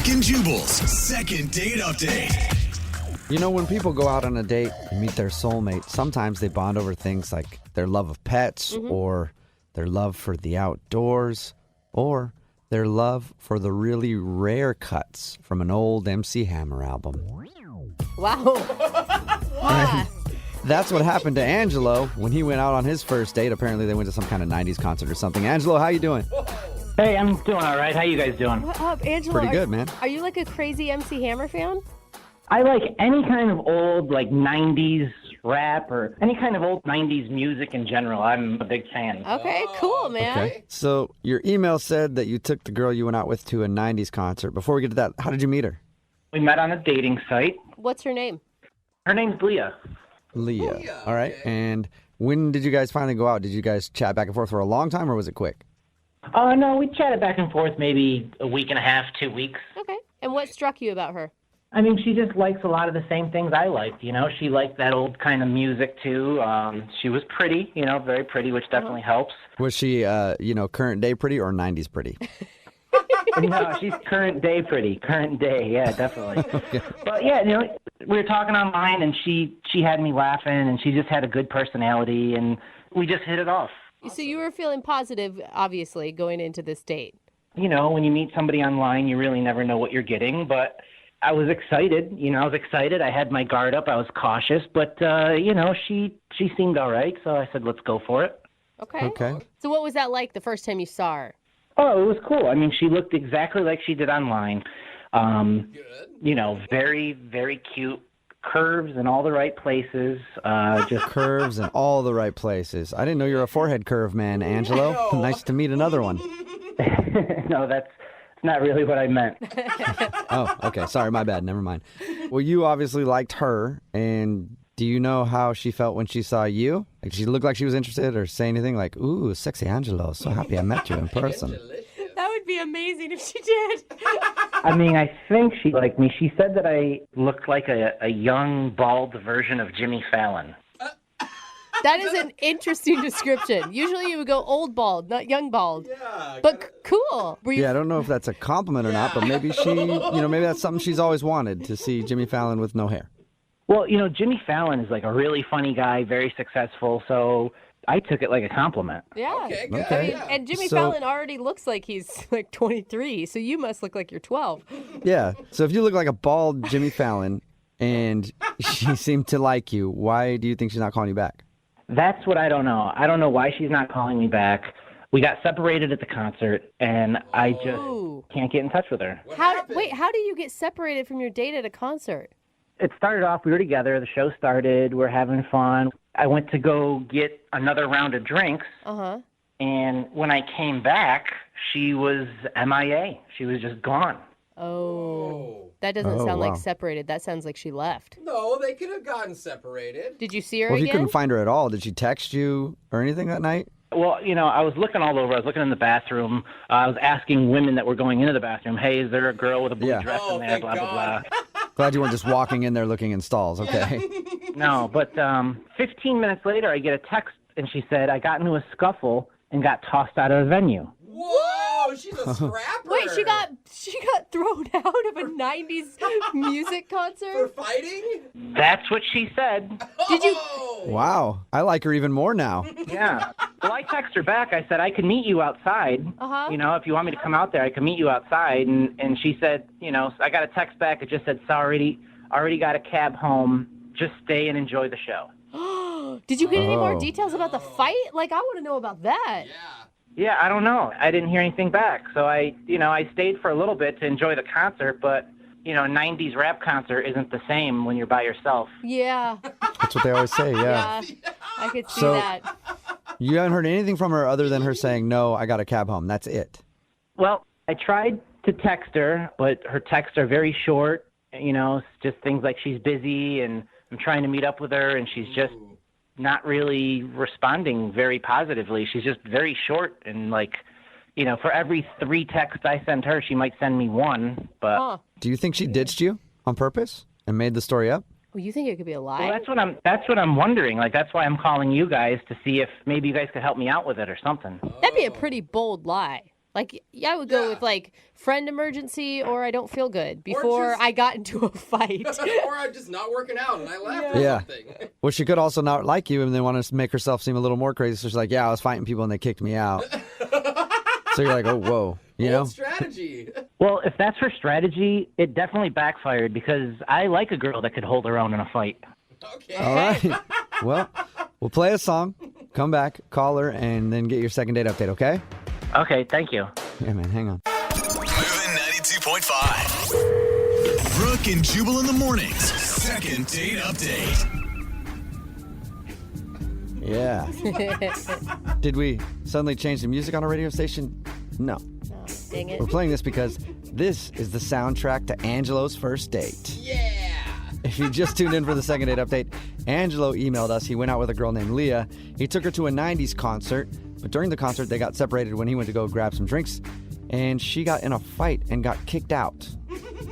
Brooke and Jubal's second date update. You know, when people go out on a date and meet their soulmate, sometimes they bond over things like their love of pets or their love for the outdoors or their love for the really rare cuts from an old MC Hammer album. Wow. And that's what happened to Angelo when he went out on his first date. Apparently they went to some kind of 90s concert or something. Angelo, how you doing? Hey, I'm doing all right. How you guys doing? What up, Angela? Pretty good, man. Are you like a crazy MC Hammer fan? I like any kind of old, 90s rap or any kind of old 90s music in general. I'm a big fan. Okay, cool, man. Okay. So your email said that you took the girl you went out with to a 90s concert. Before we get to that, how did you meet her? We met on a dating site. What's her name? Her name's Leah. Leah. All right. And when did you guys finally go out? Did you guys chat back and forth for a long time or was it quick? Oh, no, we chatted back and forth maybe a week and a half, 2 weeks. Okay. And what struck you about her? I mean, she just likes a lot of the same things I liked, you know. She liked that old kind of music, too. She was pretty, very pretty, which definitely helps. Was she, current day pretty or 90s pretty? No, she's current day pretty. Current day, yeah, definitely. Okay. But, yeah, we were talking online, and she had me laughing, and she just had a good personality, and we just hit it off. So you were feeling positive, obviously, going into this date. You know, when you meet somebody online, you really never know what you're getting, but I was excited. I had my guard up. I was cautious, but, she seemed all right, so I said, let's go for it. Okay. So what was that like the first time you saw her? Oh, it was cool. I mean, she looked exactly like she did online. Very, very cute. Curves in all the right places. Just Curves in all the right places. I didn't know you're a forehead curve man, Angelo. Nice to meet another one. No, that's not really what I meant. Oh, okay. Sorry, my bad. Never mind. Well, you obviously liked her, and do you know how she felt when she saw you? Like, she looked like she was interested or say anything like, ooh, sexy Angelo, so happy I met you in person. That would be amazing if she did. I mean, I think she liked me. She said that I looked like a young, bald version of Jimmy Fallon. That is an interesting description. Usually you would go old bald, not young bald. Yeah, but cool. Yeah, I don't know if that's a compliment or not, but maybe maybe that's something she's always wanted, to see Jimmy Fallon with no hair. Well, Jimmy Fallon is like a really funny guy, very successful, so I took it like a compliment. Yeah. Okay, good. Okay. Yeah. And Jimmy Fallon already looks like he's like 23, so you must look like you're 12. Yeah, so if you look like a bald Jimmy Fallon and she seemed to like you, why do you think she's not calling you back? That's what I don't know. I don't know why she's not calling me back. We got separated at the concert, and I just can't get in touch with her. How do you get separated from your date at a concert? It started off, we were together, the show started, we're having fun. I went to go get another round of drinks, and when I came back, she was MIA. She was just gone. Oh. That doesn't sound like separated. That sounds like she left. No, they could have gotten separated. Did you see her Well, if again? you couldn't find her at all, did she text you or anything that night? Well, I was looking all over. I was looking in the bathroom. I was asking women that were going into the bathroom, hey, is there a girl with a blue dress in there, thank blah, blah, God. blah. Glad you weren't just walking in there looking in stalls, okay? No, but 15 minutes later, I get a text, and she said, I got into a scuffle and got tossed out of the venue. Whoa, she's a scrapper. Wait, she got thrown out of a 90s music For concert? fighting? That's what she said. Did you? Wow, I like her even more now. Yeah. Well, I texted her back. I said, I can meet you outside. If you want me to come out there, I can meet you outside. And she said, I got a text back. It just said, sorry, already got a cab home. Just stay and enjoy the show. Did you get any more details about the fight? Like, I want to know about that. Yeah. Yeah, I don't know. I didn't hear anything back. So I stayed for a little bit to enjoy the concert, but, 90s rap concert isn't the same when you're by yourself. Yeah. That's what they always say, yeah. I could see So- that. You haven't heard anything from her other than her saying, no, I got a cab home. That's it. Well, I tried to text her, but her texts are very short. It's just things like she's busy and I'm trying to meet up with her and she's just not really responding very positively. She's just very short and for every 3 texts I send her, she might send me 1. But Do you think she ditched you on purpose and made the story up? Well, you think it could be a lie? well, that's what I'm wondering. That's why I'm calling you guys to see if maybe you guys could help me out with it or something. That'd be a pretty bold lie. Like, yeah, I would go with like friend emergency or I don't feel good before I got into a fight. Or I'm just not working out and I left or something. Well, she could also not like you and then want to make herself seem a little more crazy. So she's like, yeah, I was fighting people and they kicked me out. So you're like, oh, whoa. You know? Strategy. Well, if that's her strategy, it definitely backfired because I like a girl that could hold her own in a fight. Okay. All right. Well, we'll play a song, come back, call her, and then get your second date update, okay? Okay, thank you. Yeah, man, hang on. Moving 92.5. Brooke and Jubal in the mornings. Second date update. Yeah. Did we suddenly change the music on our radio station? No. Oh, dang it. We're playing this because this is the soundtrack to Angelo's first date. Yeah. If you just tuned in for the second date update, Angelo emailed us. He went out with a girl named Leah. He took her to a 90s concert, but during the concert, they got separated when he went to go grab some drinks, and she got in a fight and got kicked out.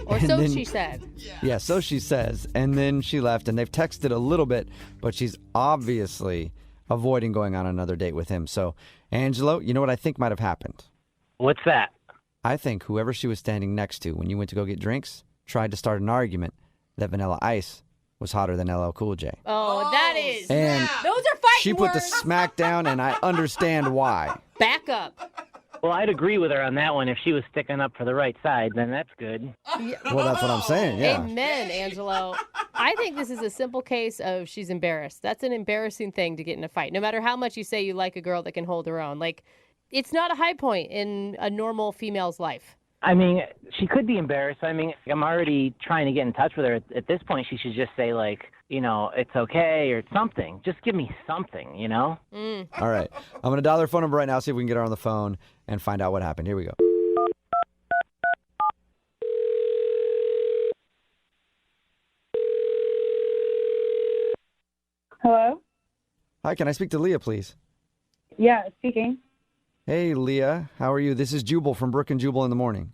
Or so she said. Yeah, so she says. And then she left, and they've texted a little bit, but she's obviously avoiding going on another date with him. So, Angelo, you know what I think might have happened? What's that? I think whoever she was standing next to when you went to go get drinks tried to start an argument that Vanilla Ice was hotter than LL Cool J. Oh, that is. And those are fighting she put the words. smack down, and I understand why. Back up. Well, I'd agree with her on that one. If she was sticking up for the right side, then that's good. Well, that's what I'm saying, yeah. Amen, Angelo. I think this is a simple case of she's embarrassed. That's an embarrassing thing to get in a fight. No matter how much you say you like a girl that can hold her own. Like, it's not a high point in a normal female's life. I mean, she could be embarrassed. I mean, I'm already trying to get in touch with her. At this point, she should just say, like, you know, it's okay or something. Just give me something, you know? All right. I'm going to dial her phone number right now, see if we can get her on the phone and find out what happened. Here we go. Hello? Hi, can I speak to Leah, please? Yeah, speaking. Hey, Leah. How are you? This is Jubal from Brooke and Jubal in the morning.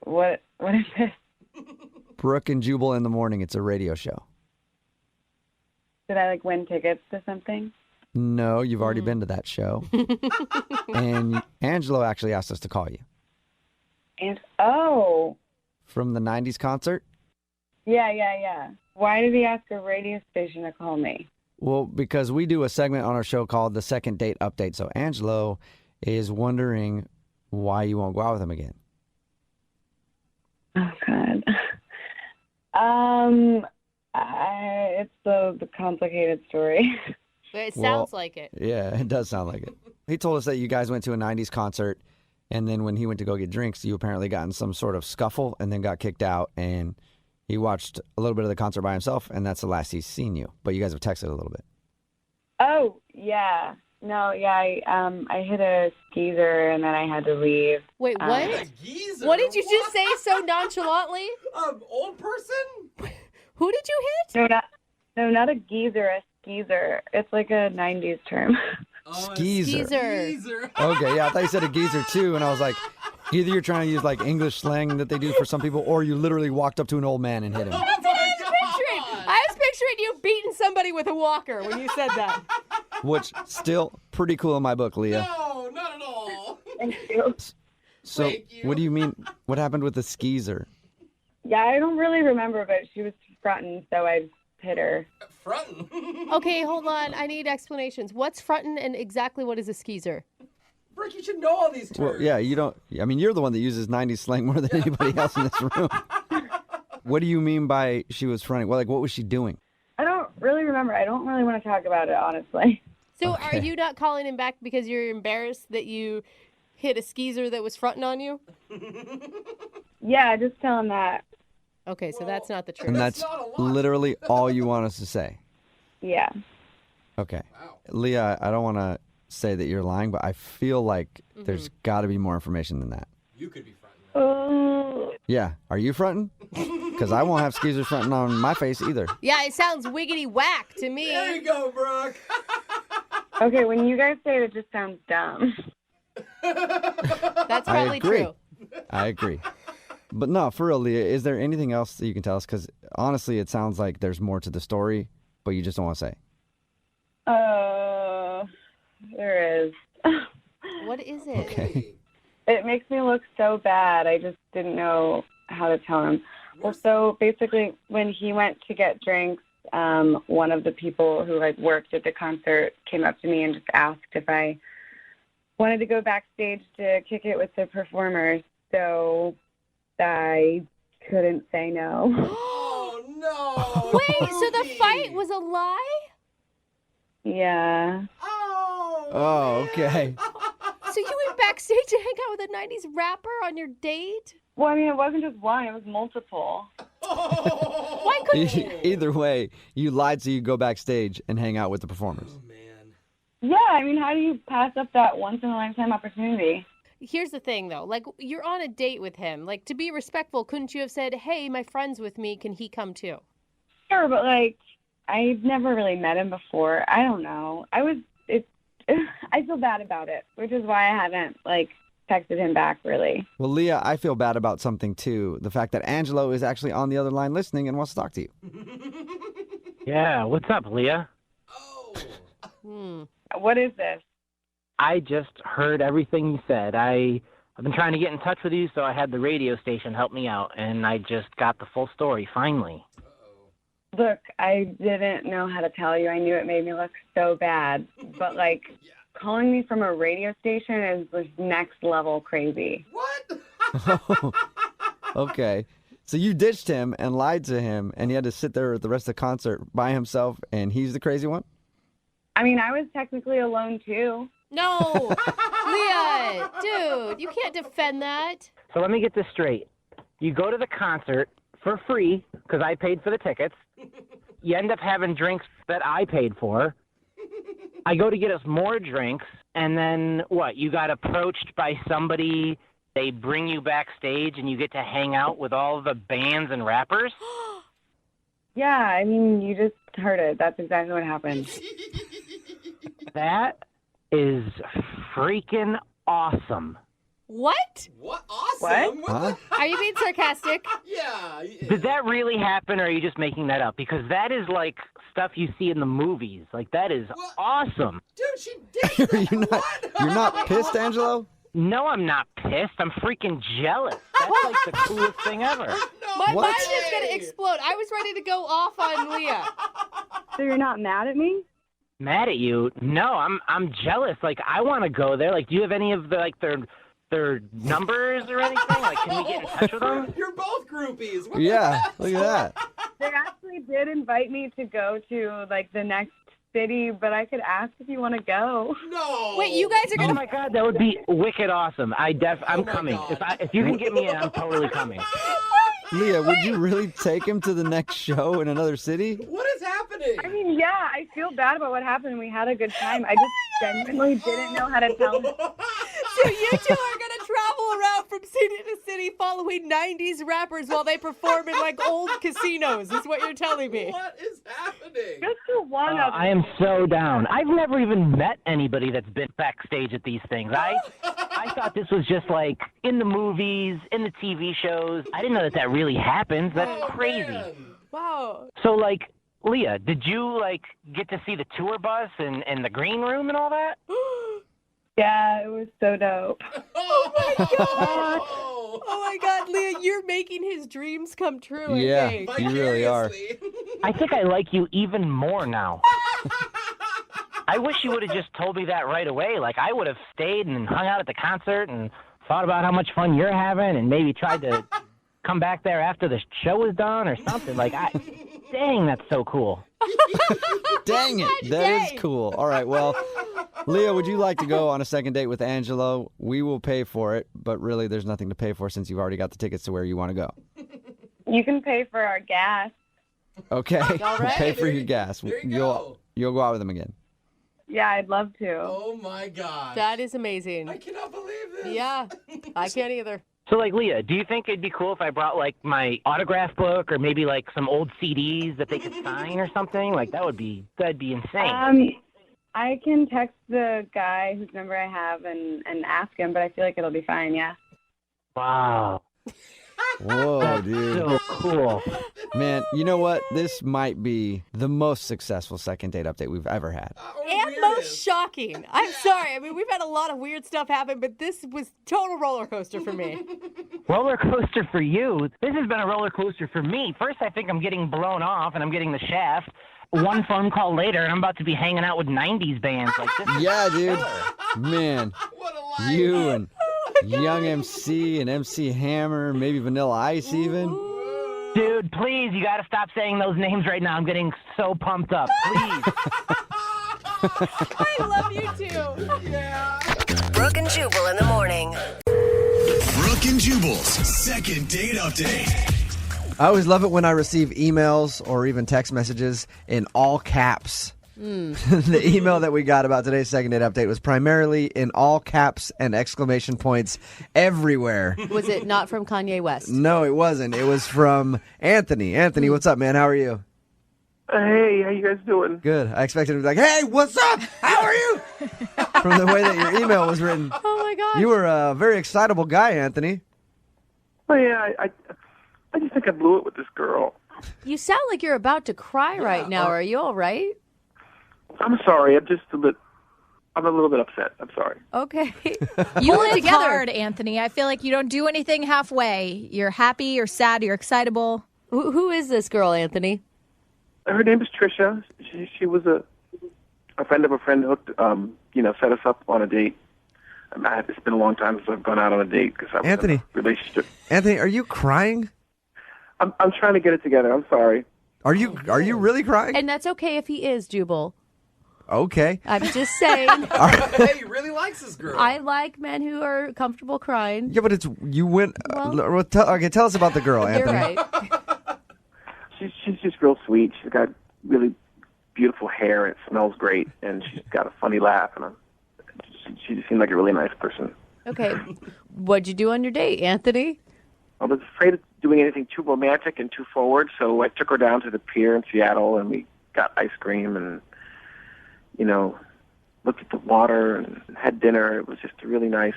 What is this? Brooke and Jubal in the morning. It's a radio show. Did I win tickets to something? No, you've already been to that show. And Angelo actually asked us to call you. And From the 90s concert? Yeah. Why did he ask a radio station to call me? Well, because we do a segment on our show called the Second Date Update. So Angelo is wondering why you won't go out with him again. Oh God. It's the complicated story. It sounds like it. Yeah, it does sound like it. He told us that you guys went to a 90s concert, and then when he went to go get drinks, you apparently got in some sort of scuffle and then got kicked out, and he watched a little bit of the concert by himself, and that's the last he's seen you. But you guys have texted a little bit. Oh yeah. No, yeah. I hit a skeezer and then I had to leave. Wait, what? A geezer? What did you just say so nonchalantly? Old person? Who did you hit? Not a geezer, a skeezer. It's like a 90s term. Skeezer. Geezer. Okay, yeah, I thought you said a geezer too, and I was like, either you're trying to use like English slang that they do for some people, or you literally walked up to an old man and hit him. That's what I was picturing. I was picturing you beating somebody with a walker when you said that. Which, still pretty cool in my book, Leah. No, not at all. Thank you. So, Thank you. what do you mean? What happened with the skeezer? Yeah, I don't really remember, but she was fronting, so I hit her. Frontin'. Okay, hold on. I need explanations. What's frontin' and exactly what is a skeezer? Brooke, you should know all these terms. Well, yeah, you don't. I mean, you're the one that uses 90s slang more than anybody else in this room. What do you mean by she was fronting? Well, like, what was she doing? I don't really remember. I don't really want to talk about it, honestly. So Okay. are you not calling him back because you're embarrassed that you hit a skeezer that was fronting on you? Yeah, just tell him that. Okay, so that's not the truth. And that's not a lot. literally all you want us to say. Yeah. Okay. Wow. Leah, I don't want to say that you're lying, but I feel like there's got to be more information than that. You could be frontin'. Oh. Yeah. Are you fronting? Because I won't have skeezers fronting on my face either. Yeah, it sounds wiggity whack to me. There you go, Brooke. Okay, when you guys say it, it just sounds dumb. That's I probably agree. true. I agree. But no, for real, Leah, is there anything else that you can tell us? Because honestly, it sounds like there's more to the story, but you just don't want to say. There is. What is it? Okay. It makes me look so bad. I just didn't know how to tell him. Well, so basically, when he went to get drinks, one of the people who like worked at the concert came up to me and just asked if I wanted to go backstage to kick it with the performers. So I couldn't say no. Oh, no. Wait, so the Brookie. fight was a lie? Yeah. Oh, okay. So you went backstage to hang out with a 90s rapper on your date? Well, I mean, it wasn't just one; it was multiple. Oh, Why couldn't you? Either way, you lied so you go backstage and hang out with the performers. man. Yeah, I mean, how do you pass up that once-in-a-lifetime opportunity? Here's the thing, though. Like, you're on a date with him. Like, to be respectful, couldn't you have said, hey, my friend's with me. Can he come too? Sure, but like, I've never really met him before. I don't know. I feel bad about it, which is why I haven't like texted him back really. Well, Leah, I feel bad about something too. The fact that Angelo is actually on the other line listening and wants to talk to you. Yeah, what's up, Leah? Oh. What is this? I just heard everything you said. I've been trying to get in touch with you, so I had the radio station help me out, and I just got the full story, finally. Look, I didn't know how to tell you. I knew it made me look so bad, but like calling me from a radio station is just next level crazy. What? Okay. So you ditched him and lied to him, and he had to sit there the rest of the concert by himself, and he's the crazy one? I mean, I was technically alone too. No! Leah, dude, you can't defend that. So let me get this straight. You go to the concert for free, because I paid for the tickets. You end up having drinks that I paid for. I go to get us more drinks, and then what? You got approached by somebody. They bring you backstage, and you get to hang out with all the bands and rappers? Yeah, I mean, you just heard it. That's exactly what happened. That is freaking awesome. What? What? Awesome. Huh? Are you being sarcastic? Yeah. Did that really happen, or are you just making that up? Because that is like stuff you see in the movies. Like, that is What? awesome. Dude, she did that. You're not pissed, Angelo? No, I'm not pissed. I'm freaking jealous. That's like the coolest thing ever. My What? mind is going to explode. I was ready to go off on Leah. So you're not mad at me? Mad at you? No, I'm jealous. Like, I want to go there. Like, do you have any of the their numbers or anything? Like, can we get in touch with them? You're both groupies. What the Yeah, heck? look at that. They actually did invite me to go to like the next city, but I could ask if you want to go. No. Wait, you guys are Oh going to... my God, that would be wicked awesome. I'm my coming. God. If you can get me in, I'm totally coming. Leah, would you really take him to the next show in another city? What is happening? I mean, yeah, I feel bad about what happened. We had a good time. I just genuinely didn't know how to tell him. So you two are going to travel around from city to city following 90s rappers while they perform in like old casinos, is what you're telling me. What is happening? Just to one of I am so down. I've never even met anybody that's been backstage at these things. I thought this was just like in the movies, in the TV shows. I didn't know that really happens. That's crazy. Man. Wow. So, like, Leah, did you, like, get to see the tour bus and the green room and all that? Yeah, it was so dope. Oh my God. Oh my God, Leah, you're making his dreams come true. I Yeah. think. You really are. Vicariously. I think I like you even more now. I wish you would have just told me that right away. Like, I would have stayed and hung out at the concert and thought about how much fun you're having and maybe tried to come back there after the show was done or something. Like, dang, that's so cool. Dang it. That is cool. All right, well, Leah, would you like to go on a second date with Angelo? We will pay for it, but really there's nothing to pay for since you've already got the tickets to where you want to go. You can pay for our gas. Okay, right. pay for your gas. There you go. You'll go out with him again. Yeah, I'd love to. Oh my God. That is amazing. I cannot believe this. Yeah, I can't either. So, like, Leah, do you think it'd be cool if I brought, like, my autograph book or maybe, like, some old CDs that they could sign or something? Like, that'd be insane. I can text the guy whose number I have and ask him, but I feel like it'll be fine, yeah. Wow. Whoa, dude. So cool. Man, you know what? This might be the most successful second date update we've ever had. Oh, And most shocking. I'm sorry. I mean, we've had a lot of weird stuff happen, but this was total roller coaster for me. Roller coaster for you? This has been a roller coaster for me. First, I think I'm getting blown off and I'm getting the shaft. One phone call later, and I'm about to be hanging out with 90s bands like this. Yeah, dude. Man, What a life. you and Young MC and MC Hammer, maybe Vanilla Ice even. Dude, please, you got to stop saying those names right now. I'm getting so pumped up. Please. I love you too. Yeah. Brooke and Jubal in the morning. Brooke and Jubal's second date update. I always love it when I receive emails or even text messages in all caps. The email that we got about today's second date update was primarily in all caps and exclamation points everywhere. Was it not from Kanye West? No, it wasn't. It was from Anthony. Anthony, what's up, man? How are you? Hey, how you guys doing? Good. I expected him to be like, hey, what's up? How are you? From the way that your email was written. Oh, my gosh. You were a very excitable guy, Anthony. Oh yeah, I just think I blew it with this girl. You sound like you're about to cry right now. Are you all right? I'm sorry. I'm a little bit upset. I'm sorry. Okay. You Pull it live together. hard, Anthony. I feel like you don't do anything halfway. You're happy, you're sad, you're excitable. Who is this girl, Anthony? Her name is Trisha. She was a friend of a friend hooked, set us up on a date. It's been a long time since I've gone out on a date because I was Anthony. in a relationship. Anthony, are you crying? I'm trying to get it together. I'm sorry. Are you really crying? And that's okay if he is, Jubal. Okay. I'm just saying. Hey, he really likes this girl. I like men who are comfortable crying. Yeah, but you went. Well- Tell us about the girl, You're Anthony. right. She's just real sweet. She's got really beautiful hair. It smells great, and she's got a funny laugh. And she just seemed like a really nice person. Okay. What'd you do on your date, Anthony? I was afraid of doing anything too romantic and too forward, so I took her down to the pier in Seattle, and we got ice cream and, looked at the water and had dinner. It was just a really nice,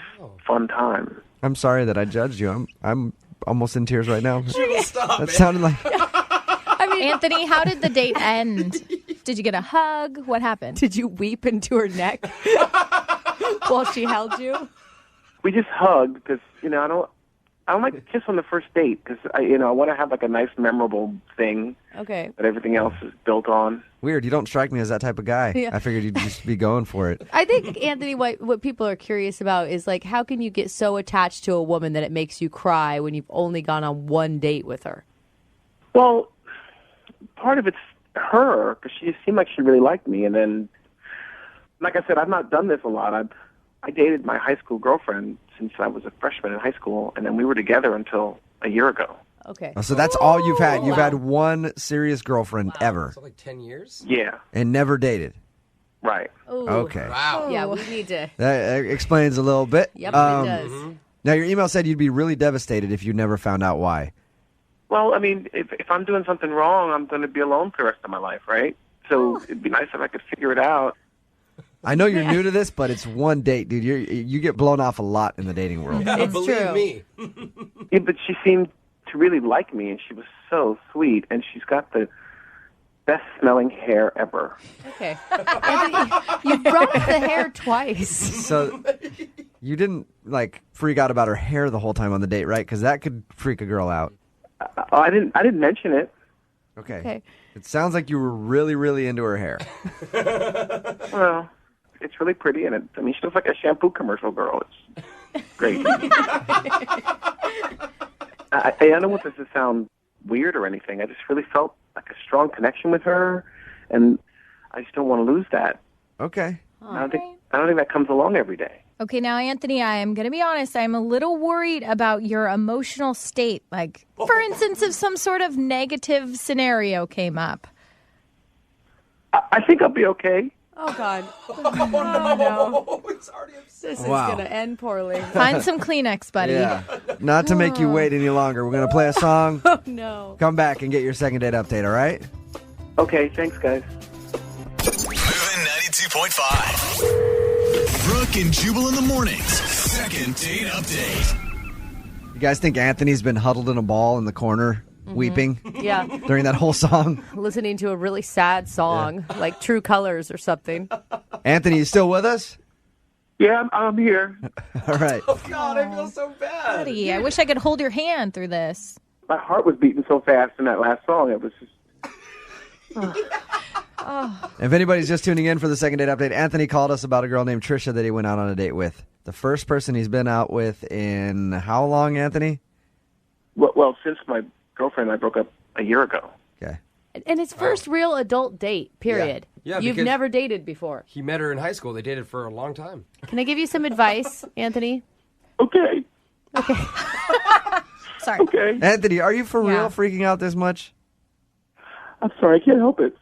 fun time. I'm sorry that I judged you. I'm almost in tears right now. Stop, That man. sounded like. I mean, Anthony, how did the date end? Did you get a hug? What happened? Did you weep into her neck while she held you? We just hugged because, I don't like to kiss on the first date because, I want to have like a nice, memorable thing Okay. that everything else is built on. Weird. You don't strike me as that type of guy. Yeah. I figured you'd just be going for it. I think, Anthony, what people are curious about is, like, how can you get so attached to a woman that it makes you cry when you've only gone on one date with her? Well, part of it's her because she seemed like she really liked me. And then, like I said, I've not done this a lot. I dated my high school girlfriend since I was a freshman in high school, and then we were together until a year ago. Okay. So that's all you've had. You've Wow. had one serious girlfriend ever So like 10 years? Yeah, and never dated. right. Ooh. Okay. Wow. Yeah, we need to. That explains a little bit. Yep, it does. Now, your email said you'd be really devastated if you never found out why. Well, I mean, if I'm doing something wrong, I'm going to be alone for the rest of my life, right? So it'd be nice if I could figure it out. I know you're new to this, but it's one date, dude. You get blown off a lot in the dating world. It's Believe true. me. Yeah, but she seemed to really like me, and she was so sweet, and she's got the best-smelling hair ever. Okay. Anthony, you brought up the hair twice. So you didn't freak out about her hair the whole time on the date, right? Because that could freak a girl out. I didn't mention it. Okay. Okay. It sounds like you were really, really into her hair. Well, it's really pretty, and she looks like a shampoo commercial girl. It's great. I don't want this to sound weird or anything. I just really felt like a strong connection with her, and I just don't want to lose that. Okay. I don't think that comes along every day. Okay, now, Anthony, I am going to be honest. I'm a little worried about your emotional state. Like, for instance, if some sort of negative scenario came up. I think I'll be okay. Oh, God. Oh, it's already upset. This Wow. is going to end poorly. Find some Kleenex, buddy. Yeah. Not to make you wait any longer. We're going to play a song. Oh, no. Come back and get your second date update, all right? Okay, thanks, guys. Moving 92.5. Brooke and Jubal in the mornings. Second date update. You guys think Anthony's been huddled in a ball in the corner, weeping Yeah. during that whole song? Listening to a really sad song, like True Colors or something. Anthony, you still with us? Yeah, I'm here. All right. Oh, God, I feel so bad. Buddy, I wish I could hold your hand through this. My heart was beating so fast in that last song. It was just... If anybody's just tuning in for the second date update, Anthony called us about a girl named Trisha that he went out on a date with. The first person he's been out with in how long, Anthony? Well, since my girlfriend and I broke up a year ago. Okay. And his first real adult date, period. Yeah, You've because- never dated before. He met her in high school. They dated for a long time. Can I give you some advice, Anthony? Okay. Sorry. Okay. Anthony, are you for Yeah. real freaking out this much? I'm sorry. I can't help it.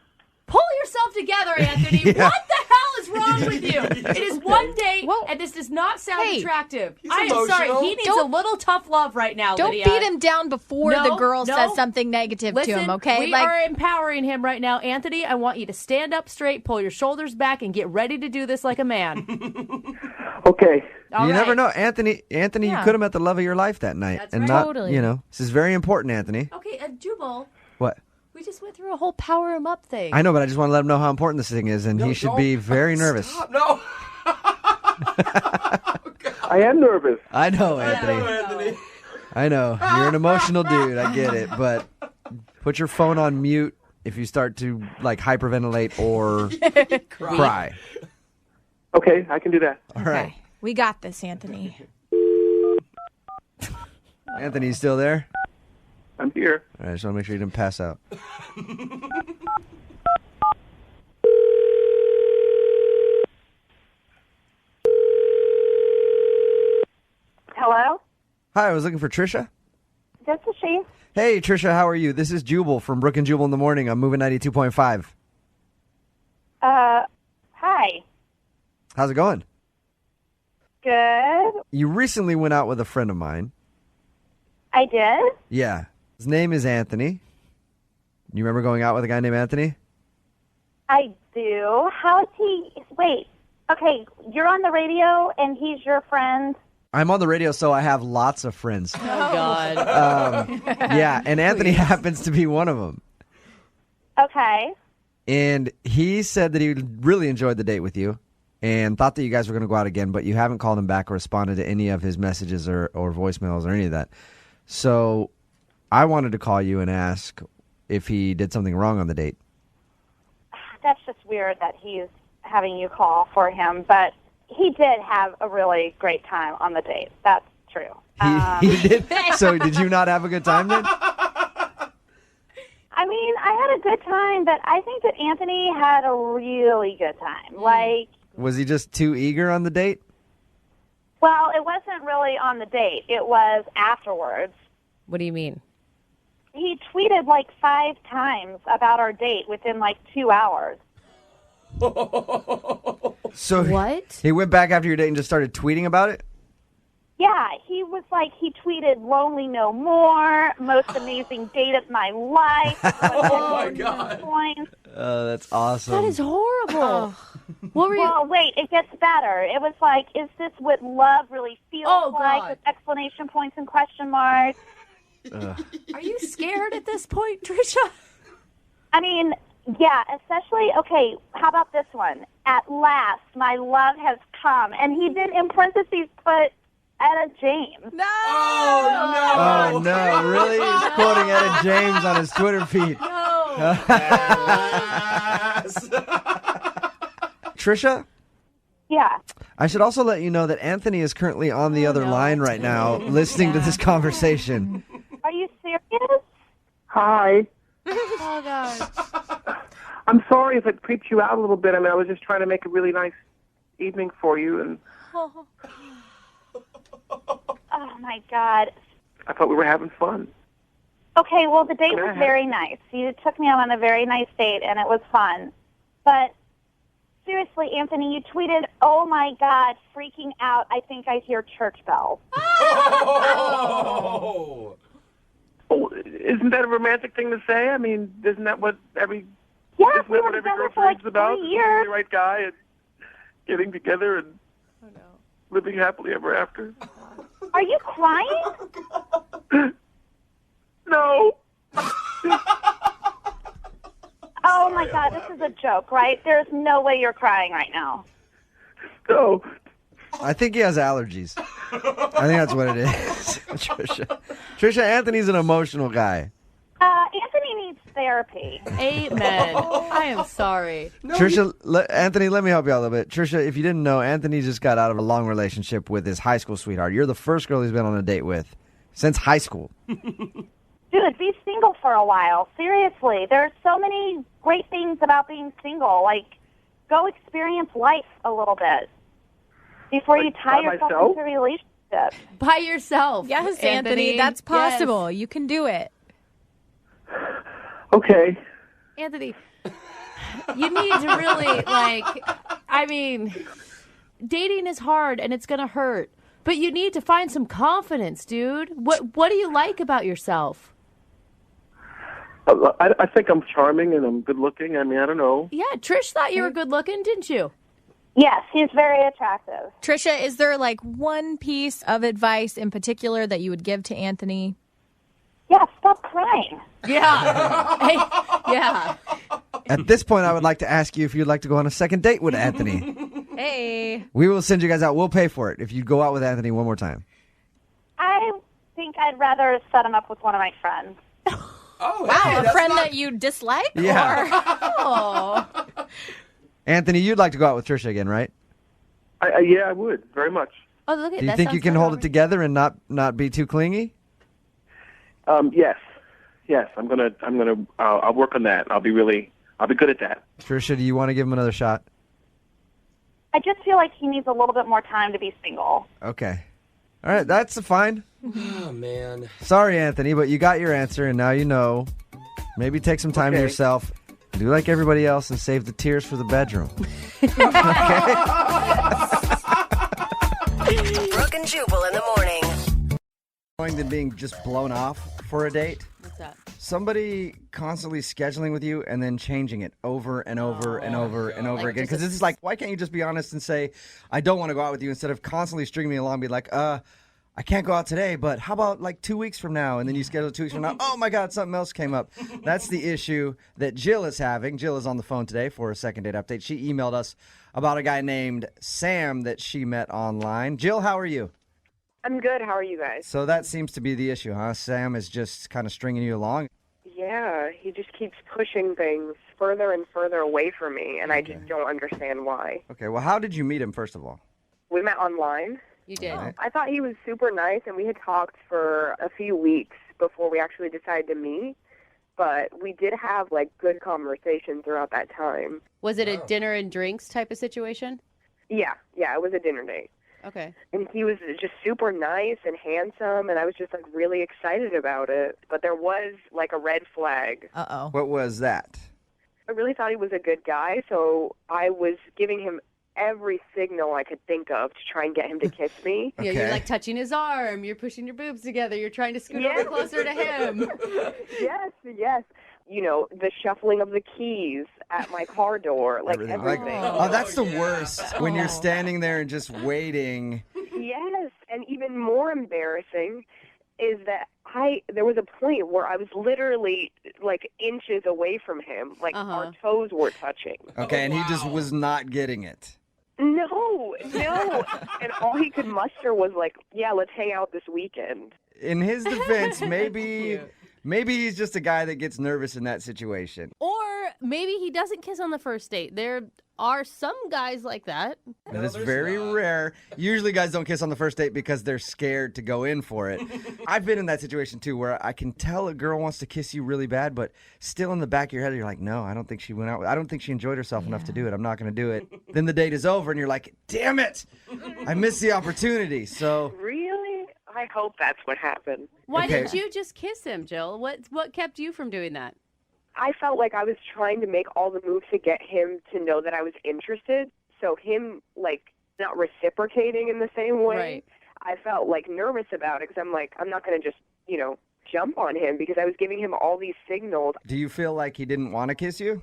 Pull yourself together, Anthony. What the hell is wrong with you? It is one date, Whoa. and this does not sound Hey. attractive. He's I am sorry. emotional. He needs a little tough love right now, Don't Lydia. beat him down before No, the girl no. says something negative Listen, to him, okay? we are empowering him right now. Anthony, I want you to stand up straight, pull your shoulders back, and get ready to do this like a man. Okay. All You right. never know. Anthony, you Yeah. could have met the love of your life that night. That's and right. not, Totally. this is very important, Anthony. Okay, Jubal, What? we just went through a whole power him up thing. I know, but I just want to let him know how important this thing is, and No, he should don't. be very nervous. Stop. No. I am nervous. I know, Anthony. Anthony. I know. You're an emotional dude. I get it. But put your phone on mute if you start to, hyperventilate or cry. Okay, I can do that. All right. Okay. We got this, Anthony. Anthony, you still there? I'm here. All right, I just want to make sure you didn't pass out. Hello? Hi, I was looking for Trisha. This is she. Hey, Trisha, how are you? This is Jubal from Brooke and Jubal in the Morning. I'm moving 92.5. Hi. How's it going? Good. You recently went out with a friend of mine. I did? Yeah. His name is Anthony. You remember going out with a guy named Anthony? I do. How is he? Wait. Okay, you're on the radio and he's your friend. I'm on the radio, so I have lots of friends. Oh, God. Yeah, and Anthony happens to be one of them. Okay. And he said that he really enjoyed the date with you and thought that you guys were going to go out again, but you haven't called him back or responded to any of his messages or voicemails or any of that. So I wanted to call you and ask if he did something wrong on the date. That's just weird that he's having you call for him, but he did have a really great time on the date. That's true. He did? So did you not have a good time then? I mean, I had a good time, but I think that Anthony had a really good time. Like, Was he just too eager on the date? well, it wasn't really on the date. It was afterwards. What do you mean? He tweeted like 5 times about our date within like 2 hours. So What? he went back after your date and just started tweeting about it? Yeah, he was like, he tweeted "Lonely No More," most amazing date of my life. Oh, my God. Points. Oh, that's awesome. That is horrible. What were you? Well, wait, it gets better. It was like, is this what love really feels like? God. With exclamation points and question marks. Are you scared at this point, Trisha? I mean, yeah, especially, okay, how about this one? At last, my love has come. And he did, in parentheses, put Etta James. No! Oh, no. Really? He's quoting Etta James on his Twitter feed. Trisha? Yeah. I should also let you know that Anthony is currently on the other line right now listening to this conversation. Are you serious? Hi. Oh, God. I'm sorry if it creeped you out a little bit. I mean, I was just trying to make a really nice evening for you, and Oh, my God. I thought we were having fun. Okay, well, the date was very nice. You took me out on a very nice date, and it was fun. But seriously, Anthony, you tweeted, "Oh, my God, freaking out. I think I hear church bells." Oh. Oh, isn't that a romantic thing to say? I mean, isn't that what every Yeah, isn't we that were what every together girl for like dreams about? 3 Is years. finding the right guy and getting together and living happily ever after. Are you crying? No. Oh, my God, this is a joke, right? There's no way you're crying right now. No. I think he has allergies. I think that's what it is, Trisha. Trisha, Anthony's an emotional guy. Anthony needs therapy. Amen. I am sorry. Trisha, Anthony, let me help you out a little bit. Trisha, if you didn't know, Anthony just got out of a long relationship with his high school sweetheart. You're the first girl he's been on a date with since high school. Dude, be single for a while. Seriously. There's so many great things about being single. Like, go experience life a little bit before you tie yourself myself? into a relationship. By yourself. Yes, Anthony, that's possible. You can do it. Okay. Anthony, you need to really, I mean, dating is hard and it's going to hurt. But you need to find some confidence, dude. What do you like about yourself? I think I'm charming and I'm good looking. I mean, I don't know. Yeah, Trish thought you were good looking, didn't you? Yes, he's very attractive. Trisha, is there one piece of advice in particular that you would give to Anthony? Yeah, stop crying. Yeah. Hey, yeah. At this point, I would like to ask you if you'd like to go on a second date with Anthony. Hey. We will send you guys out. We'll pay for it if you go out with Anthony one more time. I think I'd rather set him up with one of my friends. Oh, Wow, hey, a that's friend not- that you dislike? Yeah. Oh. Anthony, you'd like to go out with Trisha again, right? Yeah, I would very much. Oh, look at that. Do you think you can hold it together and not be too clingy? Yes. I'll work on that. I'll be good at that. Trisha, do you want to give him another shot? I just feel like he needs a little bit more time to be single. Okay. All right, that's fine. Oh, man. Sorry, Anthony, but you got your answer, and now you know. Maybe take some time to Okay. yourself. Do like everybody else and save the tears for the bedroom. Brooke and Jubal in the morning. Going to being just blown off for a date. What's that? Somebody constantly scheduling with you and then changing it over and over and over and over again. Because this is like, why can't you just be honest and say, I don't want to go out with you, instead of constantly stringing me along, be like, I can't go out today, but how about 2 weeks from now? And then you schedule 2 weeks from now. Oh my God, something else came up. That's the issue that Jill is having. Jill is on the phone today for a second date update. She emailed us about a guy named Sam that she met online. Jill, how are you? I'm good. How are you guys? So that seems to be the issue, huh? Sam is just kind of stringing you along. Yeah, he just keeps pushing things further and further away from me, and I just don't understand why. Okay, well, how did you meet him, first of all? We met online. You did. I thought he was super nice, and we had talked for a few weeks before we actually decided to meet, but we did have, good conversations throughout that time. Was it a dinner and drinks type of situation? Yeah, it was a dinner date. Okay. And he was just super nice and handsome, and I was just, really excited about it. But there was, a red flag. Uh-oh. What was that? I really thought he was a good guy, so I was giving him every signal I could think of to try and get him to kiss me. Yeah, you're touching his arm. You're pushing your boobs together. You're trying to scoot over closer to him. Yes. You know, the shuffling of the keys at my car door, everything. Oh, that's the worst, when you're standing there and just waiting. Yes, and even more embarrassing is that there was a point where I was literally inches away from him, our toes were touching. Okay, and he just was not getting it. No, and all he could muster was let's hang out this weekend. In his defense, maybe he's just a guy that gets nervous in that situation. Or maybe he doesn't kiss on the first date. There are some guys like that. That is very rare. Usually guys don't kiss on the first date because they're scared to go in for it. I've been in that situation too, where I can tell a girl wants to kiss you really bad, but still in the back of your head, you're like, no, I don't think she went out. I don't think she enjoyed herself enough to do it. I'm not going to do it. Then the date is over and you're like, damn it, I missed the opportunity. So Really? I hope that's what happened. Why Okay. didn't you just kiss him, Jill? What kept you from doing that? I felt like I was trying to make all the moves to get him to know that I was interested. So him, not reciprocating in the same way, Right. I felt, nervous about it because I'm not going to just, jump on him because I was giving him all these signals. do you feel like he didn't want to kiss you?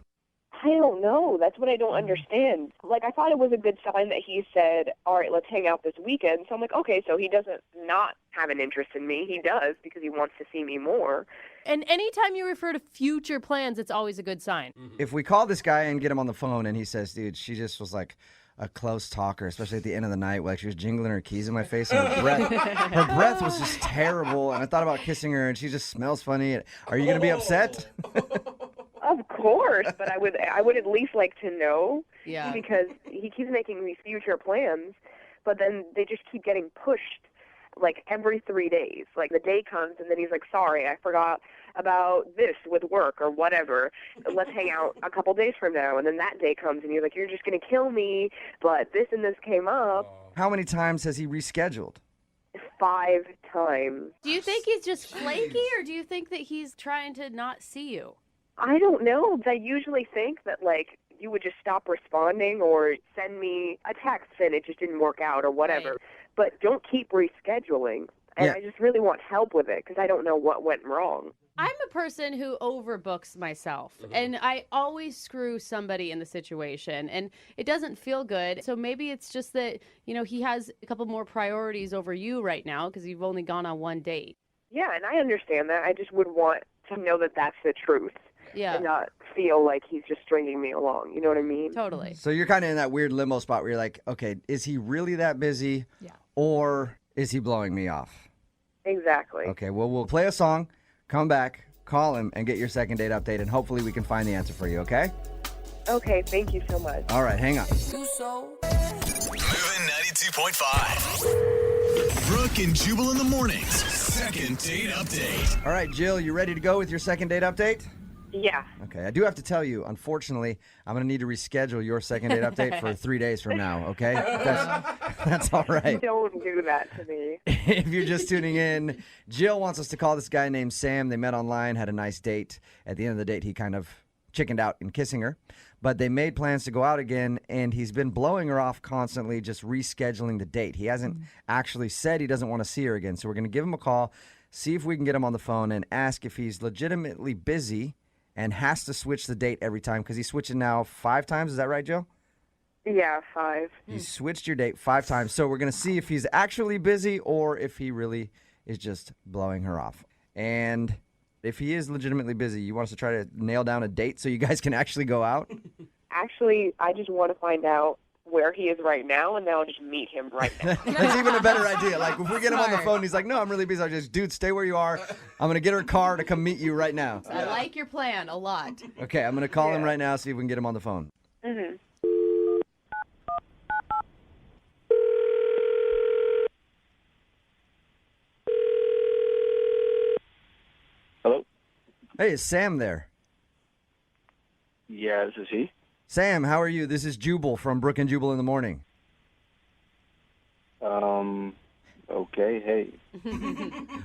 I don't know. That's what I don't understand. Like, I thought it was a good sign that he said, all right, let's hang out this weekend. So I'm like, okay, so he doesn't not have an interest in me. He does because he wants to see me more. And anytime you refer to future plans, it's always a good sign. If we call this guy and get him on the phone and he says, dude, she just was like a close talker, especially at the end of the night, like she was jingling her keys in my face and her breath was just terrible. And I thought about kissing her and she just smells funny. Are you going to be upset? Of course, but I would at least like to know. Yeah. Because he keeps making these future plans, but then they just keep getting pushed like every 3 days. Like the day comes and then he's like, sorry, I forgot about this with work or whatever. Let's hang out a couple days from now. And then that day comes and you're like, you're just going to kill me, but this and this came up. How many times has he rescheduled? 5 times. Do you think he's just flaky, or do you think that he's trying to not see you? I don't know. I usually think that, like, you would just stop responding or send me a text and it just didn't work out or whatever. Right. But don't keep rescheduling. And Yeah. I just really want help with it because I don't know what went wrong. I'm a person who overbooks myself, and I always screw somebody in the situation, and it doesn't feel good. So maybe it's just that, he has a couple more priorities over you right now because you've only gone on one date. Yeah, and I understand that. I just would want to know that that's the truth. Yeah. And not feel like he's just stringing me along. You know what I mean? Totally. So you're kind of in that weird limbo spot where you're like, okay, is he really that busy? Yeah. Or is he blowing me off? Exactly. Okay, well, we'll play a song, come back, call him, and get your second date update, and hopefully we can find the answer for you, okay? Okay, thank you so much. All right, hang on. Moving 92.5. Brooke and Jubal in the mornings. Second date update. All right, Jill, you ready to go with your second date update? Yeah. Okay, I do have to tell you, unfortunately, I'm going to need to reschedule your second date update for 3 days from now, okay? That's all right. Don't do that to me. If you're just tuning in, Jill wants us to call this guy named Sam. They met online, had a nice date. At the end of the date, he kind of chickened out in kissing her. But they made plans to go out again, and he's been blowing her off constantly, just rescheduling the date. He hasn't actually said he doesn't want to see her again. So we're going to give him a call, see if we can get him on the phone, and ask if he's legitimately busy and has to switch the date every time, because he's switching now 5 times. Is that right, Jill? Yeah, 5. You switched your date 5 times. So we're going to see if he's actually busy or if he really is just blowing her off. And if he is legitimately busy, you want us to try to nail down a date so you guys can actually go out? Actually, I just want to find out where he is right now, and then I'll just meet him right now. That's even a better idea. Like, if we get him on the phone, he's like, no, I'm really busy. I just, dude, stay where you are. I'm going to get her car to come meet you right now. I like your plan a lot. Okay, I'm going to call him right now, see if we can get him on the phone. Mm-hmm. Hello? Hey, is Sam there? Yeah, this is he. Sam, how are you? This is Jubal from Brooke and Jubal in the morning. Okay, hey.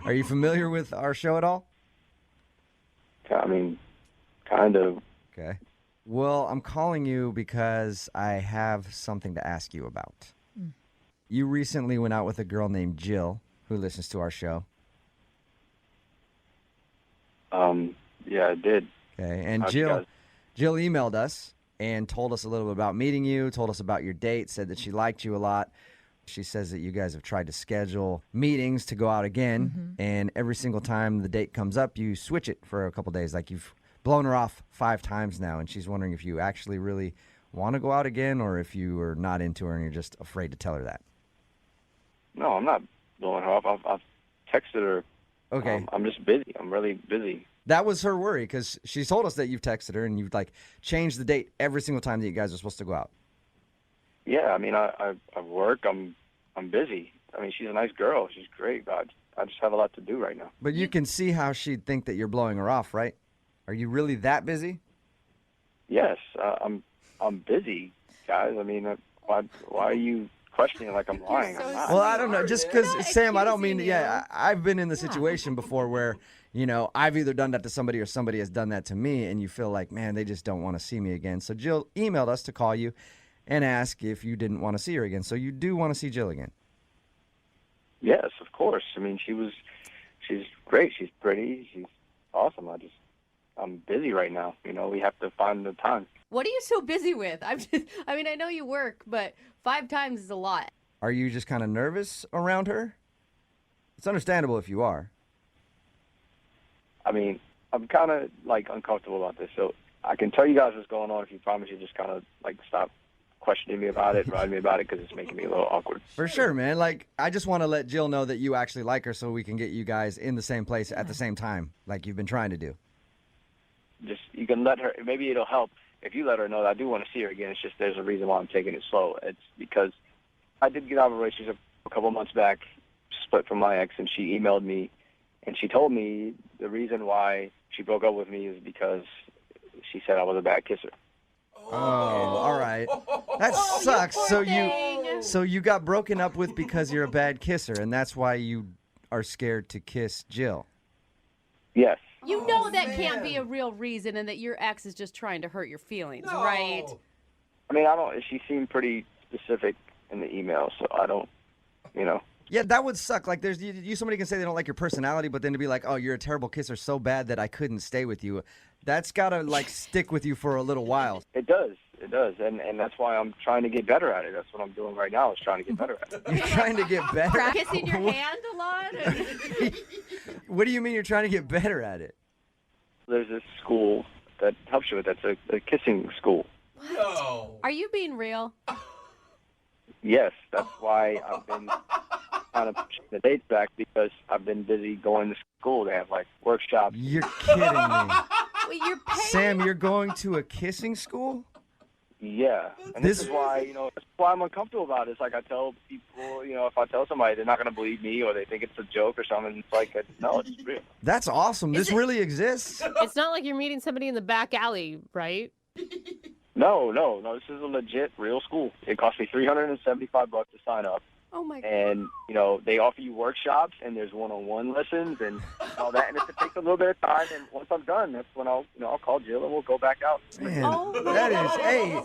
Are you familiar with our show at all? I mean, kind of. Okay. Well, I'm calling you because I have something to ask you about. You recently went out with a girl named Jill who listens to our show. Yeah, I did. Okay, and How'd you Jill guys- emailed us and told us a little bit about meeting you, told us about your date, said that she liked you a lot. She says that you guys have tried to schedule meetings to go out again, and every single time the date comes up, you switch it for a couple days. Like, you've blown her off 5 times now, and she's wondering if you actually really want to go out again or if you are not into her and you're just afraid to tell her that. No, I'm not blowing her off. I've texted her. Okay. I'm just busy. I'm really busy. That was her worry, because she told us that you've texted her and you've, like, changed the date every single time that you guys are supposed to go out. Yeah, I mean, I work. I'm busy. I mean, she's a nice girl. She's great, but I just have a lot to do right now. But you can see how she'd think that you're blowing her off, right? Are you really that busy? Yes, I'm busy, guys. I mean, why are you questioning like I'm lying? I'm not. Well, I don't know. Just because, Sam, I don't mean, accusing yeah, I've been in the situation before where, you know, I've either done that to somebody or somebody has done that to me, and you feel like, man, they just don't want to see me again. So Jill emailed us to call you and ask if you didn't want to see her again. So you do want to see Jill again? Yes, of course. I mean, she's great. She's pretty. She's awesome. I'm busy right now. You know, we have to find the time. What are you so busy with? I know you work, but 5 times is a lot. Are you just kind of nervous around her? It's understandable if you are. I mean, I'm kind of like uncomfortable about this, so I can tell you guys what's going on if you promise you just kind of like stop questioning me about it, writing me about it, because it's making me a little awkward. For sure, man. Like, I just want to let Jill know that you actually like her so we can get you guys in the same place at the same time, like you've been trying to do. Just, you can let her, maybe it'll help if you let her know that I do want to see her again. It's just there's a reason why I'm taking it slow. It's because I did get out of a relationship a couple months back, split from my ex, and she emailed me, and she told me the reason why she broke up with me is because she said I was a bad kisser. Oh, all right. That sucks. So you got broken up with because you're a bad kisser, and that's why you are scared to kiss Jill. Yes. You know that can't be a real reason, and that your ex is just trying to hurt your feelings, right? I mean, she seemed pretty specific in the email, so I don't, you know. Yeah, that would suck. Like, somebody can say they don't like your personality, but then to be like, oh, you're a terrible kisser so bad that I couldn't stay with you. That's got to, like, stick with you for a little while. It does. And that's why I'm trying to get better at it. That's what I'm doing right now, is trying to get better at it. You're trying to get better? Kissing your hand a lot? What do you mean you're trying to get better at it? There's this school that helps you with that. It's a kissing school. No. Are you being real? Yes, that's why I've been kind of pushing the dates back, because I've been busy going to school. They have, like, workshops. You're kidding me. Wait, you're paying? Sam, you're going to a kissing school? Yeah, and this is why, that's why I'm uncomfortable about it. It's like I tell people, if I tell somebody, they're not going to believe me, or they think it's a joke or something. It's like, no, it's real. That's awesome. This really exists. It's not like you're meeting somebody in the back alley, right? No. This is a legit, real school. It cost me $375 to sign up. Oh my God. And they offer you workshops, and there's one-on-one lessons and all that. And it takes a little bit of time. And once I'm done, that's when I'll call Jill and we'll go back out. Man, hey,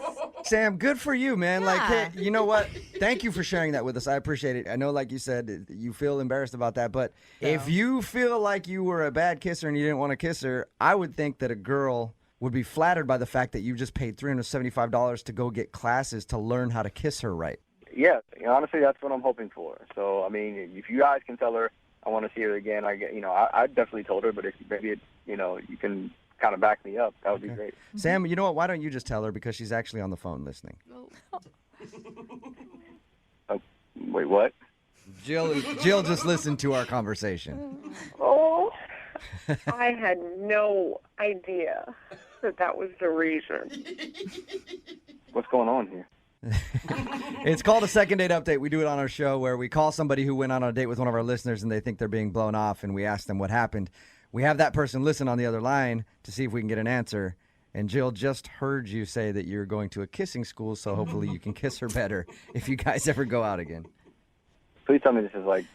Sam, good for you, man. Like, hey, you know what? Thank you for sharing that with us. I appreciate it. I know, like you said, you feel embarrassed about that, but if you feel like you were a bad kisser and you didn't want to kiss her, I would think that a girl would be flattered by the fact that you just paid $375 to go get classes to learn how to kiss her right. Yeah, honestly, that's what I'm hoping for. So, I mean, if you guys can tell her I want to see her again, I definitely told her. But if maybe you can kind of back me up, that would be great. Sam, you know what? Why don't you just tell her, because she's actually on the phone listening. Oh, wait, what? Jill just listened to our conversation. Oh, I had no idea that was the reason. What's going on here? It's called a second date update. We do it on our show where we call somebody who went on a date with one of our listeners and they think they're being blown off, and we ask them what happened. We have that person listen on the other line to see if we can get an answer. And Jill just heard you say that you're going to a kissing school, so hopefully you can kiss her better if you guys ever go out again. Please tell me this is like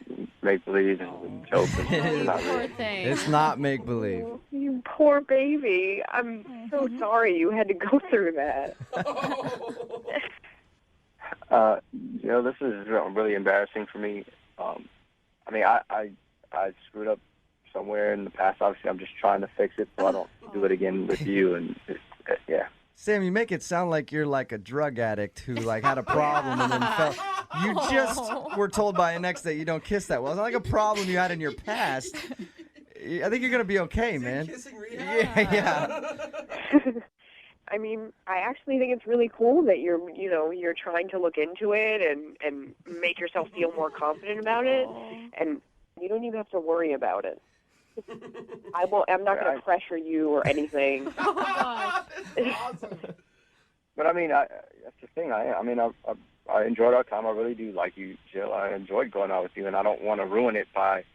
make-believe, this is a joke. It's not real. It's not make-believe. Oh, you poor baby. I'm so sorry you had to go through that. This is really embarrassing for me. I mean, I screwed up somewhere in the past. Obviously, I'm just trying to fix it so I don't do it again with you. And yeah. Sam, you make it sound like you're like a drug addict who like had a problem and then fell. You just were told by an ex that you don't kiss that well. It's not like a problem you had in your past. I think you're gonna be okay, man. Yeah. I mean, I actually think it's really cool that you're trying to look into it and make yourself feel more confident about it, and you don't even have to worry about it. I'm not going to pressure you or anything. Oh my gosh. Awesome. But I mean, that's the thing. I enjoyed our time. I really do like you, Jill. I enjoyed going out with you, and I don't want to ruin it by,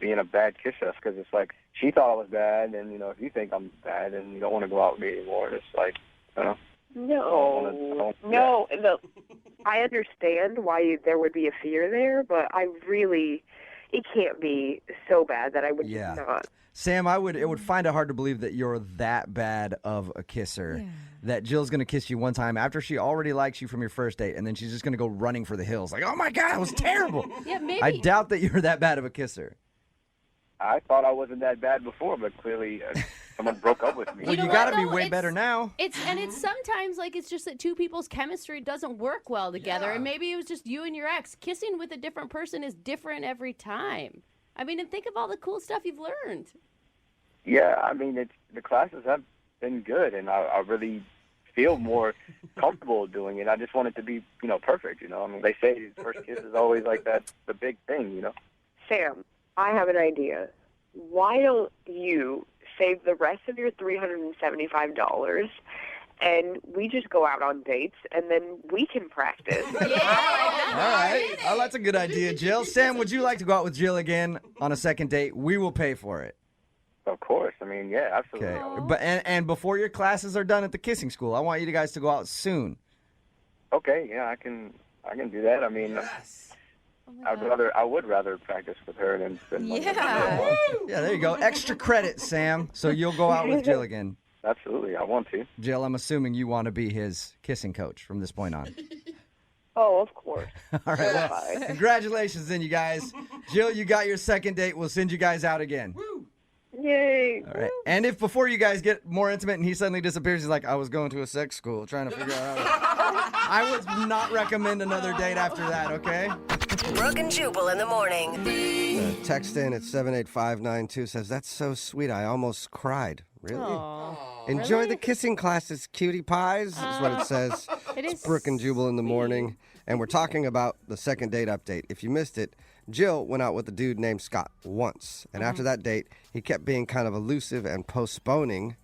being a bad kisser. Because it's like she thought I was bad, and if you think I'm bad, and you don't want to go out with me anymore, it's like, No. I understand why there would be a fear there, but it can't be so bad that I would not. Sam, it would find it hard to believe that you're that bad of a kisser, that Jill's going to kiss you one time after she already likes you from your first date, and then she's just going to go running for the hills like, oh my God, it was terrible. Yeah, maybe. I doubt that you're that bad of a kisser. I thought I wasn't that bad before, but clearly someone broke up with me. Well, you got to be way better now. It's sometimes like it's just that two people's chemistry doesn't work well together, and maybe it was just you and your ex. Kissing with a different person is different every time. I mean, and think of all the cool stuff you've learned. Yeah, I mean, the classes have been good, and I really feel more comfortable doing it. I just want it to be, perfect, I mean, they say first kiss is always like that, the big thing, Sam, I have an idea. Why don't you save the rest of your $375 and we just go out on dates and then we can practice? All right. Oh, that's a good idea, Jill. Sam, would you like to go out with Jill again on a second date? We will pay for it. Of course. I mean, yeah, absolutely. Okay. But and before your classes are done at the kissing school, I want you guys to go out soon. Okay, yeah, I can do that. I mean, I would rather practice with her than spend money. Yeah, there you go. Extra credit, Sam. So you'll go out with Jill again. Absolutely, I want to. Jill, I'm assuming you want to be his kissing coach from this point on. Oh, of course. All right, well, congratulations then, you guys. Jill, you got your second date. We'll send you guys out again. Yay. All right. And if before you guys get more intimate and he suddenly disappears, he's like, I was going to a sex school trying to figure out I would not recommend another date after that, okay? Brooke and Jubal in the morning. Text in at 78592 says, that's so sweet. I almost cried. Really? Aww. Enjoy Really? the kissing classes, cutie pies, is what it says. It It's Brooke and Jubal in the morning. And we're talking about the second date update. If you missed it, Jill went out with a dude named Scott once. And after that date, he kept being kind of elusive and postponing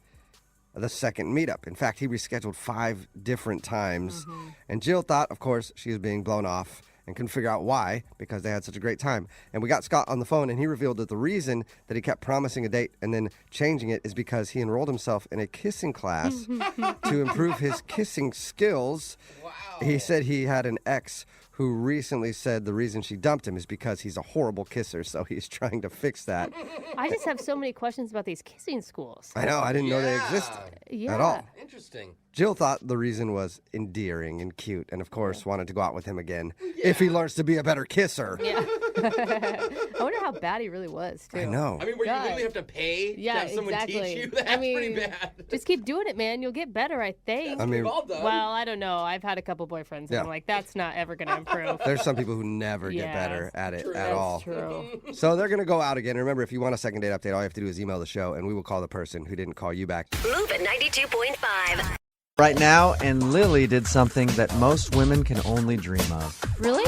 the second meetup. In fact, he rescheduled 5 different times. And Jill thought, of course, she was being blown off and couldn't figure out why because they had such a great time. And we got Scott on the phone, and he revealed that the reason that he kept promising a date and then changing it is because he enrolled himself in a kissing class to improve his kissing skills. Wow. He said he had an ex who recently said the reason she dumped him is because he's a horrible kisser, so he's trying to fix that. I just have so many questions about these kissing schools. I know, I didn't know they existed at all. Interesting. Jill thought the reason was endearing and cute, and of course wanted to go out with him again if he learns to be a better kisser. Yeah. I wonder how bad he really was, too. I know. I mean, where you really have to pay to have someone teach you? That's pretty bad. Just keep doing it, man. You'll get better, I think. I mean, we've all done. Well, I don't know. I've had a couple boyfriends, and I'm like, that's not ever going to improve. There's some people who never get better at it at all. That's true. So they're going to go out again. Remember, if you want a second date update, all you have to do is email the show, and we will call the person who didn't call you back. Move at 92.5. Right now, and Lily did something that most women can only dream of. Really?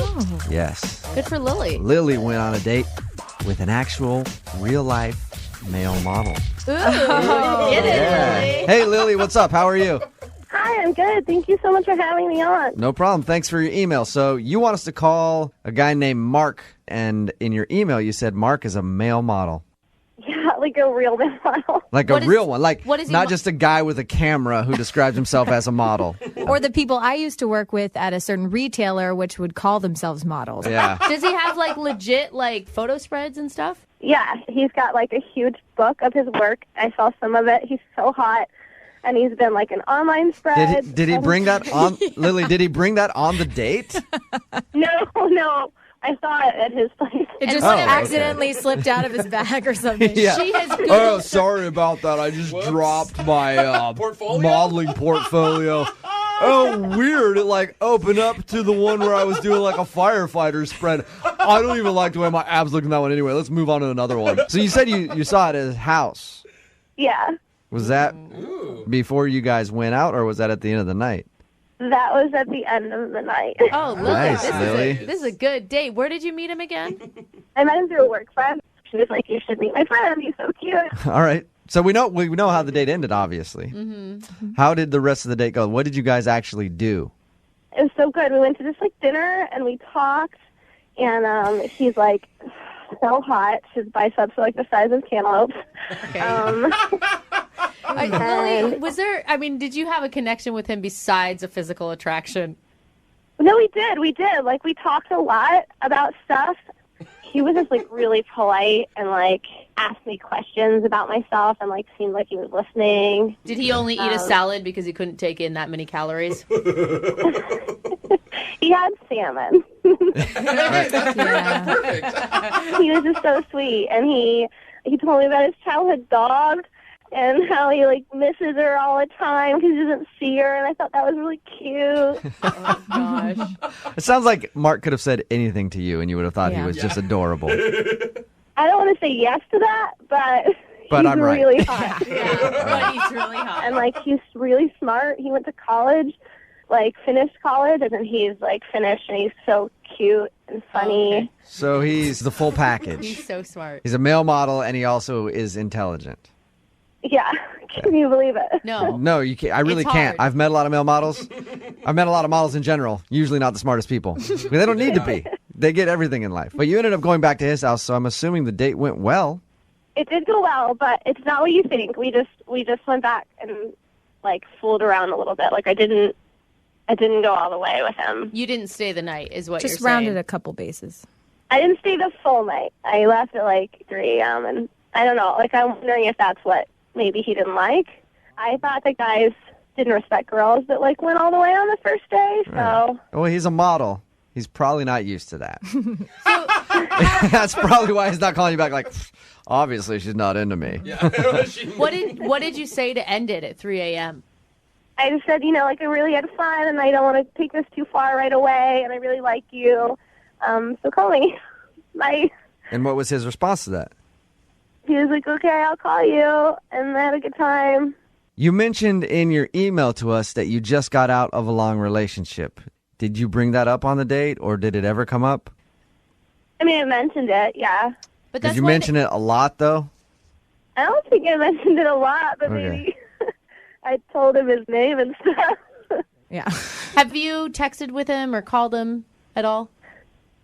Yes. Good for Lily. Lily went on a date with an actual, real-life male model. Ooh, get it, Lily. Hey, Lily, what's up? How are you? Hi, I'm good. Thank you so much for having me on. No problem. Thanks for your email. So you want us to call a guy named Mark, and in your email you said Mark is a male model. Yeah, like a real model. Like a real one. Like what is he not just a guy with a camera who describes himself as a model. Or the people I used to work with at a certain retailer, which would call themselves models. Yeah. Does he have like legit like photo spreads and stuff? Yeah, he's got like a huge book of his work. I saw some of it. He's so hot. And he's been like an online spread. Did he bring that on, Lily, did he bring that on the date? No. I saw it at his place. It just accidentally slipped out of his bag or something. Yeah. She has Googled Oh, sorry about that. I just dropped my modeling portfolio. Oh, weird. It like opened up to the one where I was doing like a firefighter spread. I don't even like the way my abs look in that one anyway. Let's move on to another one. So you said you saw it at his house. Yeah, Was that before you guys went out, or was that at the end of the night? that was at the end of the night. Oh, Lily, Nice, Lily. this is a good date. Where did you meet him again? I met him through a work friend. She was like, you should meet my friend. He's so cute. All right. So we know how the date ended, obviously. Mm-hmm. How did the rest of the date go? What did you guys actually do? It was so good. We went to this like dinner and we talked, and he's like so hot. His biceps are like the size of cantaloupes. Lily, was there? I mean, did you have a connection with him besides a physical attraction? No, we did. Like, we talked a lot about stuff. He was just like really polite and like asked me questions about myself and like seemed like he was listening. Did he only eat a salad because he couldn't take in that many calories? He had salmon. Perfect. He was just so sweet, and he he told me about his childhood dog and how he like misses her all the time because he doesn't see her, and I thought that was really cute. Oh, gosh. It sounds like Mark could have said anything to you, and you would have thought he was just adorable. I don't want to say yes to that, but he's I'm right. really hot. But he's really hot. And like he's really smart. He went to college, like finished college, and then he's like finished, and he's so cute and funny. Okay. So he's the full package. He's so smart. He's a male model, and he also is intelligent. Yeah, can you believe it? No, you can't. I really It's can't. hard. I've met a lot of male models. I've met a lot of models in general. Usually not the smartest people. They don't need to be. They get everything in life. But you ended up going back to his house, so I'm assuming the date went well. It did go well, but it's not what you think. We just went back and like fooled around a little bit. Like I didn't go all the way with him. You didn't stay the night, is what Just you're saying. rounded a couple bases. I didn't stay the full night. I left at like 3 a.m. and I don't know. Like I'm wondering if that's what maybe he didn't like. I thought that guys didn't respect girls that like went all the way on the first day. So Well, he's a model. He's probably not used to that. That's probably why he's not calling you back like, obviously she's not into me. What did you say to end it at 3 a.m.? I just said, like I really had fun and I don't want to take this too far right away and I really like you. So call me. Bye. And what was his response to that? He was like, okay, I'll call you. And I had a good time. You mentioned in your email to us that you just got out of a long relationship. Did you bring that up on the date, or did it ever come up? I mean, I mentioned it, yeah. But Did you mention it a lot, though? I don't think I mentioned it a lot, but Okay. maybe I told him his name and stuff. Yeah. Have you texted with him or called him at all?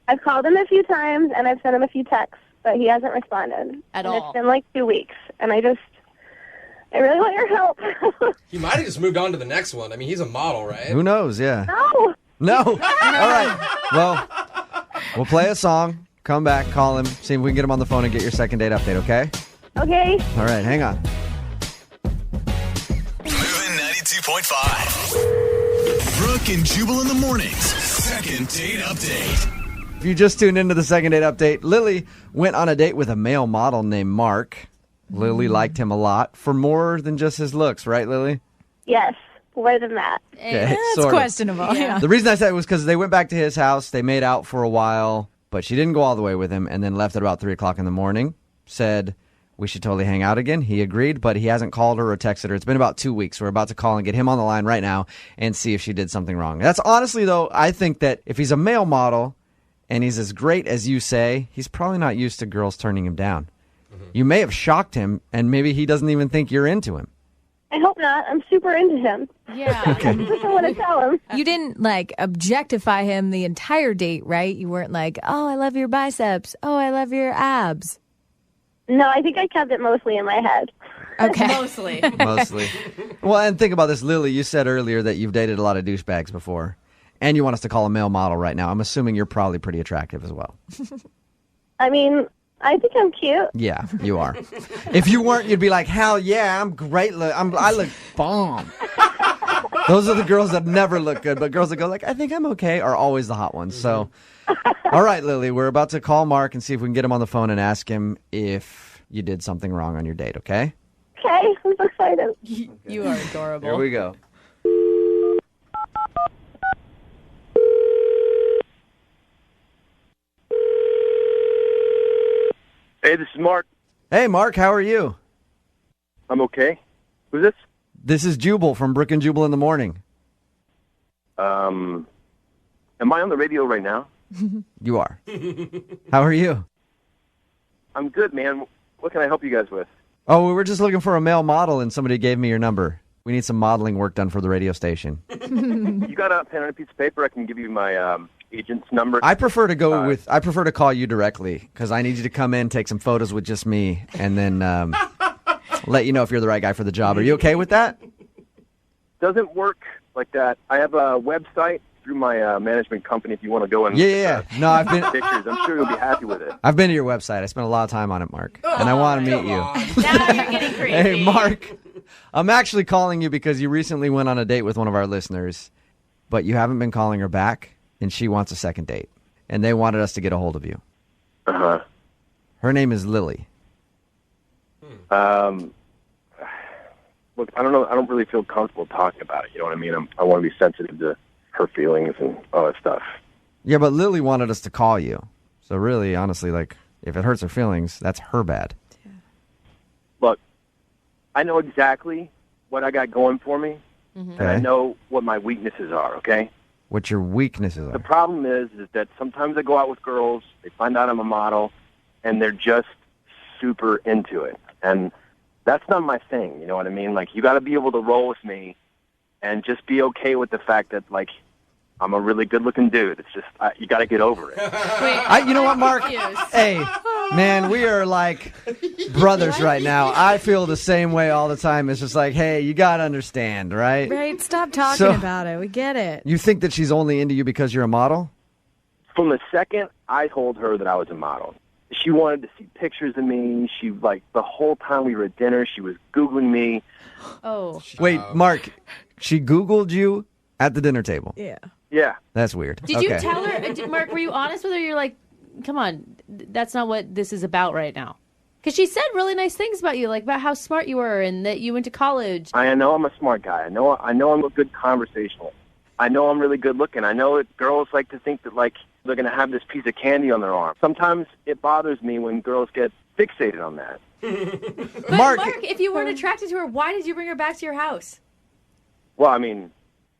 I've called him a few times, and I've sent him a few texts, but he hasn't responded. At and all? It's been like 2 weeks, and I really want your help. He might have just moved on to the next one. I mean, he's a model, right? Who knows? Yeah. No. No. All right. Well, we'll play a song, come back, call him, see if we can get him on the phone and get your second date update, okay? Okay. All right, hang on. Moving 92.5. Brooke and Jubal in the mornings. Second date update. If you just tuned into the second date update, Lily went on a date with a male model named Mark. Lily liked him a lot for more than just his looks, right, Lily? Yes, more than that. Okay, It's sort of. questionable. Yeah. The reason I said it was because they went back to his house. They made out for a while, but she didn't go all the way with him and then left at about 3 o'clock in the morning. Said we should totally hang out again. He agreed, but he hasn't called her or texted her. It's been about 2 weeks. We're about to call and get him on the line right now and see if she did something wrong. That's honestly, though, I think that if he's a male model and he's as great as you say, he's probably not used to girls turning him down. You may have shocked him, and maybe he doesn't even think you're into him. I hope not. I'm super into him. Yeah. Okay. I want to tell him. You didn't like objectify him the entire date, right? You weren't like, oh, I love your biceps. Oh, I love your abs. No, I think I kept it mostly in my head. Okay. Mostly. Mostly. Well, and think about this, Lily. You said earlier that you've dated a lot of douchebags before, and you want us to call a male model right now. I'm assuming you're probably pretty attractive as well. I mean, I think I'm cute. Yeah, you are. If you weren't, you'd be like, hell yeah, I'm great. I look bomb. Those are the girls that never look good, but girls that go like, I think I'm okay, are always the hot ones. So, all right, Lily, we're about to call Mark and see if we can get him on the phone and ask him if you did something wrong on your date, okay? Okay, I'm so excited. You are adorable. Here we go. Hey, this is Mark. Hey, Mark, how are you? I'm okay. Who's this? This is Jubal from Brooke and Jubal in the morning. Am I on the radio right now? You are. How are you? I'm good, man. What can I help you guys with? Oh, we were just looking for a male model, and somebody gave me your number. We need some modeling work done for the radio station. You got a pen and a piece of paper? I can give you my agent's number. I prefer to go with. I prefer to call you directly because I need you to come in, take some photos with just me, and then let you know if you're the right guy for the job. Are you okay with that? Doesn't work like that. I have a website through my management company. If you want to go and Yeah. No, I've been. pictures, I'm sure you'll be happy with it. I've been to your website. I spent a lot of time on it, Mark, and I want to meet you. Now you're getting creepy. Hey, Mark, I'm actually calling you because you recently went on a date with one of our listeners, but you haven't been calling her back, and she wants a second date, and they wanted us to get a hold of you. Uh-huh. Her name is Lily. Look, I don't know. I don't really feel comfortable talking about it. You know what I mean? I want to be sensitive to her feelings and all that stuff. Yeah, but Lily wanted us to call you. So really, honestly, like, if it hurts her feelings, that's her bad. Look, I know exactly what I got going for me, and I know what my weaknesses are, okay? What your weaknesses are. The problem is that sometimes I go out with girls, they find out I'm a model, and they're just super into it. And that's not my thing, you know what I mean? Like, you got to be able to roll with me and just be okay with the fact that, like, I'm a really good-looking dude. It's just, you got to get over it. You know what, Mark? Hey, man, we are like brothers right now. I feel the same way all the time. It's just like, hey, you got to understand, right? Right, stop talking about it. We get it. You think that she's only into you because you're a model? From the second I told her that I was a model, she wanted to see pictures of me. She, like, the whole time we were at dinner, she was Googling me. Oh. Wait, Mark, she Googled you at the dinner table? Yeah. Yeah. That's weird. Did you tell her, Mark, were you honest with her? You're like, come on, that's not what this is about right now. Because she said really nice things about you, like about how smart you were and that you went to college. I know I'm a smart guy. I know I'm a good conversationalist. I know I'm really good looking. I know that girls like to think that, like, they're going to have this piece of candy on their arm. Sometimes it bothers me when girls get fixated on that. But Mark, if you weren't attracted to her, why did you bring her back to your house? Well, I mean,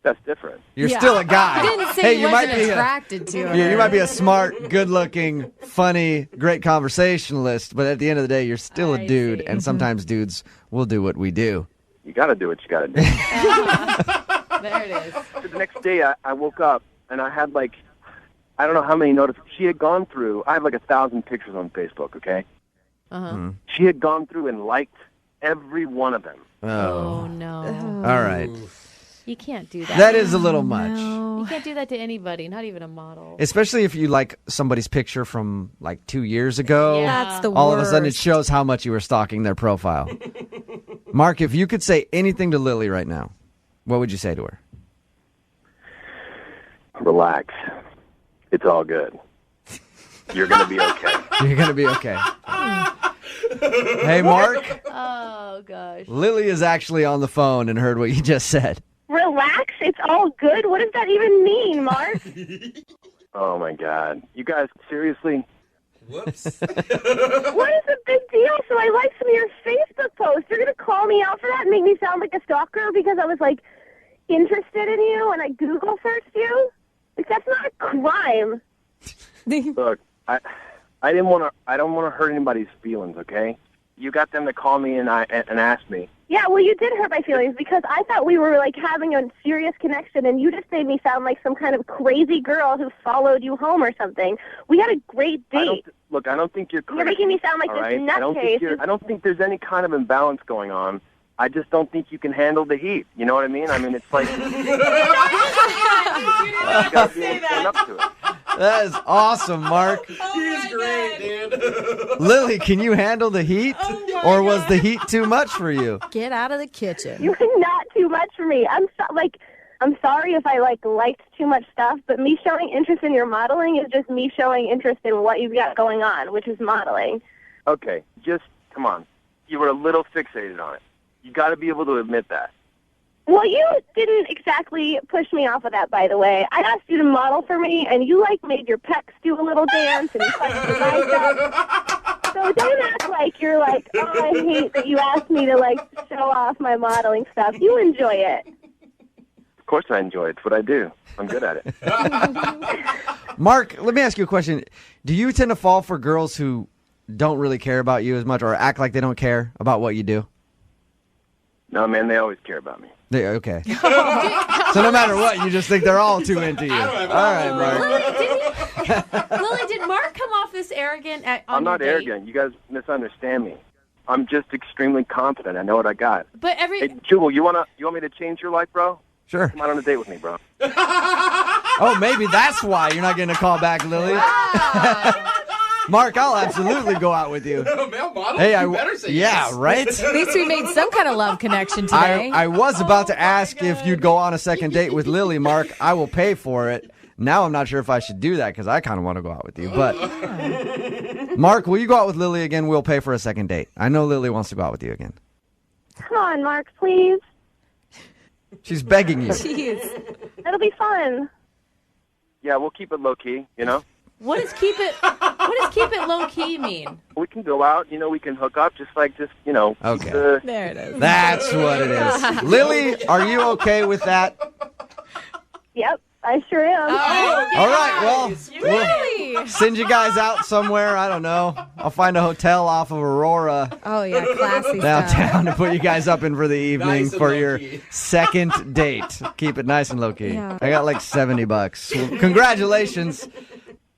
that's different. You're still a guy. You didn't say you wasn't attracted to her. Yeah, you might be a smart, good-looking, funny, great conversationalist, but at the end of the day, you're still a dude, and sometimes dudes will do what we do. You got to do what you got to do. There it is. So the next day, I woke up, and I had, like, I don't know how many notifications. She had gone through, I have like 1,000 pictures on Facebook, okay? Uh-huh. She had gone through and liked every one of them. Oh, no. All right. You can't do that. That is a little much. You can't do that to anybody, not even a model. Especially if you like somebody's picture from like 2 years ago. Yeah. That's the All of a sudden it shows how much you were stalking their profile. Mark, if you could say anything to Lily right now, what would you say to her? Relax. It's all good. You're going to be okay. You're going to be okay. Hey, Mark. Oh, gosh. Lily is actually on the phone and heard what you just said. Relax, it's all good? What does that even mean, Mark? Oh, my God. You guys, seriously? Whoops. What is the big deal? So I liked some of your Facebook posts. You're going to call me out for that and make me sound like a stalker because I was, like, interested in you and I Google searched you? Like, that's not a crime. Look, I don't want to hurt anybody's feelings, okay? You got them to call me and ask me. Yeah, well, you did hurt my feelings because I thought we were, like, having a serious connection, and you just made me sound like some kind of crazy girl who followed you home or something. We had a great date. I don't think you're crazy. You're making me sound like this nutcase. I don't think there's any kind of imbalance going on. I just don't think you can handle the heat. You know what I mean? I mean, it's like... you gotta be able to stand up to it. That is awesome, Mark. He's great, dude. Lily, can you handle the heat? Or was the heat too much for you? Get out of the kitchen. You're not too much for me. I'm sorry if I liked too much stuff, but me showing interest in your modeling is just me showing interest in what you've got going on, which is modeling. Okay, just come on. You were a little fixated on it. You got to be able to admit that. Well, you didn't exactly push me off of that, by the way. I asked you to model for me, and you, made your pecs do a little dance, and you flexed your legs up. So don't act like you're like, oh, I hate that you asked me to, show off my modeling stuff. You enjoy it. Of course I enjoy it. It's what I do. I'm good at it. Mark, let me ask you a question. Do you tend to fall for girls who don't really care about you as much or act like they don't care about what you do? No, man, they always care about me. Okay. So no matter what, you just think they're all too into you. All right, Mark. Lily, did Mark come off this arrogant I'm not arrogant. You guys misunderstand me. I'm just extremely confident. I know what I got. But Hey, Jubal, you want me to change your life, bro? Sure. Come out on a date with me, bro. Oh, maybe that's why you're not getting a call back, Lily. Mark, I'll absolutely go out with you. Male model? Hey, you better say yes. Right? At least we made some kind of love connection today. I was about to ask if you'd go on a second date with Lily, Mark. I will pay for it. Now I'm not sure if I should do that because I kind of want to go out with you. But Mark, will you go out with Lily again? We'll pay for a second date. I know Lily wants to go out with you again. Come on, Mark, please. She's begging you. Jeez. It'll be fun. Yeah, we'll keep it low key, you know? What does keep it low key mean? We can go out, we can hook up Okay. There it is. That's what it is. Lily, are you okay with that? Yep, I sure am. All right, well, we'll send you guys out somewhere. I don't know. I'll find a hotel off of Aurora Oh, yeah, classy downtown to put you guys up in for the evening Nice and for your low-key. second date. Keep it nice and low key. Yeah. I got like $70. Well, congratulations.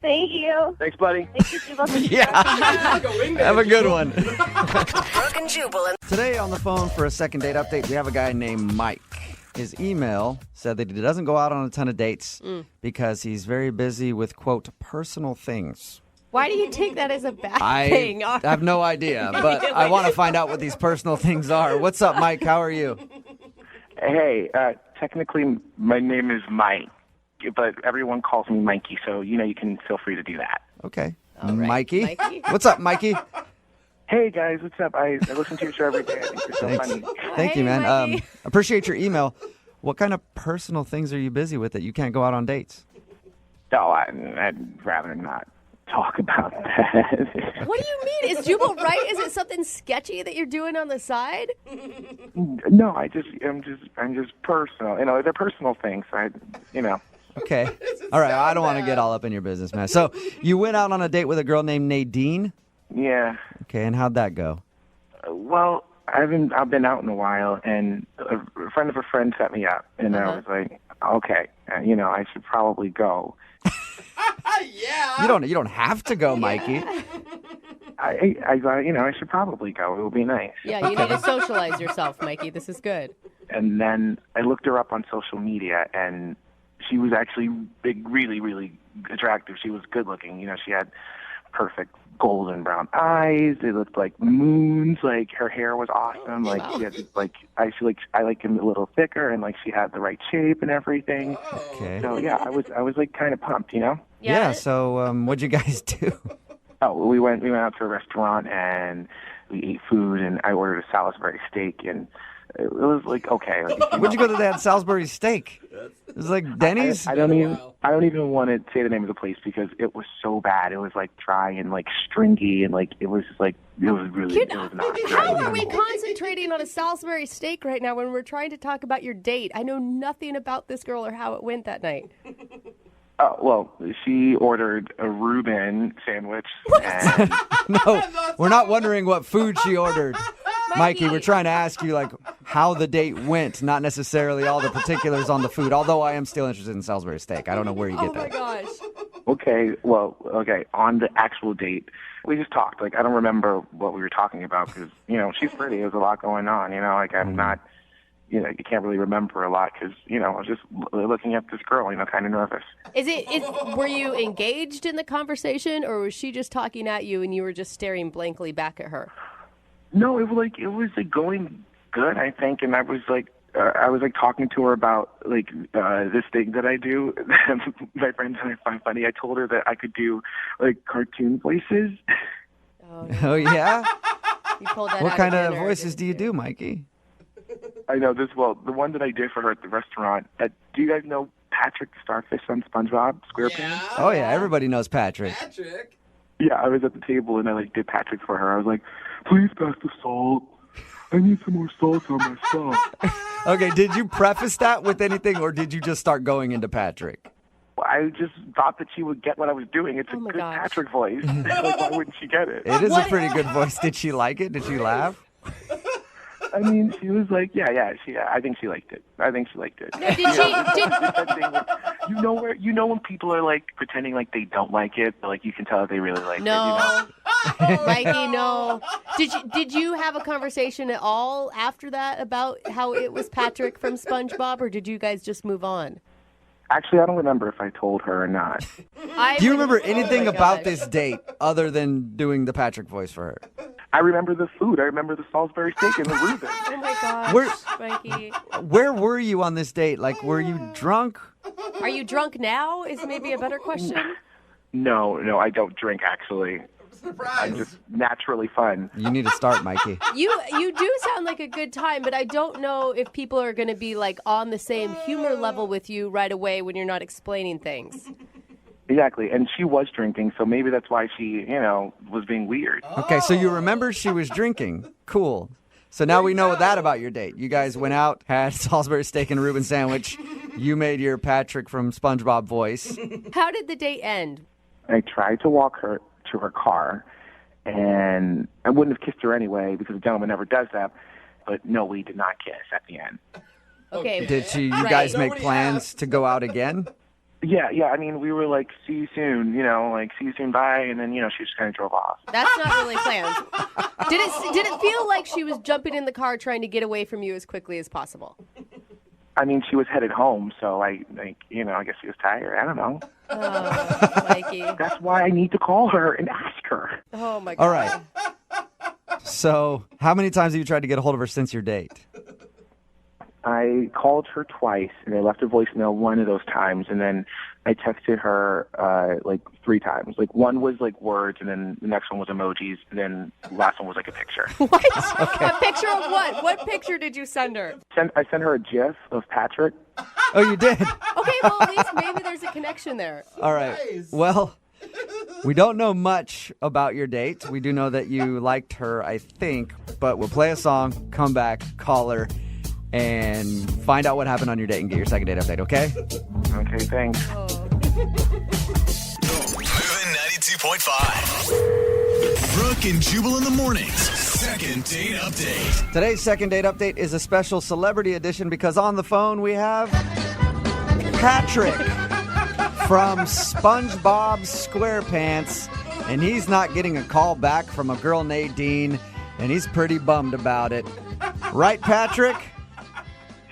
Thank you. Thanks, buddy. Thank you, Jubal. Yeah. Have a good one. Brooke and Jubal. Today on the phone for a second date update, we have a guy named Mike. His email said that he doesn't go out on a ton of dates because he's very busy with, quote, personal things. Why do you take that as a bad I thing? have no idea, but I want to find out what these personal things are. What's up, Mike? How are you? Hey, technically my name is Mike, but everyone calls me Mikey, so, you can feel free to do that. Okay. All right, Mikey? What's up, Mikey? Hey, guys, what's up? I listen to your show every day. I think you're so Thanks. funny. Thank you, Hey, man. Mikey. Appreciate your email. What kind of personal things are you busy with that you can't go out on dates? No, I'd rather not talk about that. What do you mean? Is Jubal right? Is it something sketchy that you're doing on the side? No, I'm just personal. They're personal things. Okay. All right. I don't want to get all up in your business, man. So you went out on a date with a girl named Nadine? Yeah. Okay. And how'd that go? Well, I've been out in a while, and a friend of a friend set me up, and I was like, okay, I should probably go. Yeah. You don't have to go, Mikey. I should probably go. It would be nice. Yeah, you need to socialize yourself, Mikey. This is good. And then I looked her up on social media, and she was actually really, really attractive. She was good looking. She had perfect golden brown eyes. They looked like moons. Like her hair was awesome. Like she had I like him a little thicker, and like she had the right shape and everything. Okay. So yeah, I was like kind of pumped, Yeah. So what'd you guys do? Oh, we went out to a restaurant and we ate food, and I ordered a Salisbury steak, and it was like okay. Where'd you go to that Salisbury steak? It was like Denny's? I don't even want to say the name of the place because it was so bad. It was like dry and like stringy, and like it was not. How are we concentrating on a Salisbury steak right now when we're trying to talk about your date? I know nothing about this girl or how it went that night. Oh, well, she ordered a Reuben sandwich. And No, we're not wondering what food she ordered. Mikey, we're trying to ask you like how the date went, not necessarily all the particulars on the food, although I am still interested in Salisbury steak. I don't know where you get that. Oh my gosh. Okay, on the actual date, we just talked. Like, I don't remember what we were talking about because, she's pretty. There's a lot going on, like I'm not, you can't really remember a lot because, I was just looking at this girl, kind of nervous. Were you engaged in the conversation, or was she just talking at you and you were just staring blankly back at her? No, it was going good, I think, and I was talking to her about this thing that I do. My friends and I find funny. I told her that I could do cartoon voices. Oh yeah? You pulled that What out kind at of dinner, voices do you didn't do, Mikey? I know this well. The one that I did for her at the restaurant. Do you guys know Patrick the Starfish on SpongeBob SquarePants? Oh yeah, everybody knows Patrick. Yeah, I was at the table and I did Patrick for her. I was like, "Please pass the salt. I need some more salt on my stuff." Okay, did you preface that with anything, or did you just start going into Patrick? Well, I just thought that she would get what I was doing. It's a good Patrick voice. Why wouldn't she get it? It is a pretty good voice. Did she like it? Did she laugh? I mean, she was like, yeah. I think she liked it. Did you know when people are like pretending like they don't like it, but like you can tell that they really like it. Mikey, no. Did you have a conversation at all after that about how it was Patrick from SpongeBob, or did you guys just move on? Actually, I don't remember if I told her or not. Do you remember anything about this date other than doing the Patrick voice for her? I remember the food. I remember the Salisbury steak and the Reuben. Oh my gosh, Mikey. Where were you on this date? Like, were you drunk? Are you drunk now? Is maybe a better question. No, I don't drink, actually. Surprise. I'm just naturally fun. You need to start, Mikey. You do sound like a good time, but I don't know if people are going to be like on the same humor level with you right away when you're not explaining things. Exactly, and she was drinking, so maybe that's why she, was being weird. Okay, so you remember she was drinking. Cool. So now we know that about your date. You guys went out, had Salisbury steak and a Reuben sandwich. You made your Patrick from SpongeBob voice. How did the date end? I tried to walk her to her car, and I wouldn't have kissed her anyway because a gentleman never does that. But no, we did not kiss at the end. Okay. Did you guys make plans to go out again? Yeah. I mean, we were like, see you soon, see you soon, bye. And then, she just kind of drove off. That's not really planned. Did it feel like she was jumping in the car trying to get away from you as quickly as possible? I mean, she was headed home, so I guess she was tired. I don't know. Oh, Mikey. That's why I need to call her and ask her. Oh, my God. All right. So how many times have you tried to get a hold of her since your date? I called her twice, and I left a voicemail one of those times, and then I texted her like 3 times. Like, one was like words, and then the next one was emojis, and then the last one was like a picture. What? Okay. A picture of what? What picture did you send her? I sent her a GIF of Patrick. Oh, you did? Okay, well, at least maybe there's a connection there. All right. Nice. Well, we don't know much about your date. We do know that you liked her, I think, but we'll play a song, come back, call her, and find out what happened on your date and get your second date update, okay? Okay, thanks. Moving 92.5. Brooke and Jubal in the mornings. Second date update. Today's second date update is a special celebrity edition because on the phone we have Patrick from SpongeBob SquarePants, and he's not getting a call back from a girl, Nadine, and he's pretty bummed about it. Right, Patrick?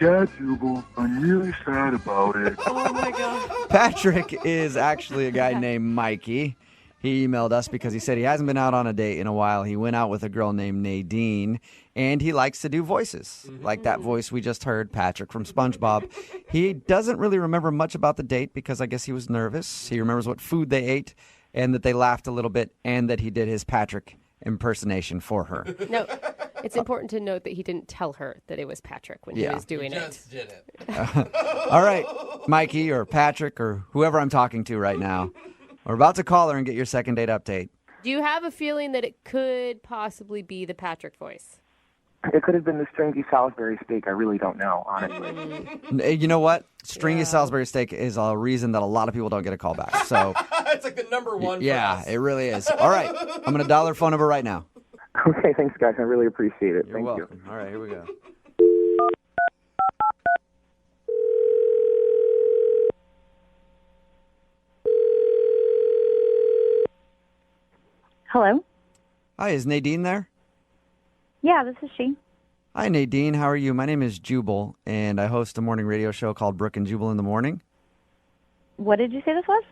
Yeah, Jubal, I'm really sad about it. Oh, my God. Patrick is actually a guy named Mikey. He emailed us because he said he hasn't been out on a date in a while. He went out with a girl named Nadine, and he likes to do voices, like that voice we just heard, Patrick from SpongeBob. He doesn't really remember much about the date because I guess he was nervous. He remembers what food they ate and that they laughed a little bit and that he did his Patrick impersonation for her. No, it's important to note that he didn't tell her that it was Patrick when he was doing it. Just did it. All right, Mikey or Patrick or whoever I'm talking to right now. We're about to call her and get your second date update. Do you have a feeling that it could possibly be the Patrick voice? It could have been the stringy Salisbury steak. I really don't know, honestly. You know what? Stringy Salisbury steak is a reason that a lot of people don't get a call back. So it's like the number one. Yeah, it really is. All right, I'm going to dial her phone number right now. Okay, thanks, guys. I really appreciate it. You're welcome. All right, here we go. Hello? Hi, is Nadine there? Yeah, this is she. Hi, Nadine. How are you? My name is Jubal, and I host a morning radio show called Brooke and Jubal in the Morning. What did you say this was?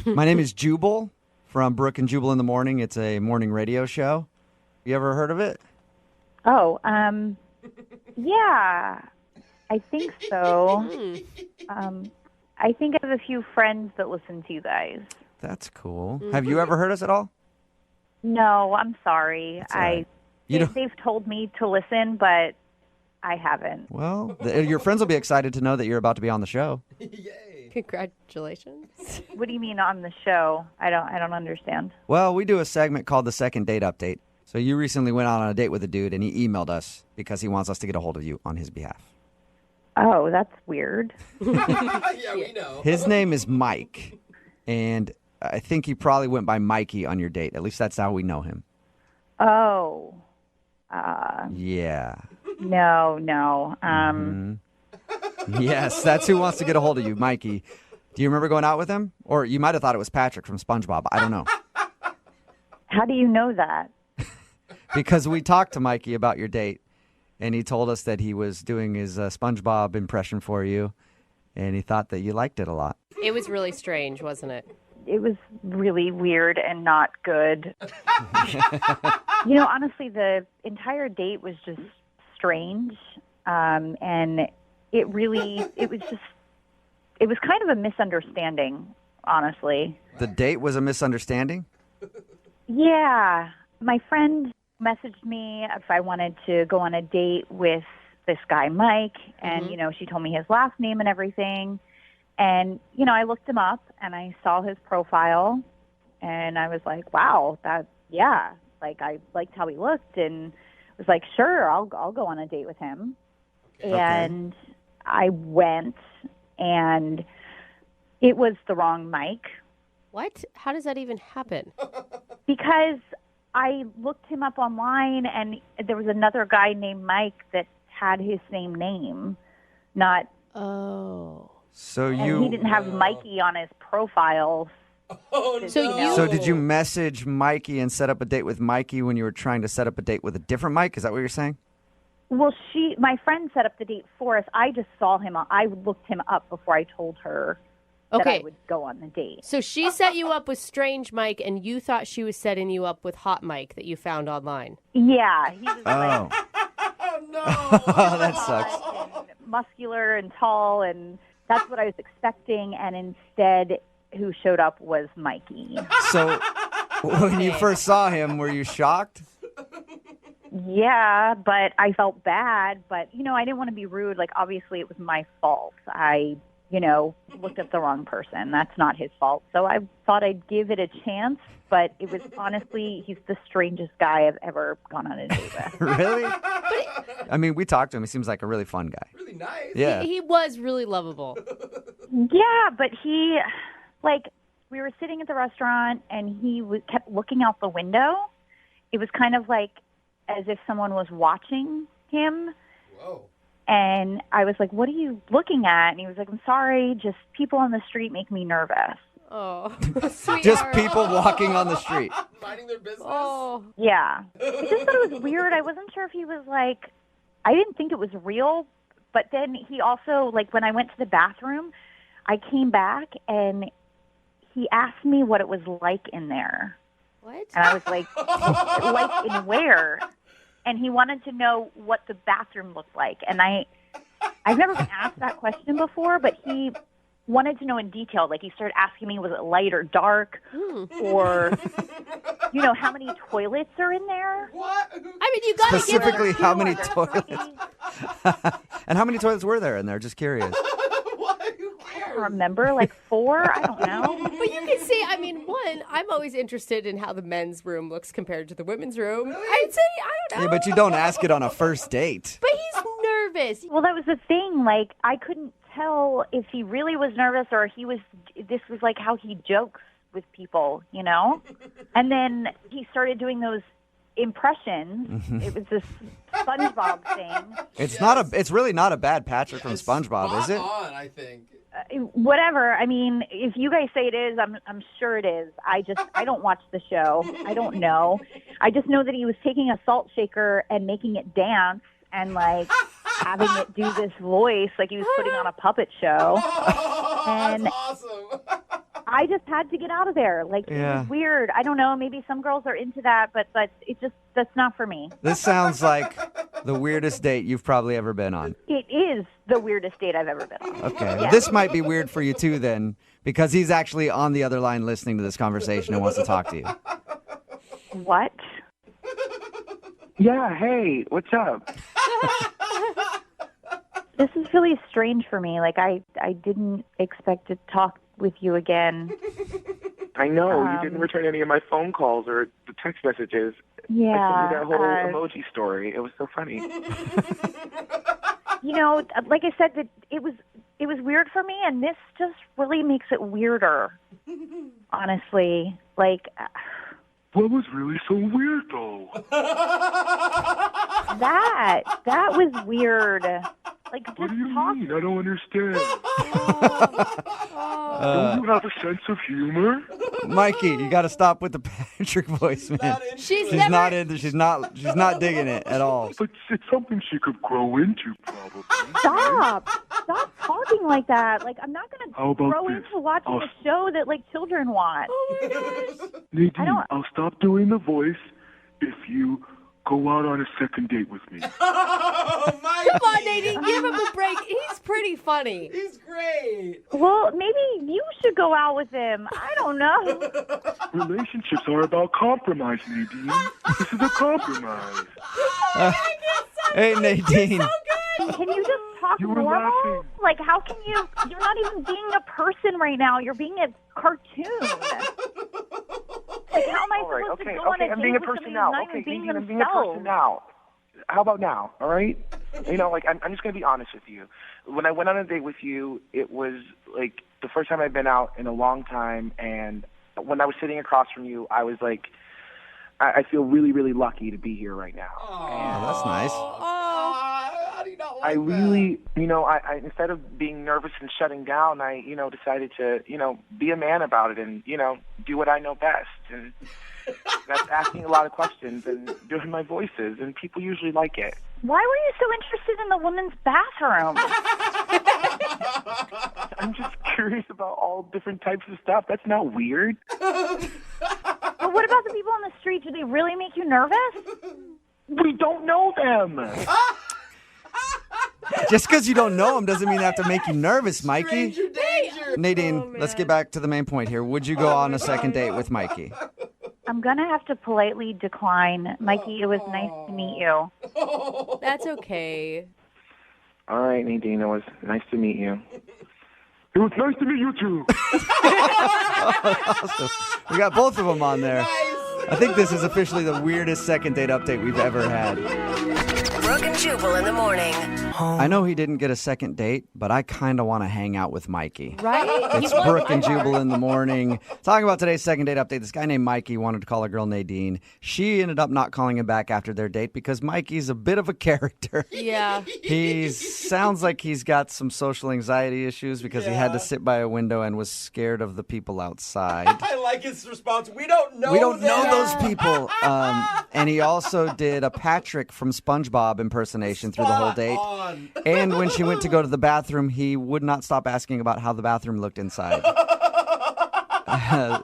My name is Jubal from Brooke and Jubal in the Morning. It's a morning radio show. You ever heard of it? Oh, yeah, I think so. I think I have a few friends that listen to you guys. That's cool. Have you ever heard us at all? No, I'm sorry. All right. They've told me to listen, but I haven't. Well, your friends will be excited to know that you're about to be on the show. Yay. Congratulations. What do you mean on the show? I don't understand. Well, we do a segment called the Second Date Update. So you recently went out on a date with a dude, and he emailed us because he wants us to get a hold of you on his behalf. Oh, that's weird. Yeah, we know. His name is Mike, and I think he probably went by Mikey on your date. At least that's how we know him. Oh. Yeah. No. Yes, that's who wants to get a hold of you, Mikey. Do you remember going out with him? Or you might have thought it was Patrick from SpongeBob. I don't know. How do you know that? Because we talked to Mikey about your date, and he told us that he was doing his SpongeBob impression for you, and he thought that you liked it a lot. It was really strange, wasn't it? It was really weird and not good. Honestly, the entire date was just strange. And it was kind of a misunderstanding, honestly. The date was a misunderstanding? Yeah. My friend messaged me if I wanted to go on a date with this guy, Mike. And, she told me his last name and everything. And, I looked him up and I saw his profile and I was like, wow, I liked how he looked and was like, sure, I'll go on a date with him. Okay. And I went and it was the wrong Mike. What? How does that even happen? Because I looked him up online and there was another guy named Mike that had his same name, not... Oh. So he didn't have Mikey on his profile. Oh, no. So did you message Mikey and set up a date with Mikey when you were trying to set up a date with a different Mike? Is that what you're saying? Well, my friend set up the date for us. I just saw him. I looked him up before I told her that I would go on the date. So she set you up with strange Mike, and you thought she was setting you up with hot Mike that you found online. Yeah. He was oh, no. That sucks. Muscular and tall, and that's what I was expecting. And instead, who showed up was Mikey. So when you first saw him, were you shocked? Yeah, but I felt bad. But, I didn't want to be rude. Like, obviously, it was my fault. I, looked at the wrong person. That's not his fault. So I thought I'd give it a chance. But it was honestly, he's the strangest guy I've ever gone on a date with. Really? I mean, we talked to him. He seems like a really fun guy. Really nice. Yeah. He was really lovable. Yeah, but we were sitting at the restaurant and he kept looking out the window. It was kind of like as if someone was watching him. Whoa. And I was like, what are you looking at? And he was like, I'm sorry, just people on the street make me nervous. Oh, sweetheart. Just people walking on the street. Minding their business? Oh. Yeah. I just thought it was weird. I wasn't sure if he was like, I didn't think it was real. But then he also, when I went to the bathroom, I came back and he asked me what it was like in there. What? And I was like, like in where? And he wanted to know what the bathroom looked like. And I've never been asked that question before, but he wanted to know in detail. Like, he started asking me, was it light or dark? Or, how many toilets are in there? What? I mean, you got to give Specifically, how many toilets? And how many toilets were there in there? Just curious. I don't remember, 4? I don't know. But you can see, I'm always interested in how the men's room looks compared to the women's room. I'd say, I don't know. Yeah, but you don't ask it on a first date. But he's nervous. Well, that was the thing. I couldn't tell if he really was nervous or this was how he jokes with people, And then he started doing those impressions. Mm-hmm. It was this SpongeBob thing. It's really not a bad Patrick from SpongeBob, is it? On, I think. Whatever. I mean, if you guys say it is, I'm sure it is. I don't watch the show. I don't know. I just know that he was taking a salt shaker and making it dance and having it do this voice like he was putting on a puppet show. And that's awesome. I just had to get out of there. It was weird. I don't know. Maybe some girls are into that, but that's not for me. This sounds like the weirdest date you've probably ever been on. It is the weirdest date I've ever been on. Okay. Yeah. Well, this might be weird for you too then, because he's actually on the other line listening to this conversation and wants to talk to you. What? Yeah, hey, what's up? This is really strange for me. I didn't expect to talk with you again. I know. You didn't return any of my phone calls or the text messages. Yeah. I sent you that whole emoji story. It was so funny. Like I said, that it was weird for me, and this just really makes it weirder, honestly. What was really so weird, though? That was weird. Just what do you talk. mean? I don't understand. Don't you have a sense of humor? Mikey, you got to stop with the Patrick voice, man. She's not digging it at all. But it's something she could grow into, probably. Stop talking like that. I'm not going How to about grow this? into watching a show that children watch. Nadine, I'll stop doing the voice, if you go out on a second date with me. Oh, my Come on, Nadine, give him a break. He's pretty funny. He's great. Well, maybe you should go out with him. I don't know. Relationships are about compromise, Nadine. This is a compromise. Hey, Nadine. Can you just talk You were normal? laughing. Like, how can you? You're not even being a person right now. You're being a cartoon. Like, how am I All right, supposed okay, to go on a I'm date being a with person somebody now. who's not Okay, even being Nadine, I'm being a person themselves? now. How about now? All right. You know, like I'm just gonna be honest with you. When I went on a date with you, it was like the first time I'd been out in a long time, and when I was sitting across from you, I was like, I feel really, really lucky to be here right now. Oh, that's nice. How do you not like I really, you know, I instead of being nervous and shutting down, I, you know, decided to, you know, be a man about it and, you know, do what I know best. And that's asking a lot of questions and doing my voices, and people usually like it. Why were you so interested in the women's bathroom? I'm just curious about all different types of stuff. That's not weird. But what about the people on the street? Do they really make you nervous? We don't know them. Just because you don't know him doesn't mean they have to make you nervous, Mikey. Stranger danger. Nadine, let's get back to the main point here. Would you go on a second date with Mikey? I'm going to have to politely decline. Mikey, it was nice to meet you. That's okay. All right, Nadine, it was nice to meet you. It was nice to meet you too. Awesome. We got both of them on there. I think this is officially the weirdest second date update we've ever had. Brooke and Jubal in the morning. I know he didn't get a second date, but I kind of want to hang out with Mikey. Right? It's Brooke and Jubal in the morning. Talking about today's second date update, this guy named Mikey wanted to call a girl Nadine. She ended up not calling him back after their date because Mikey's a bit of a character. Yeah. He sounds like he's got some social anxiety issues because he had to sit by a window and was scared of the people outside. I like his response. We don't know know those people. And he also did a Patrick from SpongeBob impersonation through the whole date. And when she went to go to the bathroom, he would not stop asking about how the bathroom looked inside.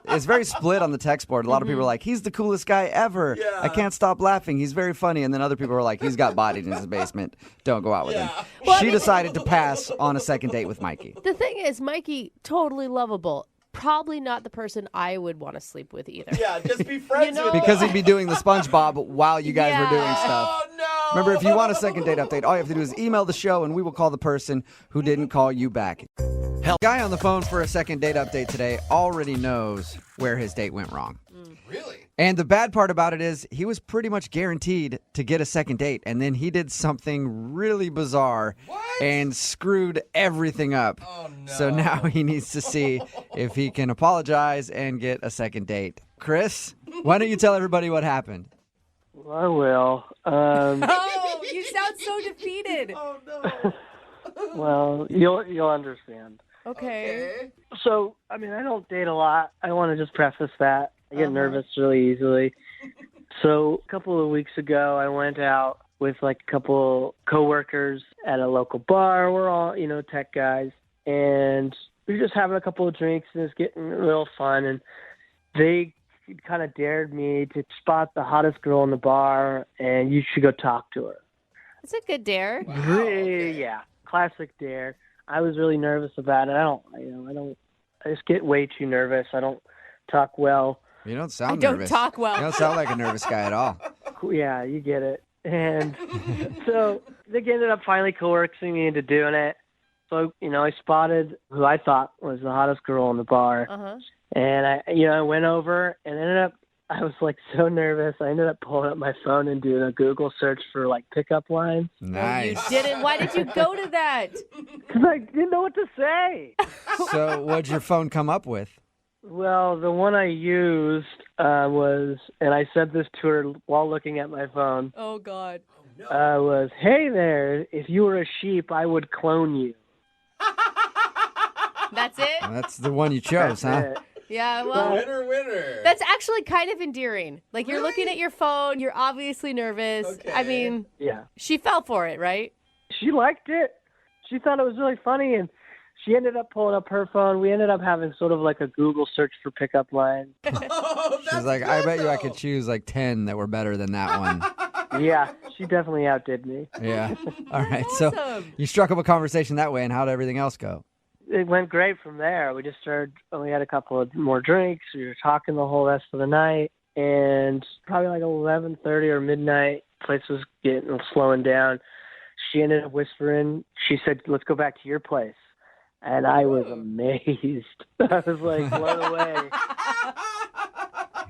It's very split on the text board. A lot of people are like, he's the coolest guy ever. Yeah. I can't stop laughing. He's very funny. And then other people are like, he's got bodied in his basement. Don't go out with him. Well, She decided to pass on a second date with Mikey. The thing is, Mikey, totally lovable. Probably not the person I would want to sleep with either. Yeah, just be friends with Because them. he'd be doing the SpongeBob while you guys were doing stuff. Oh, no. Remember, if you want a second date update, all you have to do is email the show and we will call the person who didn't call you back. Hell, guy on the phone for a second date update today already knows where his date went wrong. Really? And the bad part about it is he was pretty much guaranteed to get a second date, and then he did something really bizarre and screwed everything up. Oh, no. So now he needs to see if he can apologize and get a second date. Chris, why don't you tell everybody what happened? I will. Oh, you sound so defeated. Oh, no. Well, you'll understand. Okay. So, I mean, I don't date a lot. I want to just preface that. I get nervous really easily. So, a couple of weeks ago, I went out with like a couple coworkers at a local bar. We're all, tech guys. And we were just having a couple of drinks, and it's getting real fun. And they kind of dared me to spot the hottest girl in the bar, and you should go talk to her. It's a good dare. Yeah, classic dare. I was really nervous about it. I just get way too nervous. I don't talk well. You don't sound I don't nervous. talk well. You don't sound like a nervous guy at all. Yeah, you get it. And so they ended up finally coercing me into doing it. So, I spotted who I thought was the hottest girl in the bar. Uh-huh. And I went over and I was like so nervous. I ended up pulling up my phone and doing a Google search for like pickup lines. Nice. You didn't. Why did you go to that? Because I didn't know what to say. So what'd your phone come up with? Well, the one I used was, and I said this to her while looking at my phone, Oh, God. was, hey there, if you were a sheep, I would clone you. That's it? That's the one you chose, huh? It. Yeah, well. Winner. That's actually kind of endearing. Like, you're looking at your phone. You're obviously nervous. Okay. I mean, Yeah. she fell for it, right? She liked it. She thought it was really funny, and She ended up pulling up her phone. We ended up having sort of like a Google search for pickup lines. She's like, I bet you I could choose like 10 that were better than that one. Yeah, she definitely outdid me. Yeah. All right. So you struck up a conversation that way, and how did everything else go? It went great from there. We just started, we had a couple of more drinks. We were talking the whole rest of the night. And probably like 11:30 or midnight, place was slowing down. She ended up whispering, she said, let's go back to your place. And I was amazed. I was like blown away.